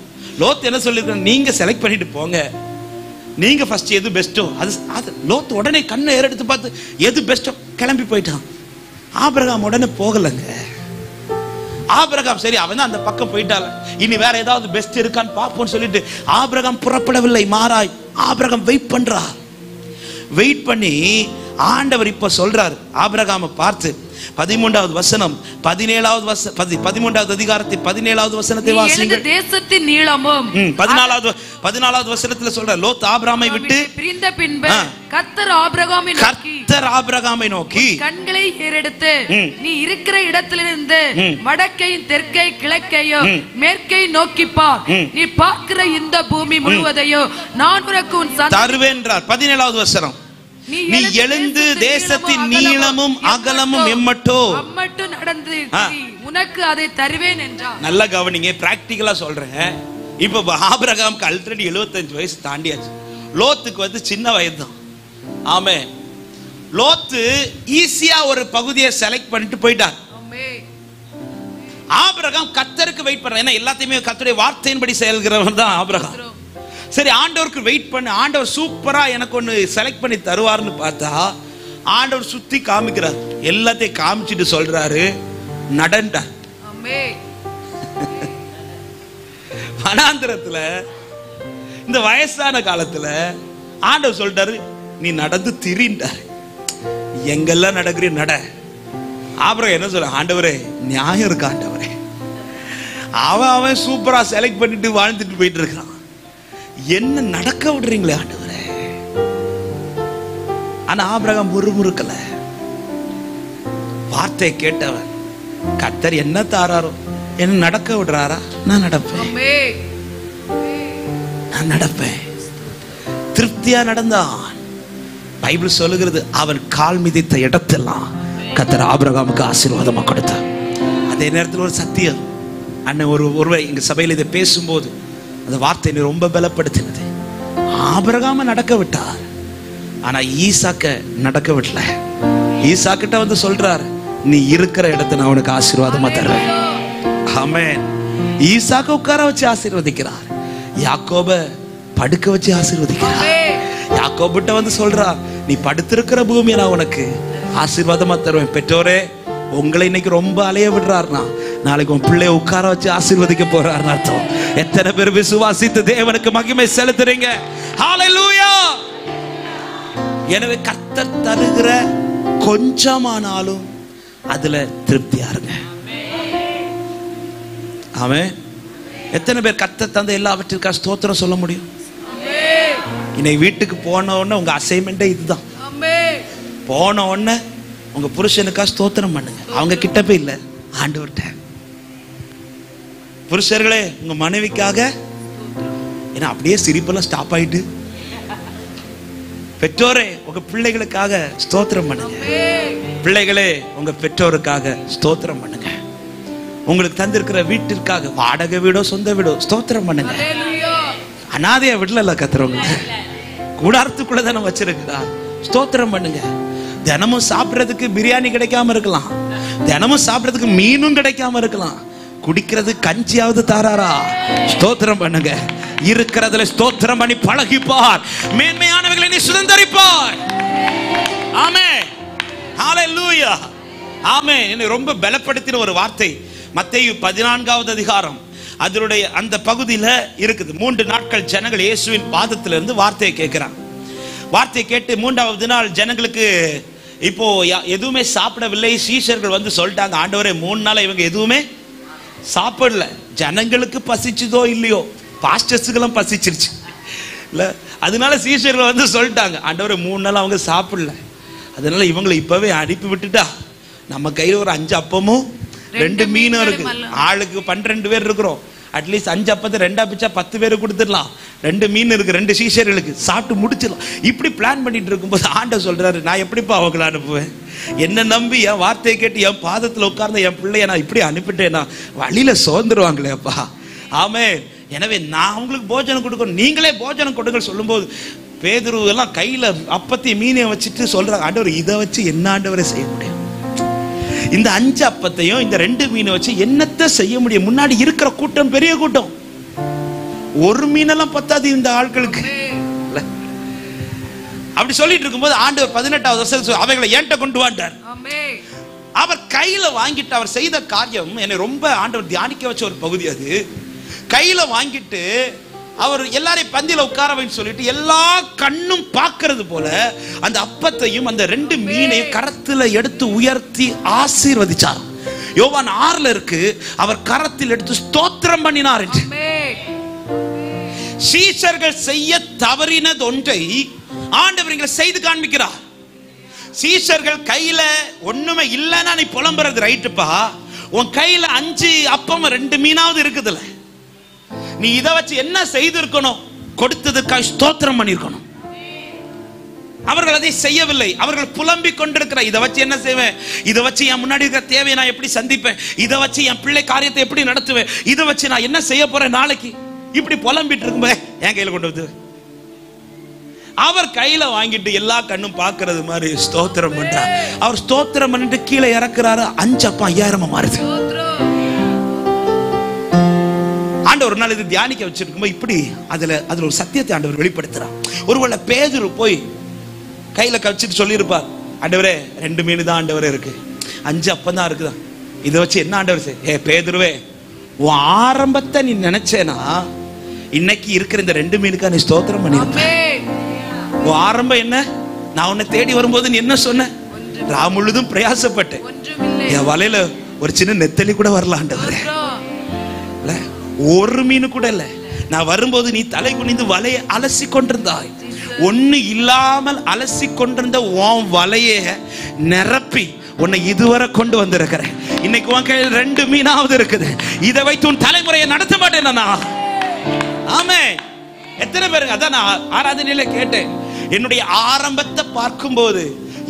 லோத் என்ன சொல்லிருக்காங்க, நீங்க செலக்ட் பண்ணிட்டு போங்க, நீங்க ஃபர்ஸ்ட் எது பெஸ்டோ அது. லோத் உடனே கண்ணை ஏறெடுத்து பார்த்து எது பெஸ்டோ கிளம்பி போயிட்டான். ஆபிரகாம் உடனே போகலங்க. ஆபிரகாம் சரி அவன் தான் அந்த பக்கம் போயிட்டால, இனி வேற ஏதாவது பெஸ்ட் இருக்கான்னு பார்ப்போம்னு சொல்லிட்டு ஆபிரகாம் புறப்படவில்லை. மாறாய் ஆபிரகாம் வெயிட் பண்றார். வெயிட் பண்ணி ஆண்டவர் இப்ப சொல்றார் ஆபிரகாமை பார்த்து, 13வது வசனம் 13வது அதிகாரத்தில் 17வது வசனத்தை வாசியுங்கள். தேசத்தின் நீளமும் 14வது வசனத்துல சொல்ற, லோத் ஆபிரகாமை விட்டு பிரிந்த பின்பு கர்த்தர் ஆபிரகாமை நோக்கி கண்களை ஏறெடுத்து நீ இருக்கிற இடத்திலிருந்து வடக்கையும் தெற்கை கிழக்கையும் மேற்கை நோக்கி பார், நீ பார்க்கிற இந்த பூமி முழுவதையும் நான் உனக்கு தருவேன்றார். 17வது வசனம், நீ எழுந்து தேசத்தின் நீளமும் அகலமும் எம்மட்டோ நடந்து உனக்கு அதை தருவேன் என்றார். நல்லா கவனிங்க, பிராக்டிகலா சொல்றேன். இப்ப ஆபிரகாமுக்கு ஆல்ரெடி 75 வயசு தாண்டியாச்சு. லோத்துக்கு வந்து சின்ன வயது தான். ஆமே, லோத்து ஈஸியா ஒரு பகுதியை செலக்ட் பண்ணிட்டு போயிட்டார். ஆபிரகாம் கர்த்தருக்கு வெயிட் பண்ற, ஏன்னா எல்லாத்தையுமே கர்த்தருடைய வார்த்தையின்படி செயல்கிறவன் தான் ஆபிரகாம். சரி, ஆண்டவருக்கு வெயிட் பண்ண, ஆண்டவர் சூப்பரா எனக்கு ஒன்னு செலக்ட் பண்ணி தருவார்னு பார்த்தா ஆண்டவர் சுத்தி காமிக்கிறார். எல்லாத்தையும் காமிச்சிட்டு சொல்றாரு நடண்டார். வனாந்திரத்துல இந்த வயசான காலத்துல ஆண்டவர் சொல்றாரு நீ நடந்து திரிண்டார். எங்கெல்லாம் நடக்கிறீ நட. ஆபிரகாம் என்ன சொல்ற, ஆண்டவரே நியாயம் இருக்கு ஆண்டவரே. அவன் சூப்பரா செலக்ட் பண்ணிட்டு வாழ்ந்துட்டு போயிட்டு இருக்கான், என்ன நடக்க விடுறீங்களே ஆண்டவரே. ஆனா ஆபிரகாம் முறுமுறுக்கல. வார்த்தை கேட்டவன், கர்த்தர் என்ன தாராரோ என்ன நடக்க விடுறாரா, நான் நடப்பேன், நான் நடப்பேன். திருப்தியா நடந்தான். பைபிள் சொல்லுகிறது, அவன் கால் மிதித்த இடத்தெல்லாம் கர்த்தர் ஆபிரகாமுக்கு ஆசீர்வாதமா கொடுத்தார். அதே நேரத்தில் ஒரு சத்தியம், அண்ணன் ஒருவர் எங்க சபையில் இதை பேசும்போது அந்த வார்த்தை ரொம்ப பலப்படுத்தினது. ஆபிரகாம நடக்க விட்டார், ஆனா ஈசாக்க நடக்க விடல. ஈசாக்கிட்ட வந்து சொல்றார், நீ இருக்கிற இடத்தை நான் உனக்கு ஆசீர்வாதமா தர்றேன். ஆமென். ஈசாக்க உட்கார வச்சு ஆசீர்வதிக்கிறார், யாக்கோப படுக்க வச்சு ஆசீர்வதிக்கிறார். யாக்கோபிட்ட வந்து சொல்றார், நீ படுத்திருக்கிற பூமியை நான் உனக்கு ஆசீர்வாதமா தருவேன். பெற்றோரே, உங்களை இன்னைக்கு ரொம்ப அலைய விடுறாருனா நாளைக்கு உன் பிள்ளைய உட்கார வச்சு ஆசீர்வதிக்க போறாருன்னு அர்த்தம். எத்தனை பேர் விசுவாசித்து தேவனுக்கு மகிமை செலுத்துறீங்க? ஹல்லேலூயா. எனவே கர்த்தர் தருகிற கொஞ்சமானாலும் அதுல திருப்தியா இருங்க. ஆமென். எத்தனை பேர் கர்த்தர் தந்த எல்லாவற்றிற்காக ஸ்தோத்திரம் சொல்ல முடியும்? இன்னைக்கு வீட்டுக்கு போன உடனே உங்க அசைன்மெண்டே இதுதான். போன உடனே உங்க புருஷனுக்காக ஸ்தோத்திரம் பண்ணுங்க. அவங்க கிட்ட போய் இல்ல, ஆண்டவர்கிட்ட. புருஷர்களே உங்க மனைவிக்காக, ஏன்னா அப்படியே சிரிப்பெல்லாம் ஸ்டாப் ஆயிட்டு. பெற்றோரே உங்க பிள்ளைகளுக்காக ஸ்தோத்திரம் பண்ணுங்க. பிள்ளைகளே உங்க பெற்றோருக்காக ஸ்தோத்திரம் பண்ணுங்க. உங்களுக்கு தந்திருக்கிற வீட்டிற்காக, வாடகை வீடோ சொந்த வீடோ, ஸ்தோத்திரம் பண்ணுங்க. அனாதையா விடல கத்துறவங்க, கூடாரத்துக்குள்ள தானே வச்சிருக்கிறார். ஸ்தோத்திரம் பண்ணுங்க. தினமும் சாப்பிடுறதுக்கு பிரியாணி கிடைக்காம இருக்கலாம், தினமும் சாப்பிடுறதுக்கு மீனும் கிடைக்காம இருக்கலாம், குடிக்கிறது கஞ்சியாவது தாராரா? ஸ்தோத்திரம் பண்ணுங்க. இருக்கிறதுல ஸ்தோத்திரம் பண்ணி பழகிப்பார், மேன்மையானவர்களை நீ சுதந்தரிப்பார். ஆமென். ஹல்லேலூயா. ஆமென். என்னை ரொம்ப பலப்படுத்தின ஒரு வார்த்தை மத்தேயு 14வது அதிகாரம் அதனுடைய அந்த பகுதியில் இருக்குது. 3 நாட்கள் ஜனங்கள் இயேசுவின் பாதத்திலிருந்து வார்த்தையை கேட்கிறாங்க. வார்த்தையை கேட்டு 3வது நாள் ஜனங்களுக்கு இப்போ எதுவுமே சாப்பிடவில்லை. சீஷர்கள் வந்து சொல்லிட்டாங்க, ஆண்டவரே 3 நாள் இவங்க எதுவுமே சாப்பிடல. ஜனங்களுக்கு பசிச்சுதோ இல்லையோ, பாஸ்டர்ஸுக்கெல்லாம் பசிச்சிருச்சு இல்ல. அதனால சீஷர்கள் வந்து சொல்லிட்டாங்க, ஆண்டவரே 3 நாள் அவங்க சாப்பிடல, அதனால இவங்களை இப்பவே அனுப்பி விட்டுட்டா நம்ம கையில் ஒரு 5 அப்பமும் 2 மீனும் இருக்கு. ஆளுக்கு 12 பேர் இருக்கிறோம். அட்லீஸ்ட் 5 அப்பத்தை 2ஆ பிச்சா 10 பேருக்கு கொடுத்துடலாம். 2 மீன் இருக்கு, 2 சீஷர்களுக்கு சாப்பிட்டு முடிச்சிடலாம். இப்படி பிளான் பண்ணிட்டு இருக்கும்போது ஆண்டவர் சொல்றாரு, நான் எப்படிப்பா அவங்களை அனுப்புவேன்? என்ன நம்பி என் வார்த்தையை கேட்டு என் பாதத்தில் உட்கார்ந்த என் பிள்ளைய நான் இப்படி அனுப்பிட்டேன்னா வழியில சோர்ந்துருவாங்களே அப்பா. ஆமென். எனவே நான் அவங்களுக்கு போஜனம் கொடுக்கணும், நீங்களே போஜனம் கொடுங்க சொல்லும்போது பேதுரு எல்லாம் கையில அப்பத்தையும் மீனையும் வச்சுட்டு சொல்றாங்க, ஆண்டவர் இதை வச்சு என்ன ஆண்டவரை செய்ய முடியும்? இந்த 5 அப்பத்தையும் இந்த 2 மீனை வச்சு என்னத்தை செய்ய முடியும்? முன்னாடி இருக்கிற கூட்டம் பெரிய கூட்டம், ஒரு மீனெல்லாம் பத்தாது இந்த ஆட்களுக்கு. அப்படி சொல்லிட்டு இருக்கும்போது ஆண்டவர் 18வது வருஷம் அவைகளை ஏன்ட்ட கொண்டு வந்தார். அவர் கையில வாங்கிட்டு அவர் செய்த காரியம் என்னை ரொம்ப ஆண்டவர் தியானிக்க வச்ச ஒரு பகுதி. அது கையில வாங்கிட்டு அவர் எல்லாரையும் பந்தியில உட்காரவைன்னு சொல்லிட்டு எல்லா கண்ணும் பார்க்கிறது போல அந்த அப்பத்தையும் அந்த 2 மீனையும் கரத்துல எடுத்து உயர்த்தி ஆசீர்வதிச்சார். யோவான் 6ல இருக்கு, அவர் கரத்தில் எடுத்து ஸ்தோத்திரம் பண்ணினார் என்று. சீஷர்கள் செய்ய தவறினது ஒன்றை ஆண்டவர் இங்க செய்து காண்பிக்கிறார். சீஷர்கள் கையில ஒண்ணுமே இல்லைன்னா நீ புலம்புறது ரைட்டுப்பா, உன் கையில 5 அப்பம் 2 மீனாவது இருக்குதுல்ல, நீ இதை வச்சு என்ன செய்திருக்கணும்? கொடுத்ததுக்காக ஸ்தோத்திரம் பண்ணிருக்கணும். அவர்கள் அதை செய்யவில்லை. அவர்கள் புலம்பிக் கொண்டிருக்கிற, இதை வச்சு என்ன செய்வேன், இதை வச்சு என் முன்னாடி இருக்கிற தேவையை நான் எப்படி சந்திப்பேன், இதை வச்சு என் பிள்ளை காரியத்தை எப்படி நடத்துவேன், இதை வச்சு நான் என்ன செய்ய போறேன் நாளைக்கு, இப்படி புலம்பிட்டு இருக்கும்போது என் கையில கொண்டு வந்து அவர் கையில வாங்கிட்டு எல்லா கண்ணும் பார்க்கறது மாதிரி ஸ்தோத்திரம் பண்றார். அவர் ஸ்தோத்திரம் பண்ணிட்டு கீழே இறக்குறாரு, 5 அப்பம் 5000 மாறுது. ஆண்டவர் ஒரு நாள் இது தியானிக்க வச்சிருக்கும்போது இப்படி அதுல ஒரு சத்தியத்தை ஆண்டவர் வெளிப்படுத்துறார். ஒருவேளை பேதுரு போய் கையில கழிச்சிட்டு சொல்லியிருப்பார், ஆண்டவரே 2 மீன் தான் ஆண்டவரே இருக்கு, 5 அப்பம் தான் இருக்குதான், இதை வச்சு என்ன ஆண்டவர் செய்? ஏ பேதுருவே, உன் ஆரம்பத்தை நீ நினைச்சேனா இன்னைக்கு இருக்கிற இந்த 2 மீனுக்கா நீ ஸ்தோத்திரம் பண்ணிருப்ப. உன் ஆரம்பம் என்ன? நான் உன்னை தேடி வரும்போது நீ என்ன சொன்ன? ராம் முழுதும் பிரயாசப்பட்டேன், என் வலையில ஒரு சின்ன நெத்தலி கூட வரல ஆண்டவரே, ஒரு மீன் கூட இல்ல. நான் வரும்போது நீ தலை குனிந்து வலையை அலசி கொண்டிருந்தாய், ஒண்ணு இல்லாமல் அலசி கொண்டிருந்த உன் வலையை நிரப்பி உன்னை இதுவரை கொண்டு வந்திருக்கிறேன். இன்னைக்கு உன் கையில் 2 மீனாவது இருக்குது, இதை வைத்து உன் தலைமுறையை நடத்த மாட்டேன். ஆமென். எத்தனை பேருங்க? அதான் நான் ஆராதனையில கேட்டேன், என்னுடைய ஆரம்பத்தை பார்க்கும்போது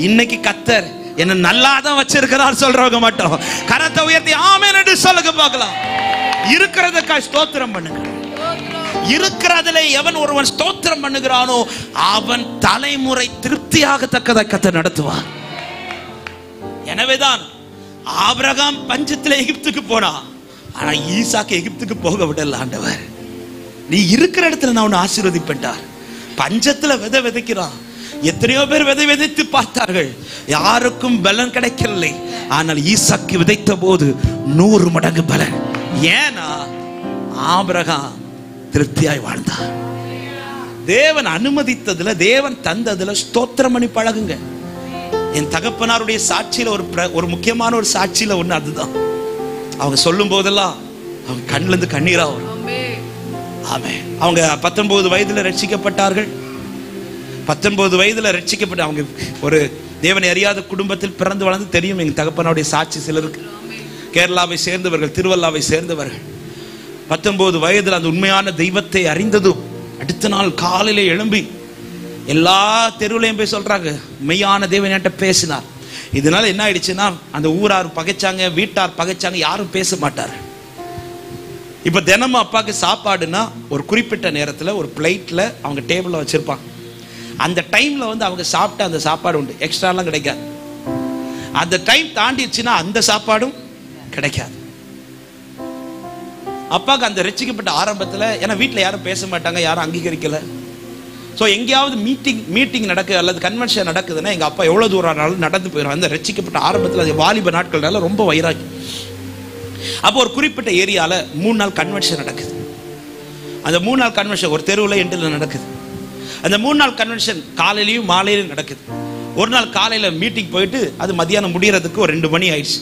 இன்னைக்கு கர்த்தர் என்ன நல்லாதான் வச்சிருக்கிறார் சொல்றவங்க மட்டும் கரத்தை உயர்த்தி ஆமென் என்று சொல்லுங்க பார்க்கலாம். இருக்கிறதுக்காக ஸ்தோத்திரம் பண்ணுங்க. இருக்கிறதுல எவன் ஒருவன் ஸ்தோத்திரம் பண்ணுகிறானோ அவன் தலைமுறை திருப்தியாகத்தக்கதை கர்த்தர் நடத்துவார். எனவேதான் ஆபிரகாம் பஞ்சத்துல எகிப்துக்கு போனா, ஆனா ஈசாக்கு எகிப்துக்கு போக விடல ஆண்டவர். நீ இருக்கிற இடத்துல நான் உன்னை ஆசீர்வதிப்பேன்டார். பஞ்சத்துல விதைக்கிறான், எத்தனையோ பேர் விதை விதைத்து பார்த்தார்கள், யாருக்கும் பலன் கிடைக்கவில்லை. ஆனால் ஈசாக்கு விதைத்த போது 100 மடங்கு பலன். ஏன்னா ஆபிரகாம் திருப்தியாய் வாழ்ந்தார். தேவன் அனுமதித்ததுல, தேவன் தந்ததுல ஸ்தோத்திரம் பண்ணி பழகுங்க. என் தகப்பனாருடைய சாட்சியில ஒரு முக்கியமான ஒரு சாட்சியில ஒண்ணு அதுதான். அவங்க சொல்லும் போதெல்லாம் அவங்க கண்ணுல இருந்து கண்ணீரா வரும். ஆமென். அவங்க 19 வயதுல ரட்சிக்கப்பட்டார்கள். 19 வயதுல ரட்சிக்கப்பட்ட அவங்க ஒரு தேவனை அறியாத குடும்பத்தில் பிறந்து வளர்ந்து. தெரியும் எங்க தகப்பனாருடைய சாட்சி சிலருக்கு. கேரளாவை சேர்ந்தவர்கள், திருவல்லாவை சேர்ந்தவர்கள். 19 வயதில் அந்த உண்மையான தெய்வத்தை அறிந்ததும் அடுத்த நாள் காலையில எழும்பி எல்லா தெருவுலையும் போய் சொல்றாங்க, மெய்யான தேவன் என்கிட்ட பேசினார். இதனால என்ன ஆயிடுச்சுன்னா, அந்த ஊரார் பகைச்சாங்க, வீட்டார் பகைச்சாங்க, யாரும் பேச மாட்டார். இப்ப தினமும் அப்பாவுக்கு சாப்பாடுனா ஒரு குறிப்பிட்ட நேரத்துல ஒரு பிளேட்ல அவங்க டேபிள்ல வச்சிருப்பாங்க. அந்த டைம்ல வந்து அவங்க சாப்பிட்ட அந்த சாப்பாடு உண்டு, எக்ஸ்ட்ராலாம் கிடைக்காது. அந்த டைம் தாண்டிடுச்சுன்னா அந்த சாப்பாடும் கிடைக்காது. அப்பாவுக்கு அந்த ரட்சிக்கப்பட்ட ஆரம்பத்தில், ஏன்னா வீட்டில் யாரும் பேச மாட்டாங்க, யாரும் அங்கீகரிக்கல. ஸோ எங்கேயாவது மீட்டிங் நடக்குது அல்லது கன்வென்ஷன் நடக்குதுன்னா எங்கள் அப்பா எவ்வளோ தூரம் ஆனாலும் நடந்து போயிடும். அந்த ரட்சிக்கப்பட்ட ஆரம்பத்தில் அது வாலிப நாட்கள்னால ரொம்ப வைராகி. அப்போ ஒரு குறிப்பிட்ட ஏரியாவில் 3 நாள் கன்வென்ஷன் நடக்குது. அந்த 3 நாள் கன்வென்ஷன் ஒரு தெருவில் எண்டில் நடக்குது. அந்த 3 நாள் கன்வென்ஷன் காலையிலையும் மாலையிலையும் நடக்குது. ஒரு நாள் காலையில் மீட்டிங் போயிட்டு அது மத்தியானம் முடியறதுக்கு ஒரு 2 மணி ஆயிடுச்சு.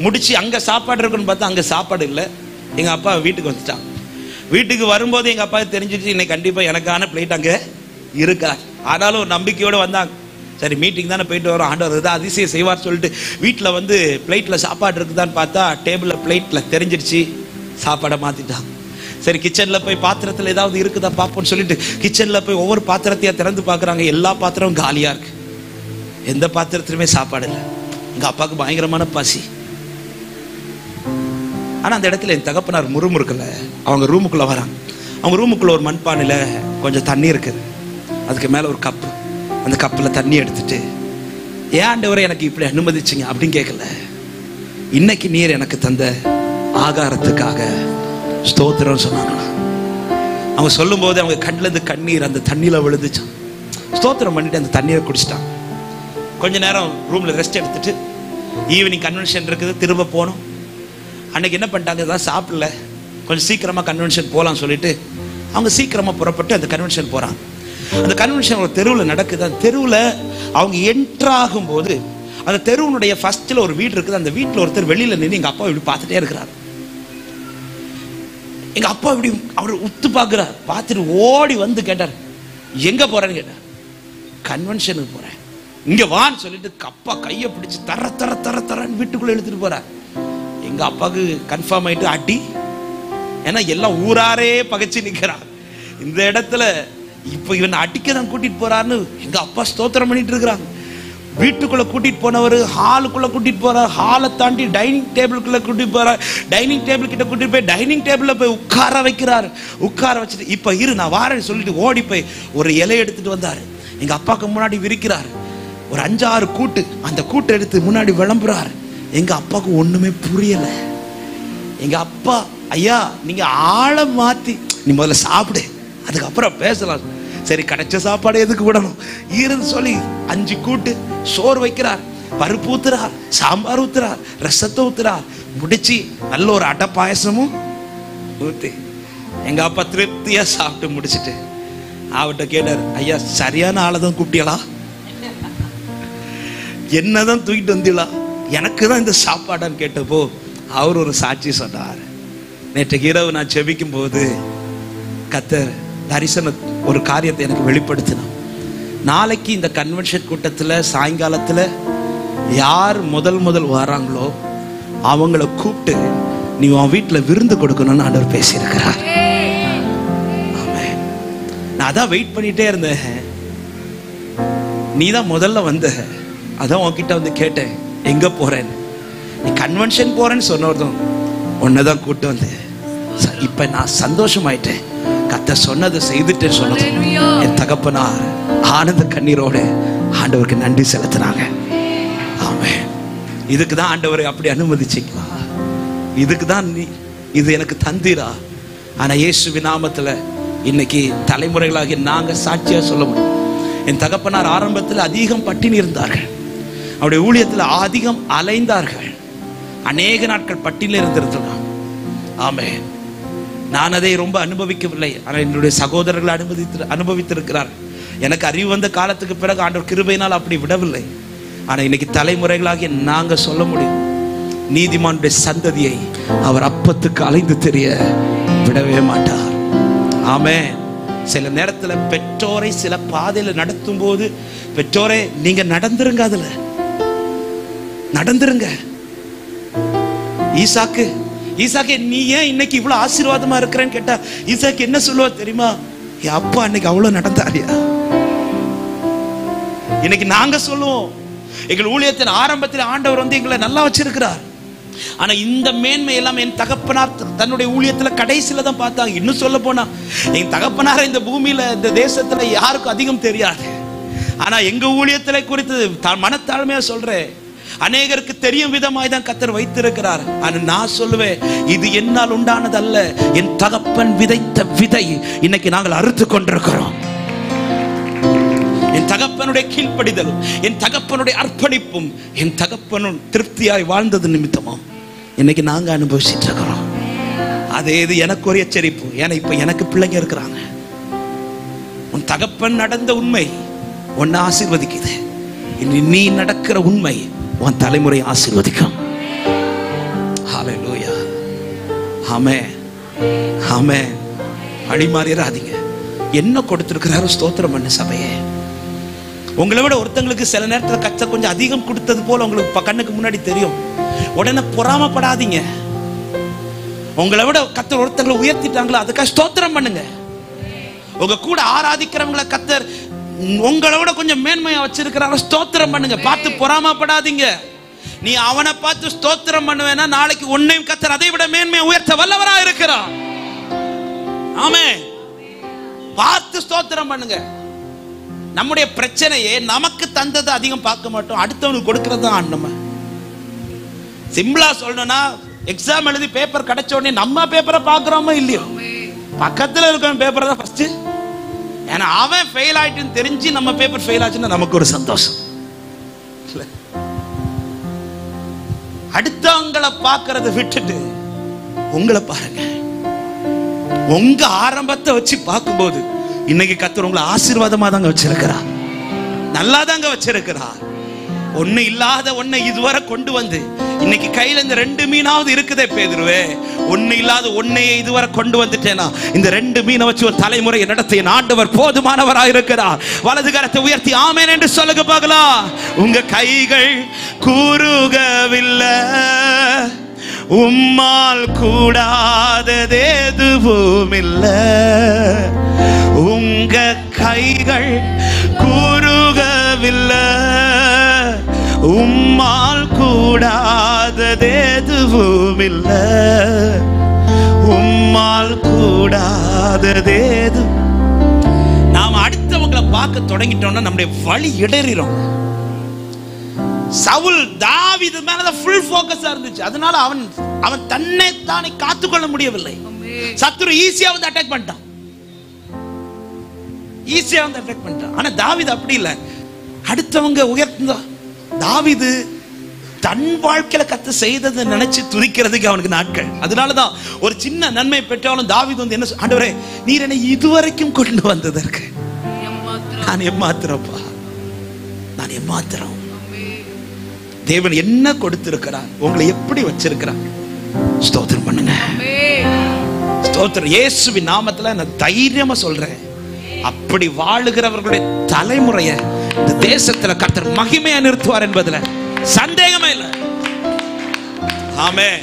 முடிச்சு அங்கே சாப்பாடு இருக்குன்னு பார்த்தா அங்கே சாப்பாடு இல்லை. எங்கள் அப்பா வீட்டுக்கு வந்துட்டான். வீட்டுக்கு வரும்போது எங்கள் அப்பா தெரிஞ்சிச்சு, இன்னைக்கு கண்டிப்பாக எனக்கான பிளேட் அங்கே இருக்கா. ஆனாலும் ஒரு நம்பிக்கையோடு வந்தாங்க. சரி மீட்டிங் தானே போயிட்டு வரோம், ஆண்டவர் ஏதாவது அதிசயம் செய்வார் சொல்லிட்டு வீட்டில் வந்து பிளேட்டில் சாப்பாடு இருக்குதான்னு பார்த்தா டேபிளில் பிளேட்டில் தெரிஞ்சிடுச்சு, சாப்பாடை மாற்றிட்டான். சரி கிச்சனில் போய் பாத்திரத்தில் ஏதாவது இருக்குதா பார்ப்போம்னு சொல்லிட்டு கிச்சனில் போய் ஒவ்வொரு பாத்திரத்தையாக திறந்து பார்க்குறாங்க. எல்லா பாத்திரமும் காலியாக இருக்கு, எந்த பாத்திரத்திலுமே சாப்பாடு இல்லை. எங்கள் அப்பாவுக்கு பயங்கரமான பசி. ஆனால் அந்த இடத்துல என் தகப்பனார் முறுமுறுக்கல. அவங்க ரூமுக்குள்ளே வராங்க. அவங்க ரூமுக்குள்ளே ஒரு மண்பானையில் கொஞ்சம் தண்ணி இருக்குது, அதுக்கு மேலே ஒரு கப்பு. அந்த கப்பில் தண்ணி எடுத்துட்டு, ஏன் ஆண்டவரே எனக்கு இப்படி அனுமதிச்சிங்க அப்படின்னு கேட்கல. இன்னைக்கு நீர் எனக்கு தந்த ஆகாரத்துக்காக ஸ்தோத்திரம் சொன்னாங்களா. அவங்க சொல்லும் போது அவங்க கண்ணில் இருந்து கண்ணீர் அந்த தண்ணியில் விழுந்துச்சான். ஸ்தோத்திரம் பண்ணிட்டு அந்த தண்ணீரை குடிச்சிட்டான். கொஞ்ச நேரம் ரூமில் ரெஸ்ட் எடுத்துட்டு ஈவினிங் கன்வென்ஷன் இருக்குது, திரும்ப போகணும். அன்னைக்கு என்ன பண்ணிட்டாங்க, இதான் சாப்பிடல, கொஞ்சம் சீக்கிரமாக கன்வென்ஷன் போகலான்னு சொல்லிட்டு அவங்க சீக்கிரமாக புறப்பட்டு அந்த கன்வென்ஷன் போகிறாங்க. அந்த கன்வென்ஷன் ஒரு தெருவில் நடக்குது. அந்த தெருவில் அவங்க என்ட்ராகும் போது அந்த தெருவுனுடைய ஃபர்ஸ்ட்ல ஒரு வீடு இருக்குது. அந்த வீட்டில் ஒருத்தர் வெளியில் நின்று எங்கள் அப்பா இப்படி பார்த்துட்டே இருக்கிறார். எங்கள் அப்பா இப்படி அவர் உத்து பார்க்குறார். பார்த்துட்டு ஓடி வந்து கேட்டார், எங்கே போகிறேன்னு கேட்டார். கன்வென்ஷனுக்கு போகிறேன், இங்கே வான்னு சொல்லிட்டு அப்பா கையை பிடிச்சி தர தர தர தரன்னு வீட்டுக்குள்ளே எடுத்துகிட்டு போகிறார். எங்கள் அப்பாவுக்கு கன்ஃபார்ம் ஆகிட்டு அடி. ஏன்னா எல்லாம் ஊராரே பகைச்சு நிற்கிறான். இந்த இடத்துல இப்போ இவன் அடிக்க தான் கூட்டிகிட்டு போகிறான்னு எங்கள் அப்பா ஸ்தோத்திரம் பண்ணிட்டு இருக்கிறாங்க. வீட்டுக்குள்ளே கூட்டிகிட்டு போனவர் ஹாலுக்குள்ளே கூட்டிகிட்டு போகிறார். ஹாலை தாண்டி டைனிங் டேபிளுக்குள்ளே கூட்டிகிட்டு போகிறார். டைனிங் டேபிள் கிட்ட கூட்டிகிட்டு போய் டைனிங் டேபிளில் போய் உட்கார வைக்கிறார். உட்கார வச்சுட்டு இப்போ இரு நான் வாரேன்னு சொல்லிட்டு ஓடி போய் ஒரு இலை எடுத்துகிட்டு வந்தார். எங்கள் அப்பாவுக்கு முன்னாடி விரிக்கிறார். ஒரு 5-6 கூட்டு, அந்த கூட்டை எடுத்து முன்னாடி விளம்புறார். எங்க அப்பாவுக்கு ஒண்ணுமே புரியல. எங்க அப்பா, ஐயா நீங்க ஆளை மாத்தி நீ முதல்ல சாப்பிடு, அதுக்கப்புறம் பேசலாம். சரி கிடைச்ச சாப்பாடு எதுக்கு விடணும் இருந்து சொல்லி 5 கூட்டு சோறு வைக்கிறார். பருப்பு ஊத்துறார், சாம்பார் ஊத்துறார், ரசத்தை ஊத்துறார். முடிச்சு நல்ல ஒரு அடை பாயசமும் ஊத்தி எங்க அப்பா திருப்தியா சாப்பிட்டு முடிச்சுட்டு அவர்கிட்ட கேட்டார், ஐயா சரியான ஆளை தான் கூப்பிட்டீங்களா, என்னதான் தூக்கிட்டு வந்தீங்களா, எனக்கு தான் இந்த சாப்பாடான்னு கேட்டப்போ அவர் ஒரு சாட்சி சொன்னார். நேற்றைக்கு இரவு நான் செபிக்கும் போது கர்த்தர் தரிசன ஒரு காரியத்தை எனக்கு வெளிப்படுத்தினார். நாளைக்கு இந்த கன்வென்ஷன் கூட்டத்தில் சாயங்காலத்தில் யார் முதல் வராங்களோ அவங்கள கூப்பிட்டு நீ உன் வீட்டில் விருந்து கொடுக்கணும்னு ஆண்டவர் பேசியிருக்கிறார். நான் அதான் வெயிட் பண்ணிட்டே இருந்தேன். நீ தான் முதல்ல வந்த, அதான் உன்கிட்ட வந்து கேட்டேன் எங்க போறேன்னு. நீ கன்வென்ஷன் போறேன்னு சொன்னதும் உன்னதான் கூப்பிட்டு வந்து இப்ப நான் சந்தோஷமாயிட்டேன். கர்த்தர் சொன்னதை செய்துட்டேன்னு சொன்னது என் தகப்பனார் ஆனந்த கண்ணீரோட ஆண்டவருக்கு நன்றி செலுத்தினாங்க. ஆமென். இதுக்கு தான் ஆண்டவரை அப்படி அனுமதிச்சிங்களா, இதுக்கு தான் நீ இது எனக்கு தந்தீரா. ஆனா இயேசுவின் நாமத்துல இன்னைக்கு தலைமுறைகளாகி நாங்க சாட்சியா சொல்ல முடியும். என் தகப்பனார் ஆரம்பத்தில் அதிகம் பட்டினி இருந்தார்கள். அவருடைய ஊழியத்தில் அதிகம் அலைந்தார்கள். அநேக நாட்கள் பட்டினியில் இருந்திருக்கிறார். ஆமென். நான் அதை ரொம்ப அனுபவிக்கவில்லை, ஆனால் என்னுடைய சகோதரர்கள் அனுபவித்திருக்கிறார். எனக்கு அறிவு வந்த காலத்துக்கு பிறகு ஆண்டவர் கிருபையினால் அப்படி விடவில்லை. ஆனால் இன்னைக்கு தலைமுறைகளாகிய நாங்க சொல்ல முடியும், நீதிமானுடைய சந்ததியை அவர் அப்பத்துக்கு அலைந்து தெரிய விடவே மாட்டார். ஆமென். சில நேரத்தில் பெற்றோரை சில பாதையில் நடத்தும் போது, பெற்றோரை நீங்க நடந்துருங்க, அதுல நடந்துருங்க. ஈசாக்கு நீ ஏன் இன்னைக்கு இவ்வளவு ஆசீர்வாதமா இருக்கிறேன்னு கேட்டா ஈசாக்கு என்ன சொல்லுவா தெரியுமா? என் அப்பா அன்னைக்கு அவ்வளவு நடந்தாரியா. இன்னைக்கு நாங்க சொல்லுவோம், எங்கள் ஊழியத்தின் ஆரம்பத்தில் ஆண்டவர் வந்து எங்களை நல்லா வச்சிருக்கிறார். ஆனா இந்த மேன்மை எல்லாம் என் தகப்பனார் தன்னுடைய ஊழியத்துல கடைசியில தான் பார்த்தாங்க. இன்னும் சொல்ல போனா என் தகப்பனார் இந்த பூமியில இந்த தேசத்துல யாருக்கும் அதிகம் தெரியாது. ஆனா எங்க ஊழியத்தில குறித்து மனத்தாழ்மையா சொல்றேன், அநேகருக்கு தெரியும் விதமாய் தான் கர்த்தர் வைத்திருக்கிறார். ஆனா நான் சொல்லுவேன், இது என்னால் உண்டானது அல்ல, என் தகப்பன் விதைத்த விதை இன்னைக்கு நாங்கள் அறுத்து கொண்டிருக்கிறோம். என் தகப்பனுடைய கீழ்ப்படிதலும், என் தகப்பனுடைய அர்ப்பணிப்பும், என் தகப்பனும் திருப்தியாய் வாழ்ந்தது நிமித்தமும் இன்னைக்கு நாங்க அனுபவிச்சுட்டு இருக்கிறோம். அதே இது எனக்கு ஒரு எச்சரிப்பு. ஏன்னா இப்ப எனக்கு பிள்ளைங்க இருக்கிறாங்க. உன் தகப்பன் நடந்த உண்மை உன்னை ஆசீர்வதிக்குது. நீ நடக்கிற உண்மை உன் தலைமுறை ஆசீர்வதிக்கும். ஹல்லேலூயா. ஆமென். ஆமென். அடிமாறிராதீங்க. என்ன கொடுத்திருக்கிறாரோ ஸ்தோத்திரம் பண்ணு சபையே. உங்களை விட ஒருத்தங்களுக்கு சில நேரத்தில் கச்ச கொஞ்சம் அதிகம் கொடுத்தது போல உங்களுக்கு கண்ணுக்கு முன்னாடி தெரியும். உடனே பொறாமப்படாதீங்க. உங்களை விட கர்த்தர் ஒருத்தங்களை உயர்த்திட்டாங்களா, அதுக்காக ஸ்தோத்திரம் பண்ணுங்க. உங்க கூட ஆராதிக்கிறவங்களை கர்த்தர் உங்களை விட கொஞ்சம் மேன்மையா வச்சிருக்கிறாங்க, ஸ்தோத்திரம் பண்ணுங்க. பார்த்து பொறாமப்படாதீங்க. நீ அவனை பார்த்து ஸ்தோத்திரம் பண்ணுவேன்னா நாளைக்கு உன்னையும் கர்த்தர் அதை விட மேன்மையா உயர்த்த வல்லவரா இருக்கிறார். ஆமென். பார்த்து ஸ்தோத்திரம் பண்ணுங்க. நம்முடைய பிரச்சனையே நமக்கு தந்தது அதிகம் பார்க்க மாட்டோம், அடுத்தவனுக்கு கொடுக்கிறது தான். நம்ம சிம்பிளா சொல்லணும்னா, எக்ஸாம் எழுதி பேப்பர் கிடைச்ச உடனே நம்ம பேப்பரை பார்க்கிறோமோ இல்லையோ, பக்கத்துல இருக்கிற பேப்பரை தான் ஃபர்ஸ்ட். ஏன்னா அவன் ஃபெயில் ஆயிட்டுன்னு தெரிஞ்சு நம்ம பேப்பர் ஃபெயில் ஆச்சுன்னா நமக்கு ஒரு சந்தோஷம். அடுத்தவங்களை பார்க்கறத விட்டுட்டு உங்களை பாருங்க. உங்க ஆரம்பத்தை வச்சு பார்க்கும்போது இன்னைக்கு கர்த்தர் உங்களை ஆசீர்வாதமா தாங்க வச்சிருக்கிறார், நல்லா தாங்க வச்சிருக்கிறார். ஒண்ணு இல்லாத ஒண்ணை இதுவரை கொண்டு வந்து இன்னைக்கு கையில இந்த 2 மீனாவது இருக்குதே பேதுருவே, ஒண்ணு இல்லாத ஒன்னையே இதுவரை கொண்டு வந்துட்டேனா இந்த 2 மீனை வச்சு ஒரு தலைமுறையை நடத்திய ஆண்டவர் போதுமானவராக இருக்கிறார். வலது கரத்தை உயர்த்தி ஆமென் என்று சொல்லுங்க பார்க்கலாம். உங்க கைகள் கூறுகவில்லை, உம்மால் கூடாதது எதுவும் இல்லை. உங்க கைகள் கூறுகவில்லை, உம்மால் கூடாதது எதுவும் இல்லை. உம்மால் கூடாதது எதுவும். நாம் அடுத்தவங்களை பார்க்க தொடங்கிட்டோம்னா நம்முடைய வழி இடறிடும். சவுல் தாவீது மேல ஃபுல் ஃபோக்கஸா இருந்துச்சு. அதனால அவன் தன்னை தானே காத்துக்கொள்ள முடியவில்லை. சத்துரு ஈஸியா வந்து அட்டாக் பண்ணிட்டான், ஈஸியா வந்து அட்டாக் பண்ணிட்டான். ஆனா தாவீது அப்படி இல்லை, அடுத்தவங்க உயர்ந்தா. தாவீது தன் வாழ்க்கையில கர்த்தர் செய்ததை நினைச்சு துதிக்கிறதுக்கு அவனுக்கு நாட்கள். அதனாலதான் ஒரு சின்ன நன்மை பெற்றாலும் தாவீது வந்து என்ன, ஆண்டவரே நீர் என்னை இதுவரைக்கும் கொண்டு வந்ததற்கு நான் எம்மாத்திரப்பா, நான் எம்மாத்திரம். தேவன் என்ன கொடுத்திருக்கிறார், உங்களை எப்படி வச்சிருக்கிறார், ஸ்தோத்திரம் பண்ணுங்க. ஸ்தோத்திரம். இயேசுவின் நாமத்துல நான் தைரியமா சொல்றேன், அப்படி வாழுகிறவர்களுடைய தலைமுறைய இந்த தேசத்துல கர்த்தர் மகிமையா நிறுத்துவார் என்பதுல சந்தேகமே இல்லை. ஆமென்.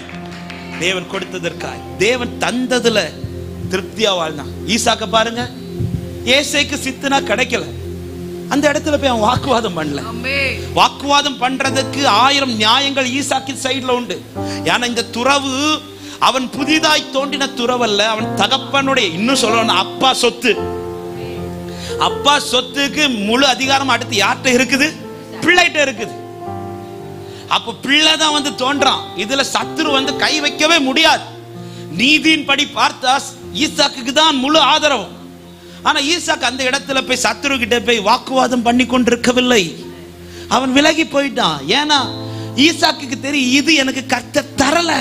தேவன் கொடுத்ததற்காய், தேவன் தந்ததுல திருப்தியா வாழ்ந்தான். ஈசாக்க பாருங்க, ஏசேக்கு சித்துனா கிடைக்கல, அந்த இடத்துல போய் அவன் வாக்குவாதம் பண்ணல. வாக்குவாதம் பண்றதுக்கு 1000 நியாயங்கள் ஈசாக்கின் சைடுல உண்டு. ஏன்னா இந்த துறவு அவன் புதிதாய் தோன்றின துறவல்ல, அவன் தகப்பனுடைய, இன்னும் சொல்லணும், அப்பா சொத்து. அப்பா சொத்துக்கு முழு அதிகாரம் அடுத்து யார்கிட்ட இருக்குது? பிள்ளைகிட்ட இருக்குது. அப்ப பிள்ளை தான் வந்து தோன்றான். இதுல சத்துரு வந்து கை வைக்கவே முடியாது. நீதியின் படி பார்த்தா ஈசாக்குக்கு தான் முழு ஆதரவு. ஆனா ஈசாக்கு அந்த இடத்துல போய் சத்துரு கிட்ட போய் வாக்குவாதம் பண்ணி கொண்டிருக்கவில்லை. அவன் விலகி போயிட்டான். ஏன்னா ஈசாக்குக்கு தெரியும் இது எனக்கு கர்த்தர் தரல.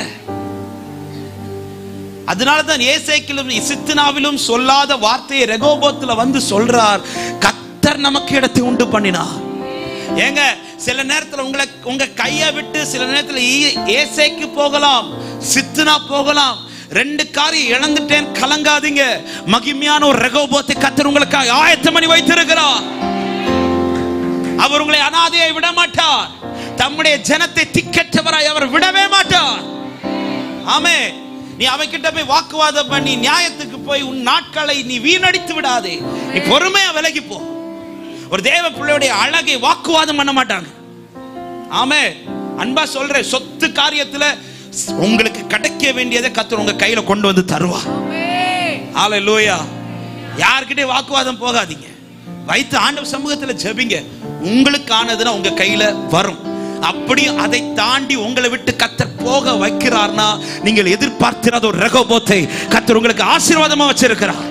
அதனாலதான் ஏசேக்கிலும் சித்னாவிலும் சொல்லாத வார்த்தையை ரெகோபோத்துல வந்து சொல்றார். கர்த்தர் நமக்கு இடத்தை உண்டு பண்ணினார். ஏங்க சில நேரத்துல உங்க கையை விட்டு சில நேரத்துல ஏசேக்கு போகலாம், சித்னா போகலாம். ரெண்டு காரியம் இழந்துட்டேன், கலங்காதீங்க. மகிமையான ஒரு ரெகோபோத்தை கர்த்தர் உங்களுக்கு ஆயத்தம் பண்ணி வைத்திருக்கிறார். அவர் உங்களை அனாதையை விட மாட்டார். தம்முடைய ஜனத்தை திக்கற்றவராய் அவர் விடவே மாட்டார். ஆமென். நீ அவன்கிட்ட போய் வாக்குவாதம் பண்ணி நியாயத்துக்கு போய் உன் நாட்களை நீ வீணடித்து விடாதே. நீ பொறுமையா விலகி போ. ஒரு தேவ பிள்ளையுடைய அழகை வாக்குவாதம் பண்ண மாட்டாங்க. ஆமென். அன்பா சொல்றேன், சொத்து காரியத்துல உங்களுக்கு கிடைக்க வேண்டியதை கர்த்தர் உங்க கையில கொண்டு வந்து தருவா. ஹல்லேலூயா. யார்கிட்ட வாக்குவாதம் போகாதீங்க. வைத்து ஆண்டவர் சமூகத்துல ஜெபிங்க. உங்களுக்கானதுன்னா உங்க கையில வரும். அப்படியும் அதை தாண்டி உங்களை விட்டு கர்த்தர் போக வைக்கிறார்னா நீங்கள் எதிர்பார்த்திராத ஒரு ரெகோபோத்தை கர்த்தர் உங்களுக்கு ஆசீர்வாதமா வச்சிருக்கிறார்.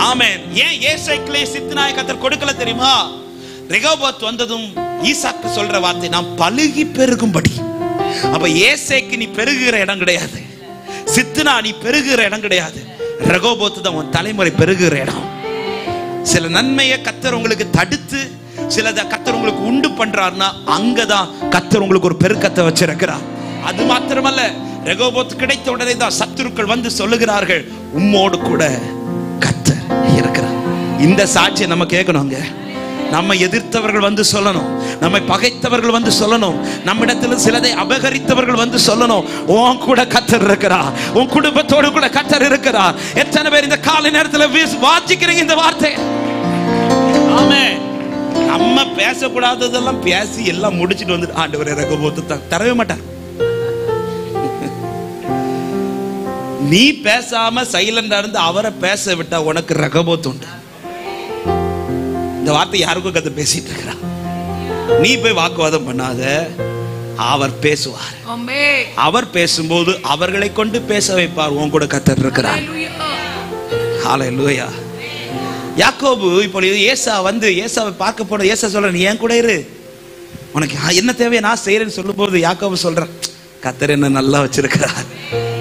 ஆமென். ஏன் ஏசேக்கிலே சித்னாயை கர்த்தர் கொடுக்கல தெரியுமா? ரெகோபோத் வந்ததும் ஈசாக்கு சொல்ற வார்த்தை, நாம் பலுகி பெருகும்படி. அப்ப ஏசேக்கு நீ பெருகுகிற இடம் கிடையாது, சித்னா நீ பெருகுகிற இடம் கிடையாது. ரெகோபோத் தான் உன் தலைமுறை பெருகுகிற இடம். சில நன்மையை கர்த்தர் உங்களுக்கு தடுத்து சிலதை கர்த்தர் உங்களுக்கு உண்டு பண்றாருன்னா அங்கதான் கர்த்தர் உங்களுக்கு ஒரு பெருக்கத்தை வச்சிருக்கிறார். அது மாத்திரமல்ல, ரெகோபோத் கிடைத்த உடனே தான் சத்துருக்கள் வந்து சொல்லுகிறார்கள், உம்மோடு கூட கர்த்தர் இருக்கிறார். இந்த சாட்சியை நம்ம கேட்கணுங்க. நம்ம எதிர்த்தவர்கள் வந்து சொல்லணும், நம்மை பகைத்தவர்கள் வந்து சொல்லணும், நம்மிடத்தில் சிலதை அபகரித்தவர்கள் வந்து சொல்லணும், உன் கூட கர்த்தர் இருக்கிறார், உன் குடும்பத்தோடு கூட கர்த்தர் இருக்கிறார். எத்தனை பேர் இந்த காலை நேரத்தில் வாசிக்கிறீங்க இந்த வார்த்தை? ஆமென். நம்ம பேசக்கூடாததெல்லாம் பேசி எல்லாம் முடிச்சிட்டு வந்து ஆண்டவரே ரெகோபோத்து தரவே மாட்டார். நீ பேசாம சைலண்டா இருந்து அவரை பேச விட்டா உனக்கு ரெகோபோத் உண்டு. இந்த வார்த்தை யாருக்கும் கதை பேசிட்டு இருக்கிறான். நீ போய் வாக்குவாதம் பண்ணாத, அவர் பேசுவார். அவர் பேசும்போது அவர்களை கொண்டு பேச வைப்பார். உன் கூட கர்த்தர் இருக்கிறார். ஹல்லேலூயா. யாக்கோபு இப்பொழுது ஏசா வந்து ஏசாவை பார்க்க போன ஏசா சொல்ற, நீ என் கூட இரு, உனக்கு என்ன தேவையை நான் செய்யறேன்னு சொல்லும் போது யாக்கோபு சொல்றான், கர்த்தர் என்ன நல்லா வச்சிருக்கிறார்,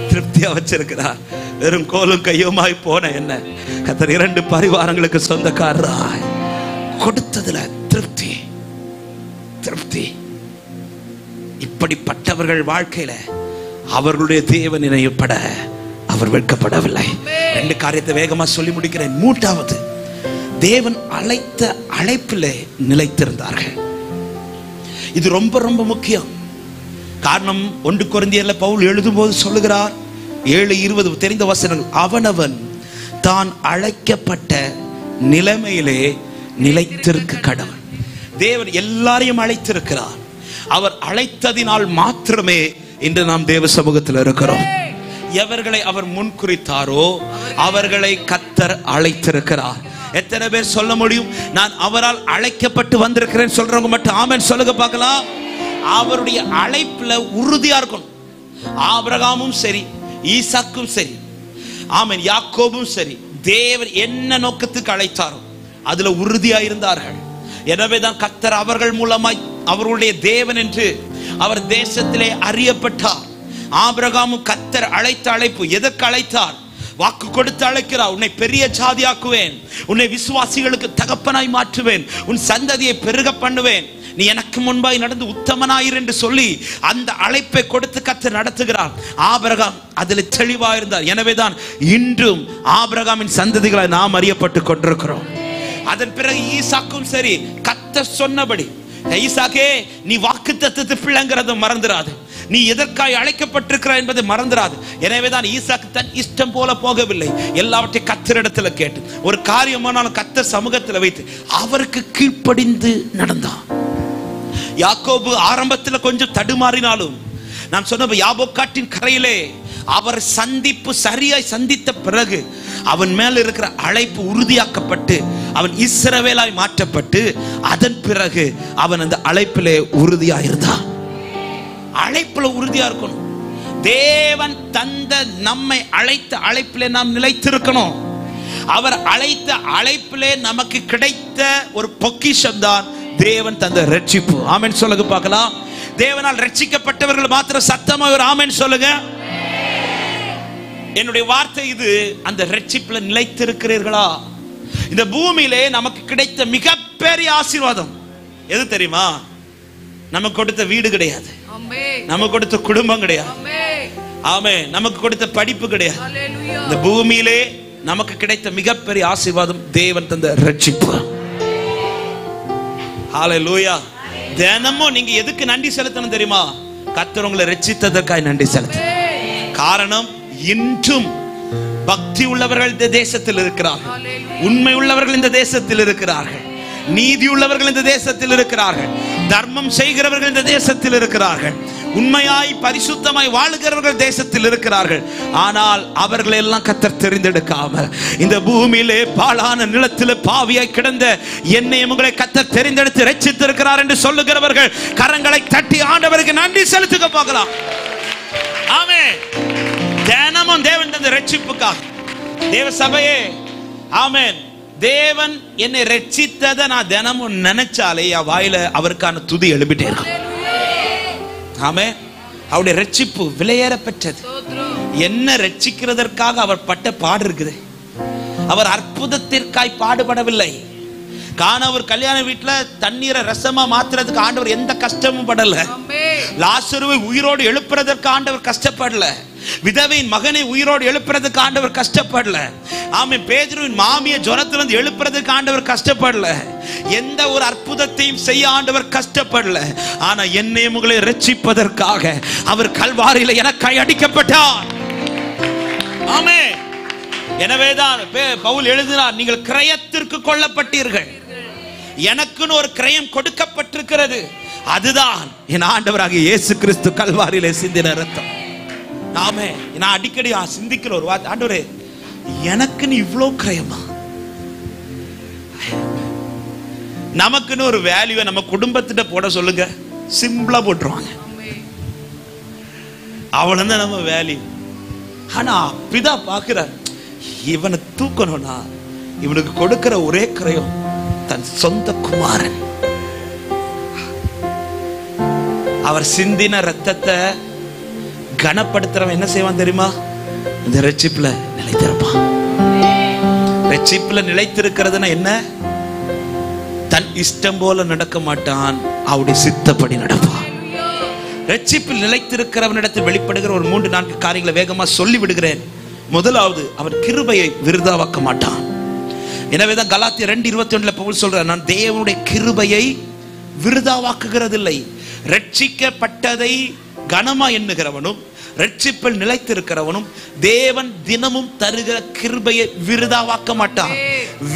திருப்தியா வச்சிருக்கிறார். வெறும் கோலும் கையுமாய் போன என்ன கர்த்தர் 2 பரிவாரங்களுக்கு சொந்தக்காரராய் கொடுத்ததுல திருப்தி. திருப்தி. இப்படிப்பட்டவர்கள் வாழ்க்கையில அவர்களுடைய தேவன் நினைவுப்பட அவர் வெட்கப்படவில்லை. 2 காரியத்தை வேகமா சொல்லி முடிக்கிறேன். 3வது, தேவன் அழைத்த அழைப்பிலே நிலைத்திருந்தார்கள். இது ரொம்ப ரொம்ப முக்கியம். காரணம் 1 கொரிந்தியர்ல பவுல் எழுதும்போது சொல்லுகிறார், 7:20 தெரிந்த வசனங்கள், அவனவன் தான் அழைக்கப்பட்ட நிலைமையிலே நிலைத்திருக்க கடவன். தேவன் எல்லாரையும் அழைத்திருக்கிறார். அவர் அழைத்ததினால் மாத்திரமே இன்று நாம் தேவ சமூகத்தில் இருக்கிறோம். எவர்களை அவர் முன்குறித்தாரோ அவர்களை கர்த்தர் அழைத்திருக்கிறார். எத்தனை பேர் சொல்ல முடியும், நான் அவரால் அழைக்கப்பட்டு வந்திருக்கிறேன் சொல்றவங்க மட்டும் ஆமென் சொல்லுங்க பார்க்கலாம். அவருடைய அழைப்புல உறுதியா இருக்கணும். ஆபிரகாமும் சரி, ஈசாக்கும் சரி, ஆமென், யாக்கோபும் சரி, தேவன் என்ன நோக்கத்துக்கு அழைத்தாரோ அதுல உறுதியா இருந்தார்கள். எனவேதான் கர்த்தர் அவர்கள் மூலமாய் அவருடைய தேவன் என்று அவர் தேசத்திலே அறியப்பட்டார். ஆபிரகாமும் கர்த்தர் அழைத்த அழைப்பு எதற்கு அழைத்தார்? வாக்கு கொடுத்து அழைக்கிறார். உன்னை பெரிய ஜாதியாக்குவேன், உன்னை விசுவாசிகளுக்கு தகப்பனாய் மாற்றுவேன், உன் சந்ததியை பெருக பண்ணுவேன், நீ எனக்கு முன்பாய் நடந்து உத்தமனாயிரு என்று சொல்லி அந்த அழைப்பை கொடுத்து கர்த்தர் நடத்துகிறார். ஆபிரகாம் அதில் தெளிவா இருந்தார். எனவேதான் இன்றும் ஆபிரகாமின் சந்ததிகளை நாம் அறியப்பட்டு கொண்டிருக்கிறோம். அதன் பிறகு ஈசாக்கும் சரி, கர்த்தர் சொன்னபடி, ஈசாக்கே நீ வாக்குத்தத்தத்து பிள்ளைங்கிறத மறந்துடாது, நீ எதற்காய் அழைக்கப்பட்டிருக்கிறாய் என்பதை மறந்துடாது. எனவேதான் ஈசாக்கு தன் இஷ்டம் போல போகவில்லை, எல்லாவற்றையும் கர்த்தரிடத்துல கேட்டு ஒரு காரியமானாலும் கர்த்தர் சமூகத்தில் வைத்து அவருக்கு கீழ்ப்படிந்து நடந்தான். யாக்கோபு ஆரம்பத்தில் கொஞ்சம் தடுமாறினாலும் நான் சொன்ன யாபோக்காட்டின் கரையிலே அவர் சந்திப்பு சரியாய் சந்தித்த பிறகு அவன் மேல் இருக்கிற அழைப்பு உறுதியாக்கப்பட்டு அவன் இஸ்ரவேலாய் மாற்றப்பட்டு அதன் பிறகு அவன் அந்த அழைப்பிலே உறுதியா இருந்தான். அழைப்புல உறுதியா இருக்கணும். தேவன் தந்த நம்மை அழைத்த அழைப்பிலே நாம் நிலைத்திருக்கணும். அவர் அழைத்த அழைப்பிலே நமக்கு கிடைத்த ஒரு பொக்கிஷம் தான் தேவன் தந்த ரட்சிப்பு. ஆமென் சொல்லுங்க பார்க்கலாம். தேவனால் ரட்சிக்கப்பட்டவர்கள் மாத்திரம் சத்தமா ஒரு ஆமென் சொல்லுங்க. என்னுடைய வார்த்தை இது. அந்த ரட்சிப்புல நிலைத்திருக்கிறீர்களா? இந்த பூமியிலே நமக்கு கிடைத்த மிகப்பெரிய ஆசீர்வாதம் எது தெரியுமா? நமக்கு கொடுத்த வீடு கிடையாது, நமக்கு கொடுத்த குடும்பம் கிடையாது, ஆமென், நமக்கு கொடுத்த படிப்பு கிடையாது. இந்த பூமியிலே நமக்கு கிடைத்த மிகப்பெரிய ஆசீர்வாதம் தேவன் தந்த ரட்சிப்பு. ஹல்லேலூயா. தினமும் நீங்க எதுக்கு நன்றி செலுத்தணும் தெரியுமா? கர்த்தர் உங்களை ரட்சித்ததற்காக நன்றி செலுத்து. காரணம், இன்றும் பக்தி உள்ளவர்கள் இந்த தேசத்தில் இருக்கிறார்கள், உண்மை உள்ளவர்கள் இந்த தேசத்தில் இருக்கிறார்கள், நீதி உள்ளவர்கள் இந்த தேசத்தில் இருக்கிறார்கள், தர்மம் செய்கிறவர்கள் இந்த தேசத்தில் இருக்கிறார்கள், உண்மையாய் பரிசுத்தமாய் வாழுகிறவர்கள் தேசத்தில் இருக்கிறார்கள். ஆனால் அவர்கள் எல்லாம் கர்த்தர் தெரிந்தெடுக்காமல் இந்த பூமியிலே பாழான நிலத்தில் பாவியாய் கிடந்த என்னை உங்களை கர்த்தர் தெரிந்தெடுத்து ரட்சித்திருக்கிறார் என்று சொல்லுகிறவர்கள் கரங்களை தட்டி ஆண்டவருக்கு நன்றி செலுத்துக பார்க்கலாம். ஆமென். தினமும் தேவன் தந்த ரட்சிப்புக்காக தேவ சபையே, ஆமென், தேவன் என்னை ரட்சித்ததை நான் தினமும் நினைச்சாலே என் வாயில அவருக்கான துதி எழுப்பிட்டே இருக்கும். ஆமென். அவருடைய ரட்சிப்பு விலையேற பெற்றது. என்ன ரட்சிக்கிறதற்காக அவர் பட்ட பாடு இருக்குது. அவர் அற்புதத்திற்காய் பாடுபடவில்லை. காணவர் கல்யாண வீட்டுல தண்ணீரை ரசமா மாத்துறதுக்கு ஆண்டவர் எந்த கஷ்டமும் படல. லாசருவை உயிரோடு எழுப்புறதற்கு ஆண்டவர் கஷ்டப்படல. விதவையின் மகனை உயிரோடு எழுப்புறதுக்கு ஆண்டவர் கஷ்டப்படல. ஆமென். பேதுருவின் மாமிய ஜுரத்திலிருந்து எழுப்புறதுக்கு ஆண்டவர் கஷ்டப்படல. எந்த ஒரு அற்புதத்தையும் செய்ய ஆண்டவர் கஷ்டப்படல. ஆனா என்னையும் உங்களை ரட்சிப்பதற்காக அவர் கல்வாரியில எனக்காய் அடிக்கப்பட்டார். ஆமென். எனவேதான் பவுல் எழுதினார், நீங்கள் கிரயத்திற்கு கொல்லப்பட்டீர்கள், எனக்குன்னு ஒரு கிரயம் கொடுக்கப்பட்டிருக்கிறது, அதுதான் என் ஆண்டவராகிய இயேசு கிறிஸ்து கல்வாரியிலே சிந்தின ரத்தம். ஆமே. நான் அடிக்கடி சிந்திக்கிற ஒரு வார்த்தை, ஆண்டவரே எனக்குன்னு இவ்வளோ கிரயமா? நமக்குன்னு ஒரு வேல்யூவை நம்ம குடும்பத்திட்ட போட சொல்லுங்க, சிம்பிளா போட்டுருவாங்க, அவ்வளவுதான் நம்ம வேல்யூ. ஆனா பிதா பாக்குறார், இவனை தூக்கணும்னா இவனுக்கு கொடுக்கிற ஒரே கிரயம் தன் சொந்த குமாரன். அவர் சிந்தின ரத்தத்தை கனப்படுத்துறவன் என்ன செய்வான் தெரியுமா? இந்த ரட்சிப்புல நிலைத்திருப்பான். ரட்சிப்புல நிலைத்திருக்கிறதுனா என்ன? தன் இஷ்டம் போல நடக்க மாட்டான், அவருடைய சித்தப்படி நடப்பான். ரட்சிப்பில் நிலைத்திருக்கிறவனிடத்தில் வெளிப்படுகிற ஒரு 3-4 காரியங்களை வேகமா சொல்லி விடுகிறேன். முதலாவது, அவன் கிருபையை விருதாவாக்க மாட்டான். எனவேதான் கலாத்தியர் 2:21 பவுல் சொல்றார், நான் தேவனுடைய கிருபையை விருதாவாக்குகிறதில்லை. ரட்சிக்கப்பட்டதை கனமா எண்ணுகிறவனும் ரட்சிப்பில் நிலைத்திருக்கிறவனும் தேவன் தினமும் தருகிற கிருபையை விருதாவாக்க மாட்டான்,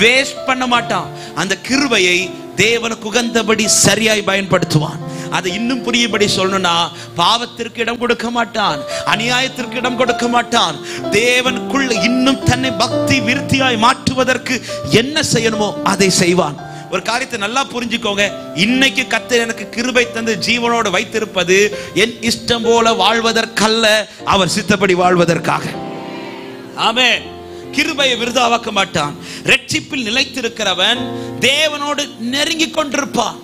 வேஸ்ட் பண்ண மாட்டான். அந்த கிருபையை தேவனுக்கு உகந்தபடி சரியாய் பயன்படுத்துவான். அதை இன்னும் புரியும்படி சொல்லணும்னா, பாவத்திற்கு இடம் கொடுக்க மாட்டான், அநியாயத்திற்கு இடம் கொடுக்க மாட்டான். தேவனுக்குள்ள இன்னும் தன்னை பக்தி விருத்தியாய் மாற்றுவதற்கு என்ன செய்யணுமோ அதை செய்வான். ஒரு காரியத்தை நல்லா புரிஞ்சுக்கோங்க, இன்னைக்கு கர்த்தர் எனக்கு கிருபை தந்து ஜீவனோடு வைத்திருப்பது என் இஷ்டம் போல வாழ்வதற்கல்ல, அவர் சித்தப்படி வாழ்வதற்காக. ஆமென். கிருபையை விருதாவாக்க மாட்டான். ரட்சிப்பில் நிலைத்திருக்கிறவன் தேவனோடு நெருங்கி கொண்டிருப்பான்.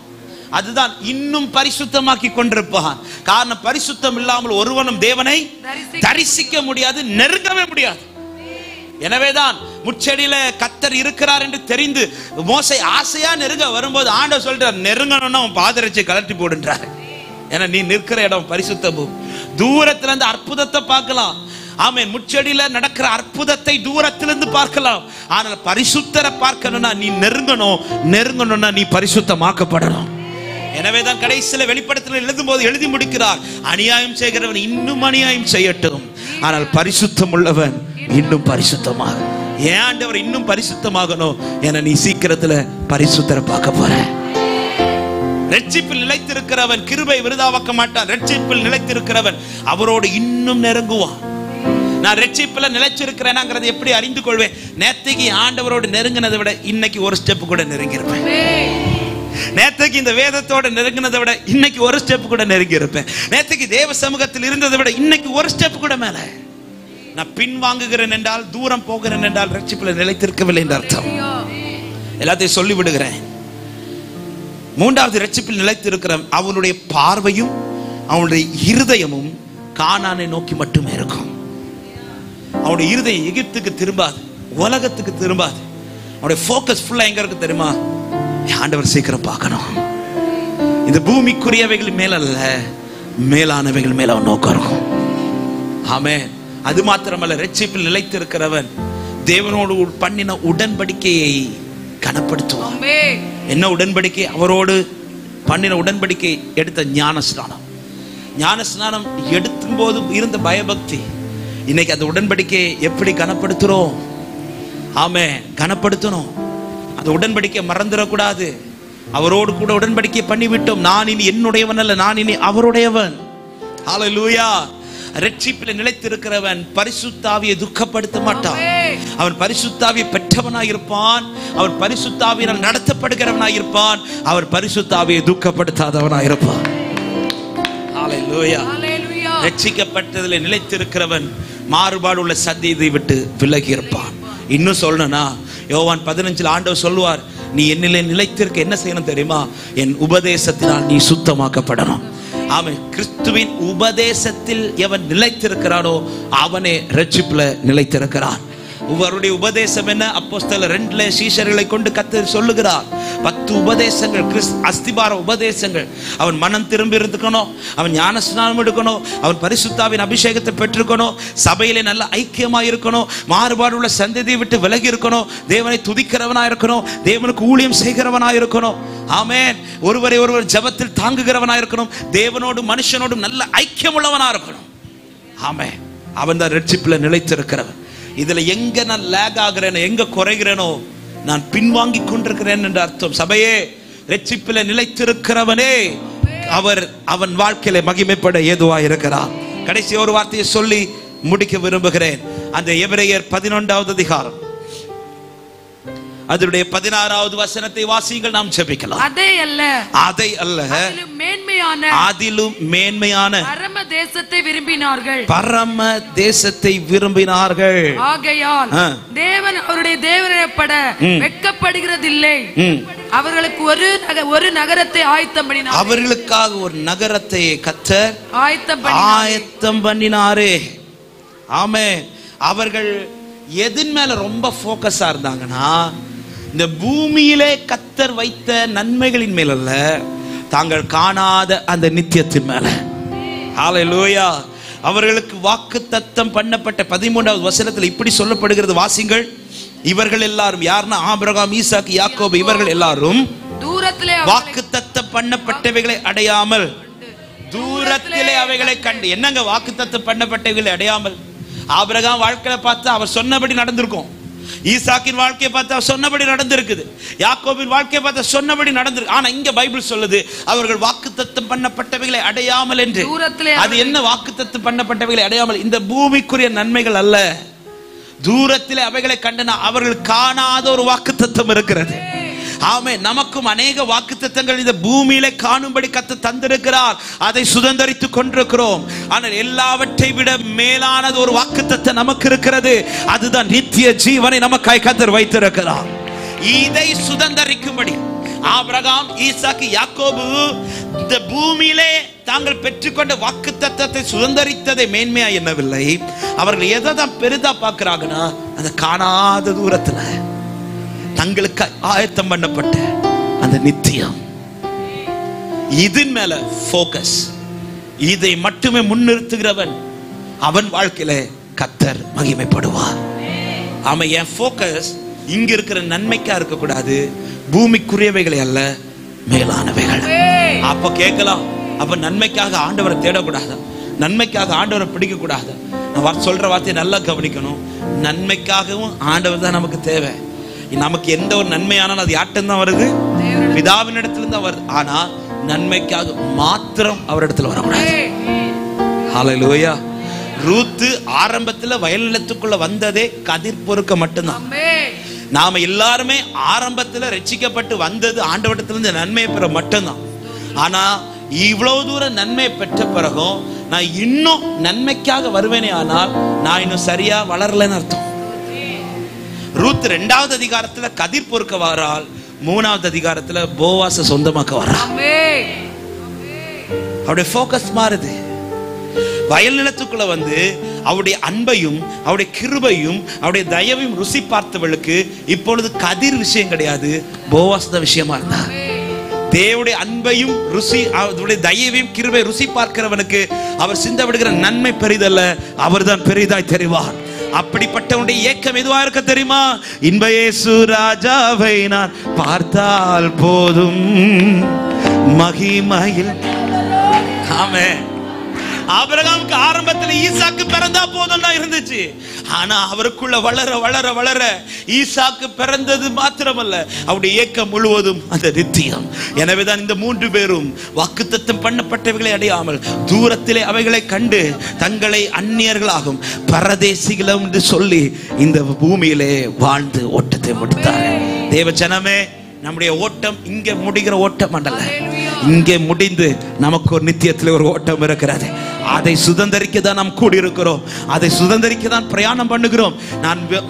அதுதான் இன்னும் பரிசுத்தமாக்கி கொண்டிருப்பான். காரணம், பரிசுத்தம் இல்லாமல் ஒருவனும் தேவனை தரிசிக்க முடியாது, நெருங்கவே முடியாது. எனவேதான் முச்செடியில கர்த்தர் இருக்கிறார் என்று தெரிந்து மோசே ஆசையா நெருங்க வரும்போது ஆண்டவர் சொல்றார், நெருங்கணும்னா உன் பாதரட்சை கலட்டி போடுன்றார். ஏன்னா நீ நிற்கிற இடம் பரிசுத்த பூமி. தூரத்துல இருந்து அற்புதத்தை பார்க்கலாம். ஆமென். முச்செடியில நடக்கிற அற்புதத்தை தூரத்திலிருந்து பார்க்கலாம். ஆனால் பரிசுத்தரை பார்க்கணும்னா நீ நெருங்கணும்னா நீ பரிசுத்தமாக்கப்படணும். எனவேதான் கடைசியில வெளிப்படுத்தல எழுதும் போது எழுதி முடிக்கிறார், அநியாயம் செய்கிறவன் இன்னும் அநியாயம் செய்யட்டும், ஆனால் பரிசுத்தம் உள்ளவன் இன்னும் பரிசுத்தமாக. ஏன் ஆண்டவர் இன்னும் பரிசுத்தமாகணும்? என நீ சீக்கிரத்துல பரிசுத்தரை பார்க்க போற. ரட்சிப்பில் நிலைத்திருக்கிறவன் கிருபை விருதாவாக்க மாட்டான். ரட்சிப்பில் நிலைத்திருக்கிறவன் அவரோடு இன்னும் நெருங்குவான். நான் ரட்சிப்புல நிலைச்சிருக்கிறேனாங்கிறது எப்படி அறிந்து கொள்வேன்? நேத்தைக்கு ஆண்டவரோடு நெருங்கினதை விட இன்னைக்கு ஒரு ஸ்டெப் கூட நெருங்கியிருப்பேன். நேத்தைக்கு இந்த வேதத்தோட நெருங்கினதை விட இன்னைக்கு ஒரு ஸ்டெப் கூட நெருங்கி இருப்பேன். நேத்தைக்கு தேவ சமூகத்தில் இருந்ததை விட இன்னைக்கு ஒரு ஸ்டெப் கூட மேல. நான் பின் வாங்குகிறேன் என்றால், தூரம் போகிறேன் என்றால் ரட்சிப்பில் நிலைத்திருக்கவில்லை என்ற அர்த்தம். எல்லாத்தையும் சொல்லி விடுகிறேன். மூன்றாவது, ரட்சிப்பில் நிலைத்திருக்கிற அவனுடைய பார்வையும் அவனுடைய இருதயமும் கானானை நோக்கி மட்டுமே இருக்கும். அவனுடைய இருதயம் எகிப்துக்கு திரும்பாது, உலகத்துக்கு திரும்பாது. அவனுடைய ஃபோக்கஸ் ஃபுல்லா எங்க இருக்கு தெரியுமா? ஆண்டவர் சீக்கிரம் பார்க்கணும். இந்த பூமிக்குரியவைகள் மேல அல்ல, மேலானவைகள் மேல அவன் நோக்கம் இருக்கும். ஆமென். அது மாத்திரமல்ல, ரட்சிப்பில் நிலைத்திருக்கிறவன் தேவனோடு பண்ணின உடன்படிக்கையை கனப்படுத்துவான். என்ன உடன்படிக்கை? அவரோடு பண்ணின உடன்படிக்கை எடுத்த ஞானஸ்நானம். ஞானஸ்நானம் எடுக்கும் போது இருந்த பயபக்தி, இன்னைக்கு அந்த உடன்படிக்கையை எப்படி கனப்படுத்துறோம்? ஆமென். கனப்படுத்தணும். அந்த உடன்படிக்கை மறந்துடக்கூடாது. அவரோடு கூட உடன்படிக்கை பண்ணிவிட்டோம். நான் இனி என்னுடையவன் அல்ல, நான் இனி அவருடையவன். ஹல்லேலூயா. ரட்சிப்பில் நிலைத்திருக்கிறவன் பரிசுத்த ஆவியை துக்கப்படுத்த மாட்டான். அவன் பரிசுத்த ஆவியை பெற்றவனாய் இருப்பான். அவன் பரிசுத்த ஆவியால் நடத்தப்படுகிறவனாய் இருப்பான். அவர் பரிசுத்த ஆவியை துக்கப்படுத்தாதவனாய் இருப்பான். ஹல்லேலூயா. ரட்சிக்கப்பட்டதில் நிலைத்திருக்கிறவன் மாறுபாடு உள்ள சந்ததியை விட்டு விலகி இருப்பான். இன்னும் சொல்லணும்னா, யோவான் 15 ஆண்டவர் சொல்லுவார், நீ என்னிலே நிலைத்திருக்க என்ன செய்யணும் தெரியுமா? என் உபதேசத்தினால் நீ சுத்தமாக்கப்படணும். அவன் கிறிஸ்துவின் உபதேசத்தில் எவன் நிலைத்திருக்கிறானோ அவனே ரட்சிப்புல நிலைத்திருக்கிறான். அவருடைய உபதேசம் என்ன? அப்போஸ்தலர் 2 சீஷர்களை கொண்டு கர்த்தர் சொல்லுகிறார். 10 உபதேசங்கள், அஸ்திபார உபதேசங்கள். அவன் மனம் திரும்பி இருக்கணும், அவன் ஞானஸ்நானம் எடுக்கணும், அவன் பரிசுத்தாவின் அபிஷேகத்தை பெற்றிருக்கணும், சபையிலே நல்ல ஐக்கியமா இருக்கணும், மாறுபாடு உள்ள சந்ததியை விட்டு விலகி இருக்கணும், தேவனை துதிக்கிறவனா இருக்கணும், தேவனுக்கு ஊழியம் செய்கிறவனா இருக்கணும். ஆமென். ஒருவரை ஒருவர் ஜெபத்தில் தாங்குகிறவனா இருக்கணும், தேவனோடு மனுஷனோடும் நல்ல ஐக்கியம் உள்ளவனா இருக்கணும். ஆமென். அவன் தான் ரட்சிப்புல நிலைத்திருக்கிறவன். இதுல எங்க நான் லேக் ஆகிறேனோ, எங்க குறைகிறேனோ, நான் பின்வாங்கி கொண்டிருக்கிறேன் என்ற அர்த்தம். சபையே, ரட்சிப்பில நிலைத்திருக்கிறவனே அவன் வாழ்க்கையில மகிமைப்பட ஏதுவா இருக்கிறான். கடைசி ஒரு வார்த்தையை சொல்லி முடிக்க விரும்புகிறேன். அந்த எபிரேயர் 11வது அதிகாரம் அதனுடைய 16வது வசனத்தை வாசியுங்கள், நாம் ஜெபிக்கலாம். அதை அல்ல அதிலும் மேன்மையான பரம தேசத்தை விரும்பினார்கள். பரம தேசத்தை விரும்பினார்கள். ஆகையால் தேவன் அவருடைய தேவனைப்பட வெட்கப்படுகிறதில்லை. அவர்களுக்கு ஒரு நகரத்தை ஆயத்தம் பண்ணினார். அவர்களுக்காக ஒரு நகரத்தை கர்த்தர் ஆயத்தம் பண்ணினாரே. ஆமென். அவர்கள் எதின் மேல ரொம்ப போக்கஸா இருந்தாங்கன்னா, இந்த பூமியிலே கர்த்தர் வைத்த நன்மைகளின் மேல அல்ல, தாங்கள் காணாத அந்த நித்தியத்தின் மேல. ஹல்லேலூயா. அவர்களுக்கு வாக்குத்தத்தம் பண்ணப்பட்ட 13வது வசனத்தில் இப்படி சொல்லப்படுகிறது, வாசிங்கள். இவர்கள் எல்லாரும் யாருன்னா, ஆபிரகாம், ஈசாக்கு, யாக்கோபு, இவர்கள் எல்லாரும் தூரத்திலே வாக்குத்தத்தம் பண்ணப்பட்டவைகளை அடையாமல், தூரத்திலே அவைகளை கண்டு. என்னங்க வாக்குத்தத்தம் பண்ணப்பட்டவைகளை அடையாமல்? ஆபிரகாம் வாழ்க்கையை பார்த்தா அவர் சொன்னபடி நடந்திருக்கும். ஈசாக்கின் வாழ்க்கையை பார்த்தா அவர் சொன்னபடி நடந்திருக்குது. யாக்கோபின் வாழ்க்கையை பார்த்தா சொன்னபடி நடந்திருக்கு. ஆனா இங்க பைபிள் சொல்லுது, அவர்கள் வாக்குத்தத்தம் பண்ணப்பட்டவைகளை அடையாமல் என்று. அது என்ன வாக்குத்தத்தம் பண்ணப்பட்டவைகளை அடையாமல்? இந்த பூமிக்குரிய நன்மைகள் அல்ல, தூரத்திலே அவைகளை கண்டனா அவர்கள் காணாத ஒரு வாக்குத்தத்தம் இருக்கிறது. ஆமென். நமக்கும் அநேக வாக்குத்தத்தங்கள் இந்த பூமியிலே காணும்படி கர்த்தர் தந்திருக்கிறார். அதை சுதந்தரித்துக் கொண்டிருக்கிறோம். ஆனால் எல்லாவற்றை விட மேலானது ஒரு வாக்குத்தத்தம் நமக்கு இருக்கிறது. அதுதான் நித்திய ஜீவனை நமக்காய் கர்த்தர் வைத்திருக்கிறார். இதை சுதந்தரிக்கும்படி ஆபிரகாம், ஈசாக்கு, யாக்கோபு இந்த பூமியிலே தாங்கள் பெற்றுக்கொண்ட வாக்குத்தத்தத்தை சுதந்தரித்ததை மேன்மையா எண்ணவில்லை. அவர்கள் எதை தான் பெரிதா பார்க்கிறாங்கன்னா, அந்த காணாத தூரத்துல தங்களுக்கு ஆயத்தம் பண்ணப்பட்ட அந்த நித்தியம், இதன் மேல போக்கஸ். இதை மட்டுமே முன்னிறுத்துகிறவன் அவன் வாழ்க்கையில கர்த்தர் மகிமைப்படுவார். ஆமா, என் போக்கஸ் இங்க இருக்கிற நன்மைக்கா இருக்க கூடாது, பூமிக்குரியவைகளை அல்ல, மேலானவைகள். அப்ப கேட்கலாம், அப்ப நன்மைக்காக ஆண்டவரை தேடக்கூடாது, நன்மைக்காக ஆண்டவரை பிடிக்க கூடாது. நான் சொல்ற வார்த்தையை நல்லா கவனிக்கணும். நன்மைக்காகவும் ஆண்டவர் தான் நமக்கு தேவை. நமக்கு எந்த ஒரு நன்மையானாலும் அது யார்கிட்ட தான் வருது? பிதாவின் இடத்துல தான் வருது. ஆனா நன்மைக்காக மாத்திரம் அவர் இடத்துல வரக்கூடாது. ஹல்லேலூயா. ரூத்து ஆரம்பத்துல வயல் நிலத்துக்குள்ள வந்ததே கதிர் பொறுக்க மட்டும்தான். நாம எல்லாருமே ஆரம்பத்துல ரட்சிக்கப்பட்டு வந்தது ஆண்டவரிடத்துல இருந்து நன்மையை பெற மட்டும்தான். ஆனா இவ்வளவு தூரம் நன்மை பெற்ற பிறகும் நான் இன்னும் நன்மைக்காக வருவேனே, ஆனால் நான் இன்னும் சரியா வளரலன்னு அர்த்தம். ரூத் 2வது அதிகாரத்துல கதிர் பொறுக்க வரால், 3வது அதிகாரத்துல போவாச சொந்தமாக்க வரா. அவருடைய போக்கஸ் மாறுது. வயல் நிலத்துக்குள்ள வந்து அவருடைய அன்பையும் அவருடைய கிருபையும் அவருடைய தயவையும் ருசி பார்த்தவளுக்கு இப்பொழுது கதிர் விஷயம் கிடையாது, போவாஸ் தான் விஷயமா இருந்தா. தேவனுடைய அன்பையும் ருசி அவருடைய தயவையும் கிருபை ருசி பார்க்கிறவனுக்கு அவர் சிந்த விடுகிற நன்மை பெரிதல்ல, அவர் தான் பெரிதாய் தெரிவார். அப்படிப்பட்டவனுடைய ஏக்கம் எதுவா இருக்க தெரியுமா? இன்ப இயேசு ராஜாவை நான் பார்த்தால் போதும் மகிமையில். ஆமென். ஆபிரகாமுக்கு ஆரம்பத்தில் ஈசாக்கு பிறந்தா போதும் தான் இருந்துச்சு. ஆனா அவருக்குள்ள வளர வளர வளர ஈசாக்கு பிறந்தது மாத்திரமல்ல, அவருடைய ஏக்கம் முழுவதும் அந்த நித்தியம். எனவேதான் இந்த 3 பேரும் வாக்குத்தத்தம் பண்ணப்பட்டவைகளை அடையாமல் தூரத்திலே அவைகளை கண்டு தங்களை அந்நியர்களாகும் பரதேசிகளும் என்று சொல்லி இந்த பூமியிலே வாழ்ந்து ஓட்டத்தை முடித்தார்கள். தேவ ஜனமே, நம்முடைய ஓட்டம் இங்கே முடிகிற ஓட்டம் அல்ல. இங்கே முடிந்து நமக்கு ஒரு நித்தியத்தில் ஒரு ஓட்டம் இருக்கிறது. அதை சுதந்தரிக்க தான் நாம் கூடியிருக்கிறோம். அதை சுதந்தரிக்க தான் பிரயாணம் பண்ணுகிறோம்.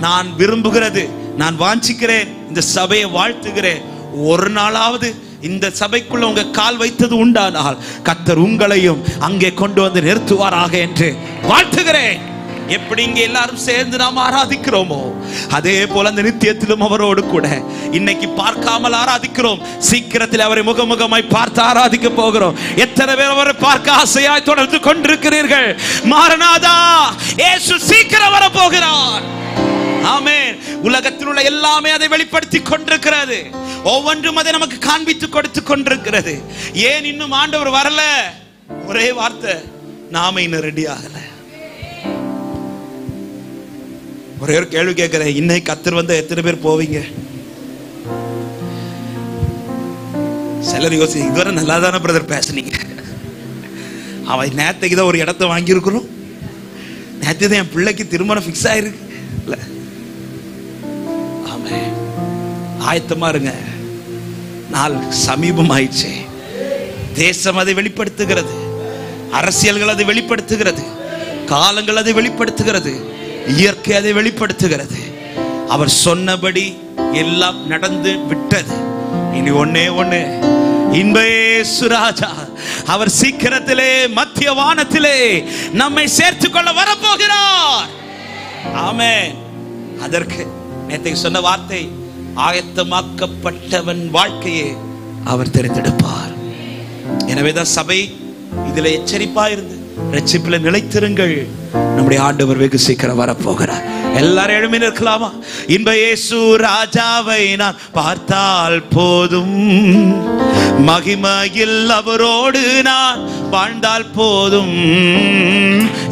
நான் விரும்புகிறது, நான் வாஞ்சிக்கிறேன், இந்த சபையை வாழ்த்துகிறேன். ஒரு நாளாவது இந்த சபைக்குள்ள உங்க கால் வைத்தது உண்டானால் கர்த்தர் உங்களையும் அங்கே கொண்டு வந்து நிறுத்துவாராக என்று வாழ்த்துகிறேன். எப்படி இங்கே எல்லாரும் சேர்ந்து நாம் ஆராதிக்கிறோமோ அதே போல அந்த நித்தியத்திலும் அவரோடு கூட இன்னைக்கு பார்க்காமல் ஆராதிக்கிறோம். சீக்கிரத்தில் அவரை முகமுகமாய் பார்த்து ஆராதிக்க போகிறோம். எத்தனை பேர் அவரை பார்க்க ஆசையாய் தொடர்ந்து கொண்டிருக்கிறீர்கள்? மாரநாதா, இயேசு சீக்கிரம் வர போகிறார். ஆமென். உலகத்தில் உள்ள எல்லாமே அதை வெளிப்படுத்தி கொண்டிருக்கிறது. ஒவ்வொன்றும் அதை நமக்கு காண்பித்து கொடுத்து கொண்டிருக்கிறது. ஏன் இன்னும் ஆண்டவர் வரல? ஒரே வார்த்தை, நாம இன்னும் ரெடி ஆகல. ஒரே ஒரு கேள்வி கேட்கிறேன், இன்னைக்கு கர்த்தர் வந்து எத்தனை பேர் போவீங்க? சிலர் யோசி, இதுவரை நல்லா தானே பிரதர் பேசுனீங்க. அவன் நேற்றுக்கு தான் ஒரு இடத்த வாங்கியிருக்கிறோம், நேற்று தான் என் பிள்ளைக்கு திருமணம் ஃபிக்ஸ் ஆயிருக்கு. ஆமே, ஆயத்தமா இருங்க, நாள் சமீபம் ஆயிடுச்சு. தேசம் அதை வெளிப்படுத்துகிறது, அரசியல்கள் அதை வெளிப்படுத்துகிறது, காலங்கள் அதை வெளிப்படுத்துகிறது, இயற்கை அதை வெளிப்படுத்துகிறது. அவர் சொன்னபடி எல்லாம் நடந்து விட்டது. இனி ஒண்ணே ஒண்ணு, இன்ப இயேசு ராஜா அவர் சீக்கிரத்திலே மத்திய வானத்திலே நம்மை சேர்த்துக் கொள்ள வரப்போகிறார். ஆமென். அதற்கு நேற்று சொன்ன வார்த்தை, ஆயத்தமாக்கப்பட்டவன் வாழ்க்கையை அவர் தெரிந்தெடுப்பார். எனவேதான் சபை இதில் எச்சரிப்பா இருந்து ரட்சிப்பில் நிலைத்திருங்கள். நம்முடைய ஆண்டவர் வெகு சீக்கிரம் வரப்போகிறார். எல்லாரும் எழுமி நிற்கலாமா? இன்ப இயேசு ராஜாவை நான் பார்த்தால் போதும், மகிமையில் அவரோடு நான் வாழ்ந்தால் போதும்.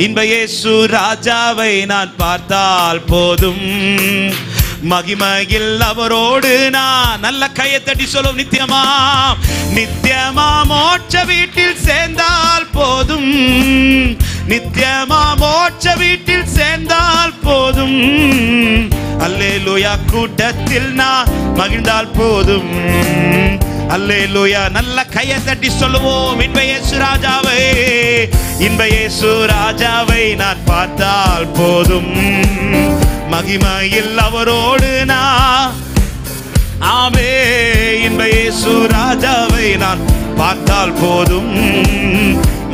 இன்ப இயேசு ராஜாவை நான் பார்த்தால் போதும், மகிமையில் அவரோடு நான். நல்ல கையை தட்டி சொல்லும், நித்தியமா நித்தியமா மோட்ச வீட்டில் சேர்ந்தால் போதும், நித்தியமா மோட்ச வீட்டில் சேர்ந்தால் போதும். அல்லேலூயா கூட்டத்தில் நான் மகிழ்ந்தால் போதும். அல்லேலூயா. நல்ல கையை தட்டி சொல்லுவோம், இன்ப இயேசு ராஜாவை, இன்ப இயேசு ராஜாவை நான் பார்த்தால் போதும், மகிமையில் அவரோடு நான். ஆமே, இன்ப இயேசு ராஜாவை நான் பார்த்தால் போதும்,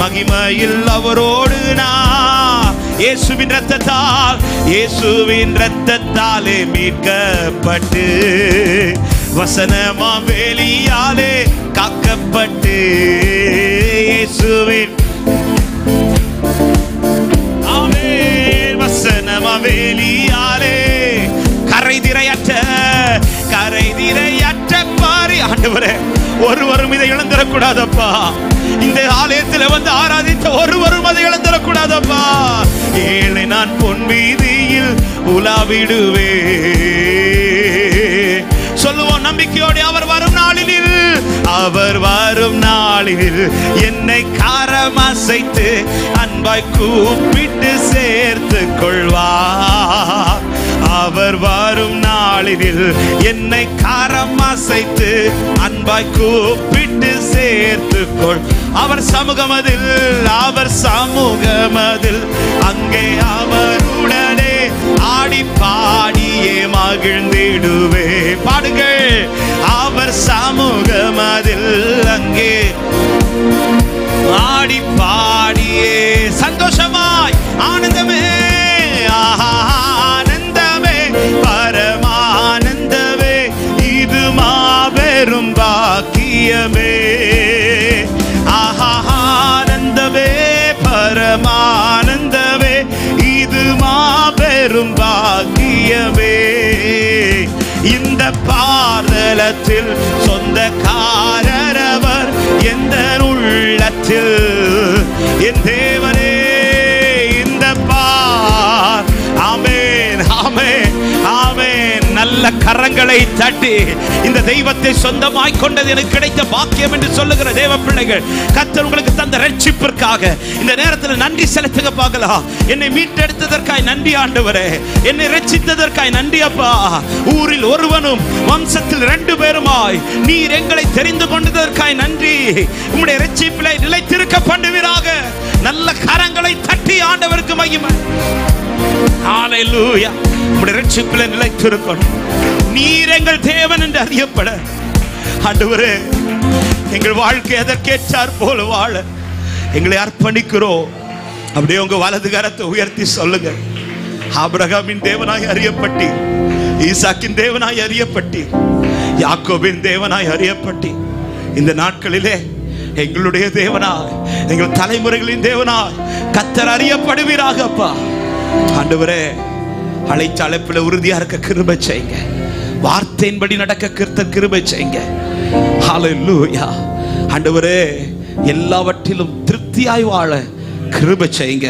மகிமையில் அவரோடு நான். இயேசுவின் இரத்தத்தால், இயேசுவின் இரத்தத்தாலே மீட்கப்பட்டு, வசனமா வேலியாலே காக்கப்பட்டு, இயேசுவின் வசனமா வேலியாலே கரைதிரையற்ற பாரி. ஆண்டவரே, ஒருவரும் இதை இழந்துடக்கூடாதப்பா. இந்த ஆலயத்தில் வந்து ஆராதித்த ஒருவரும் அதை இழந்துடக்கூடாதப்பா. ஏழை நான் பொன் வீதியில் உலாவிடுவே. சொல்லுவோம் நம்பிக்கையோடு, அவர் வரும் நாளில், அவர் வரும் நாளில் என்னை காரம் அசைத்து அன்பாய் கூப்பிட்டு சேர்த்து கொள்வார். அவர் வரும் நாளில் என்னை காரம் அசைத்து அன்பாய் கூப்பிட்டு சேர்த்து கொள். அவர் சமூகமதில், அவர் சமூகமதில் அங்கே அவருடனே ஆடி பாடியே மகிழ்ந்திடுவே. பாடுங்கள். அவர் சமூகமதில் அங்கே ஆடி பாடியே சந்தோஷமாய் ஆனந்தமே, ஆனந்தமே, பரமானந்தமே, இது மாபெரும் பாக்கியமே. ஆனந்தமே, பரமானந்தமே, இது மாபெரும் பாக்கியமே. இந்த பாதலத்தில் சொந்தக்காரரவர் எந்த உள்ளத்தில் என் தேவனே. இந்த பார். ஆமென், ஆமென், ஆமென். நல்ல கரங்களை தட்டி இந்த தெய்வத்தை சொந்தமாய் கொண்டது எனக்கு கிடைத்த பாக்கியம் என்று சொல்லுகிற தேவ பிள்ளைகள், கர்த்தர் உங்களுக்கு தந்த ரட்சிப்பிற்காக இந்த நேரத்தில் நன்றி செலுத்துங்க பார்க்கலாம். என்னை மீட்டெடுத்ததற்காய் நன்றி ஆண்டவரே, என்னை ரட்சித்ததற்காய் நன்றி அப்பா. ஊரில் ஒருவனும் வம்சத்தில் 2 பேருமாய் நீர் எங்களை தெரிந்து கொண்டதற்காய் நன்றி. உம்முடைய ரட்சிப்பிலே நிலைத்திருக்க பண்ணுவீராக. நல்ல கரங்களை தட்டி ஆண்டவருக்கு மகிமை. ஹalleluya. உம்முடைய ரட்சிப்பிலே நிலைத்திருக்கணும். நீர் எங்கள் தேவன் என்று அறியப்பட ஆண்டவரே, எங்கள் வாழ்க்கை அதற்கேற்றார் போல வாழ எங்களை அர்ப்பணிக்கிறோம். அப்படியே உங்க வலது கரத்தை உயர்த்தி சொல்லுங்க. ஆபிரகாமின் தேவனாய் அறியப்பட்டீர், ஈசாக்கின் தேவனாய் அறியப்பட்டீர், யாக்கோபின் தேவனாய் அறியப்பட்டீர். இந்த நாட்களிலே எங்களுடைய தேவனாய், எங்கள் தலைமுறைகளின் தேவனாய் கர்த்தர் அறியப்படுவீராக அப்பா. ஆண்டவரே, அழைத்த அழைப்பில் உறுதியா இருக்க கிருபை செய்யுங்க. வார்த்தையின்படி நடக்க கர்த்தர் கிருபை செய்யுங்க. ஹalleluya. ஆண்டவரே, எல்லாவற்றிலும் திருப்தியாய் வாழ கிருபை செய்யுங்க.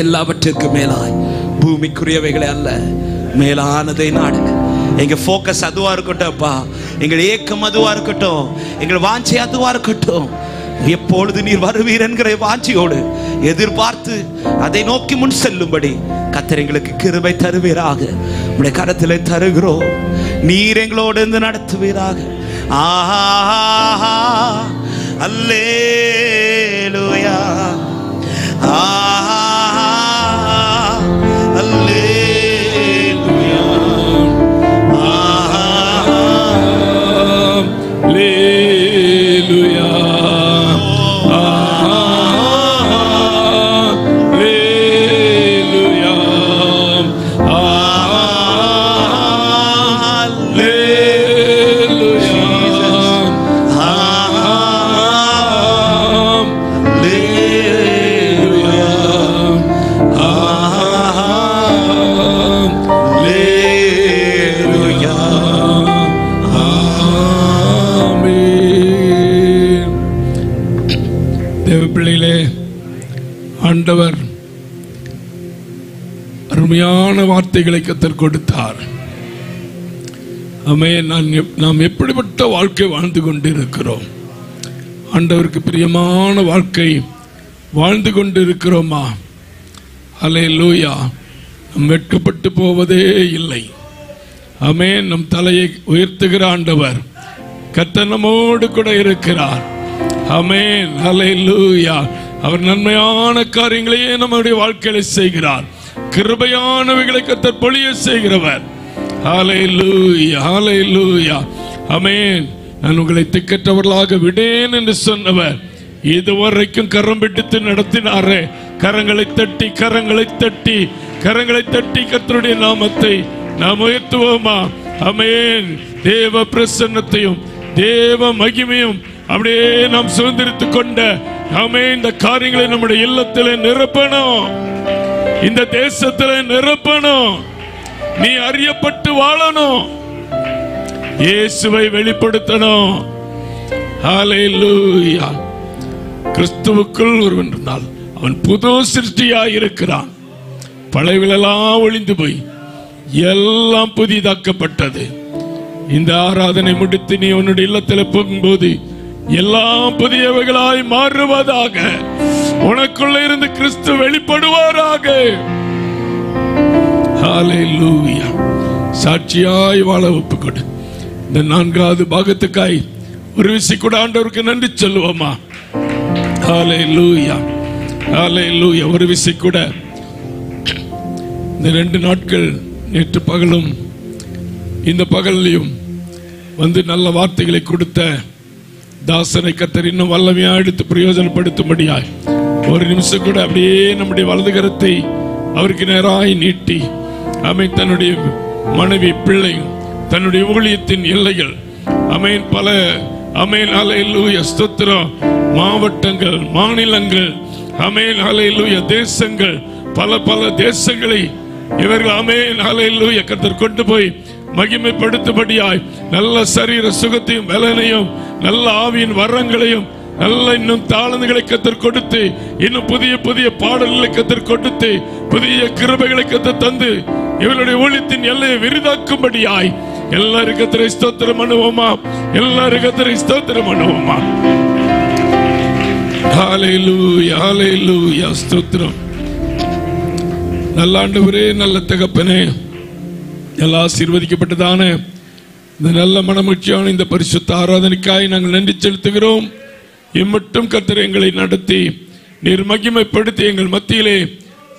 எல்லாவற்றிற்கும் மேலாய் பூமிக்குரியவைகளை அல்ல, மேலானதை நாடுங்க. எங்க போக்கஸ் அதுவா இருக்கட்டும் அப்பா. எங்கள் ஏக்கம் அதுவா இருக்கட்டும், எங்கள் வாஞ்சை அதுவா இருக்கட்டும். எப்பொழுது நீர் வருவீர் என்கிற வாஞ்சியோடு எதிர்பார்த்து அதை நோக்கி முன் செல்லும்படி கர்த்தர் எங்களுக்கு கிருபை தருவீராக. உடைய கரத்திலே தருகிறோம். நீர் எங்களோடு இருந்து நடத்துவீராக. அல்லேலூயா, அல்லேலூயா, அல்லேலூயா. ஆண்டவர் அருமையான வார்த்தைகளை கர்த்தர் கொடுத்தார். ஆமென். நாம் எப்படிப்பட்ட வாழ்க்கை வாழ்ந்து கொண்டிருக்கிறோம்? ஆண்டவருக்கு பிரியமான வாழ்க்கை வாழ்ந்து கொண்டிருக்கிறோமா? அல்லேலூயா. நாம் வெட்கப்பட்டு போவதே இல்லை. ஆமென். நம் தலையை உயர்த்துகிற ஆண்டவர் கர்த்தர் நம்மோடு கூட இருக்கிறார். ஆமென். அல்லேலூயா. அவர் நன்மையான காரியங்களையே நம்முடைய வாழ்க்கையில செய்கிறார். கிருபையானவைகளை கர்த்தர் பொழிய செய்கிறவர். ஹல்லேலூயா, ஹல்லேலூயா. ஆமென். நான் உங்களை திக்கற்றவர்களாக விடேன் என்று சொன்னவர் இதுவரைக்கும் கரம் பிடித்து நடத்தினாரே. கரங்களை தட்டி கரங்களை தட்டி கரங்களை தட்டி கர்த்தருடைய நாமத்தை நாம் உயர்த்துவோமா? ஆமென். தேவ பிரசன்னத்தையும் தேவ மகிமையும் அப்படியே நாம் சுதந்திரித்துக் கொண்ட ஆமென் இந்த காரியங்களை நம்முடைய இல்லத்திலே நிரப்பணும், இந்த தேசத்திலே நிரப்பணும். நீ அறியப்பட்டு வாழணும், இயேசுவை வெளிப்படுத்தணும். ஹல்லேலூயா. கிறிஸ்துவுக்குள் ஒருவன் இருந்தால் அவன் புது சிருஷ்டியாய் இருக்கிறான். பழையவெல்லாம் ஒளிந்து போய் எல்லாம் புதிதாக்கப்பட்டது. இந்த ஆராதனை முடித்து நீ உன்னுடைய இல்லத்தில் போகும்போது எல்லாம் புதியவைகளாய் மாறுவதாக. உனக்குள்ள இருந்து கிறிஸ்து வெளிப்படுவாராக. ஹல்லேலூயா. சாட்சியாய் வாழ ஒப்புக்கொடு. இந்த 4வது பாகத்துக்காய் ஒரு விசை கூட ஆண்டவருக்கு நன்றி சொல்லுவோமா? ஹல்லேலூயா, ஹல்லேலூயா. ஒரு விசை கூட இந்த 2 நாட்கள், நேற்று பகலும் இந்த பகலையும் வந்து நல்ல வார்த்தைகளை கொடுத்த தாசனை கர்த்தர் இன்னும் வல்லமையா எடுத்து பிரயோஜனப்படுத்தும்படியாய் ஒரு நிமிஷம் கூட அப்படியே நம்முடைய வலது கரத்தை அவருக்கு நேராய் நீட்டி ஆமென், தன்னுடைய மனைவி, பிள்ளை, தன்னுடைய ஊழியத்தின் எல்லைகள் ஆமென், பல ஆமென் ஹல்லேலூயா ஸ்தோத்திரம், மாவட்டங்கள், மாநிலங்கள் ஆமென் ஹல்லேலூயா, தேசங்கள், பல பல தேசங்களை இவர்கள் ஆமென் ஹல்லேலூயா கர்த்தர் கொண்டு போய் மகிமைப்படுத்தும்படியாய் நல்ல சரீர சுகத்தையும் பலனையும் நல்ல ஆவியின் வரங்களையும் நல்ல இன்னும் தாளந்துகளை கர்த்தர் கொடுத்து இன்னும் புதிய புதிய பாடல்களை கர்த்தர் கொடுத்து புதிய கிருபைகளை கர்த்தர் தந்து இவருடைய ஊழியத்தின் எல்லையை விரிதாக்கும்படியாய் எல்லாரும் கர்த்தரை ஸ்தோத்திரம் பண்ணுவோமா? எல்லாரும் கர்த்தரை ஸ்தோத்திரம் பண்ணுவோமா? ஹல்லேலூயா, ஹல்லேலூயா ஸ்தோத்திரம். நல்ல ஆண்டவரே, நல்ல தகப்பனே, எல்லாம் ஆசீர்வதிக்கப்பட்டதான இந்த நல்ல மனமகிழ்ச்சியான இந்த பரிசுத்த ஆராதனைக்காய் நாங்கள் நன்றி செலுத்துகிறோம். இம்மட்டும் கர்த்தர் எங்களை நடத்தி நீர் மகிமைப்படுத்தி எங்கள் மத்தியிலே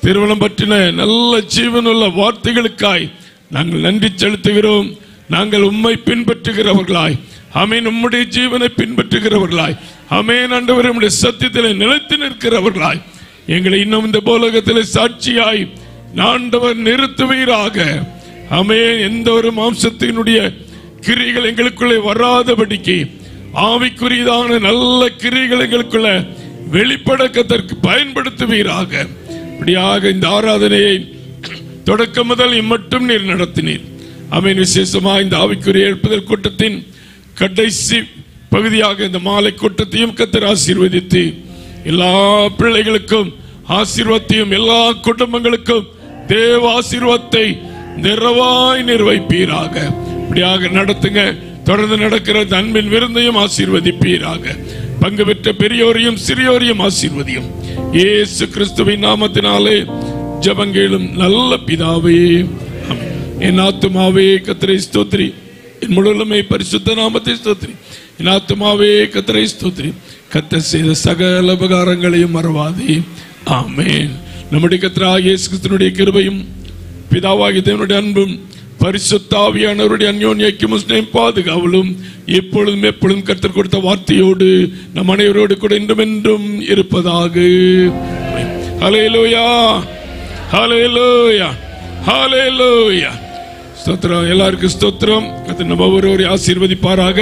திருமணம் பற்றின நல்ல ஜீவனுள்ள வார்த்தைகளுக்காய் நாங்கள் நன்றி செலுத்துகிறோம். நாங்கள் உம்மை பின்பற்றுகிறவர்களாய் ஆமென், உம்முடைய ஜீவனை பின்பற்றுகிறவர்களாய் ஆமென் ஆண்டவரே, உம்முடைய சத்தியத்திலே நிலைத்து நிற்கிறவர்களாய் எங்களை இன்னும் இந்த போலகத்திலே சாட்சியாய் ஆண்டவர் நிறுத்துவீராக. ஆமென். எந்த ஒரு மாம்சத்தினுடைய கிரிகள் எங்களுக்குள்ளே வராதபடிக்கு ஆவிக்குரியதான நல்ல கிரிகள் எங்களுக்குள்ள வெளிப்படக்கதற்கு பயன்படுத்துவீராக. இப்படியாக இந்த ஆராதனையை தொடக்கம் முதல் இம்மட்டும் நீர் நடத்தினீர். ஆமென். விசேஷமா இந்த ஆவிக்குரிய எழுப்புதல் கூட்டத்தின் கடைசி பகுதியாக இந்த மாலை கூட்டத்தையும் கர்த்தர் ஆசீர்வதித்து எல்லா பிள்ளைகளுக்கும் ஆசீர்வாதத்தையும் எல்லா குடும்பங்களுக்கும் தேவ ஆசீர்வாதத்தை நிறைவாய் நிர்வகிப்பீராக. இப்படியாக நடத்துங்க. தொடர்ந்து நடக்கிற அன்பின் விருந்தையும் ஆசீர்வதிப்பீராக. பங்கு பெற்ற பெரியோரையும் சிறியோரையும் ஆசீர்வதியும். இயேசு கிறிஸ்துவின் நாமத்தினாலே ஜெபங்களும் நல்ல பிதாவே. என் ஆத்துமாவே கர்த்தரை ஸ்தோத்திரி, என் முழுமை பரிசுத்த நாமத்தை ஸ்தோத்திரி. என் ஆத்துமாவே கர்த்தரை ஸ்தோத்திரி, கர்த்தர் செய்த சகல உபகாரங்களையும் மறவாதே. ஆமென். நம்முடைய கர்த்தராகிய இயேசு கிறிஸ்துவினுடைய கிருபையும் பிதாவாகிய தேவனுடைய அன்பும் பரிசுத்த ஆவியானவருடைய அன்யோன்ய ஐக்கியமும் பாதுகாவலும் எப்பொழுதும் எப்பொழுதும் கர்த்தர் கொடுத்த வார்த்தையோடு நம் அனைவரோடு கூட இன்றும் என்றும் இருப்பதாக. ஹல்லேலூயா, ஹல்லேலூயா, ஹல்லேலூயா. ஸ்தோத்திரம். எல்லாருக்கும் ஸ்தோத்திரம். கர்த்தர் நம்ம ஒவ்வொருவரையும் ஆசீர்வதிப்பாராக.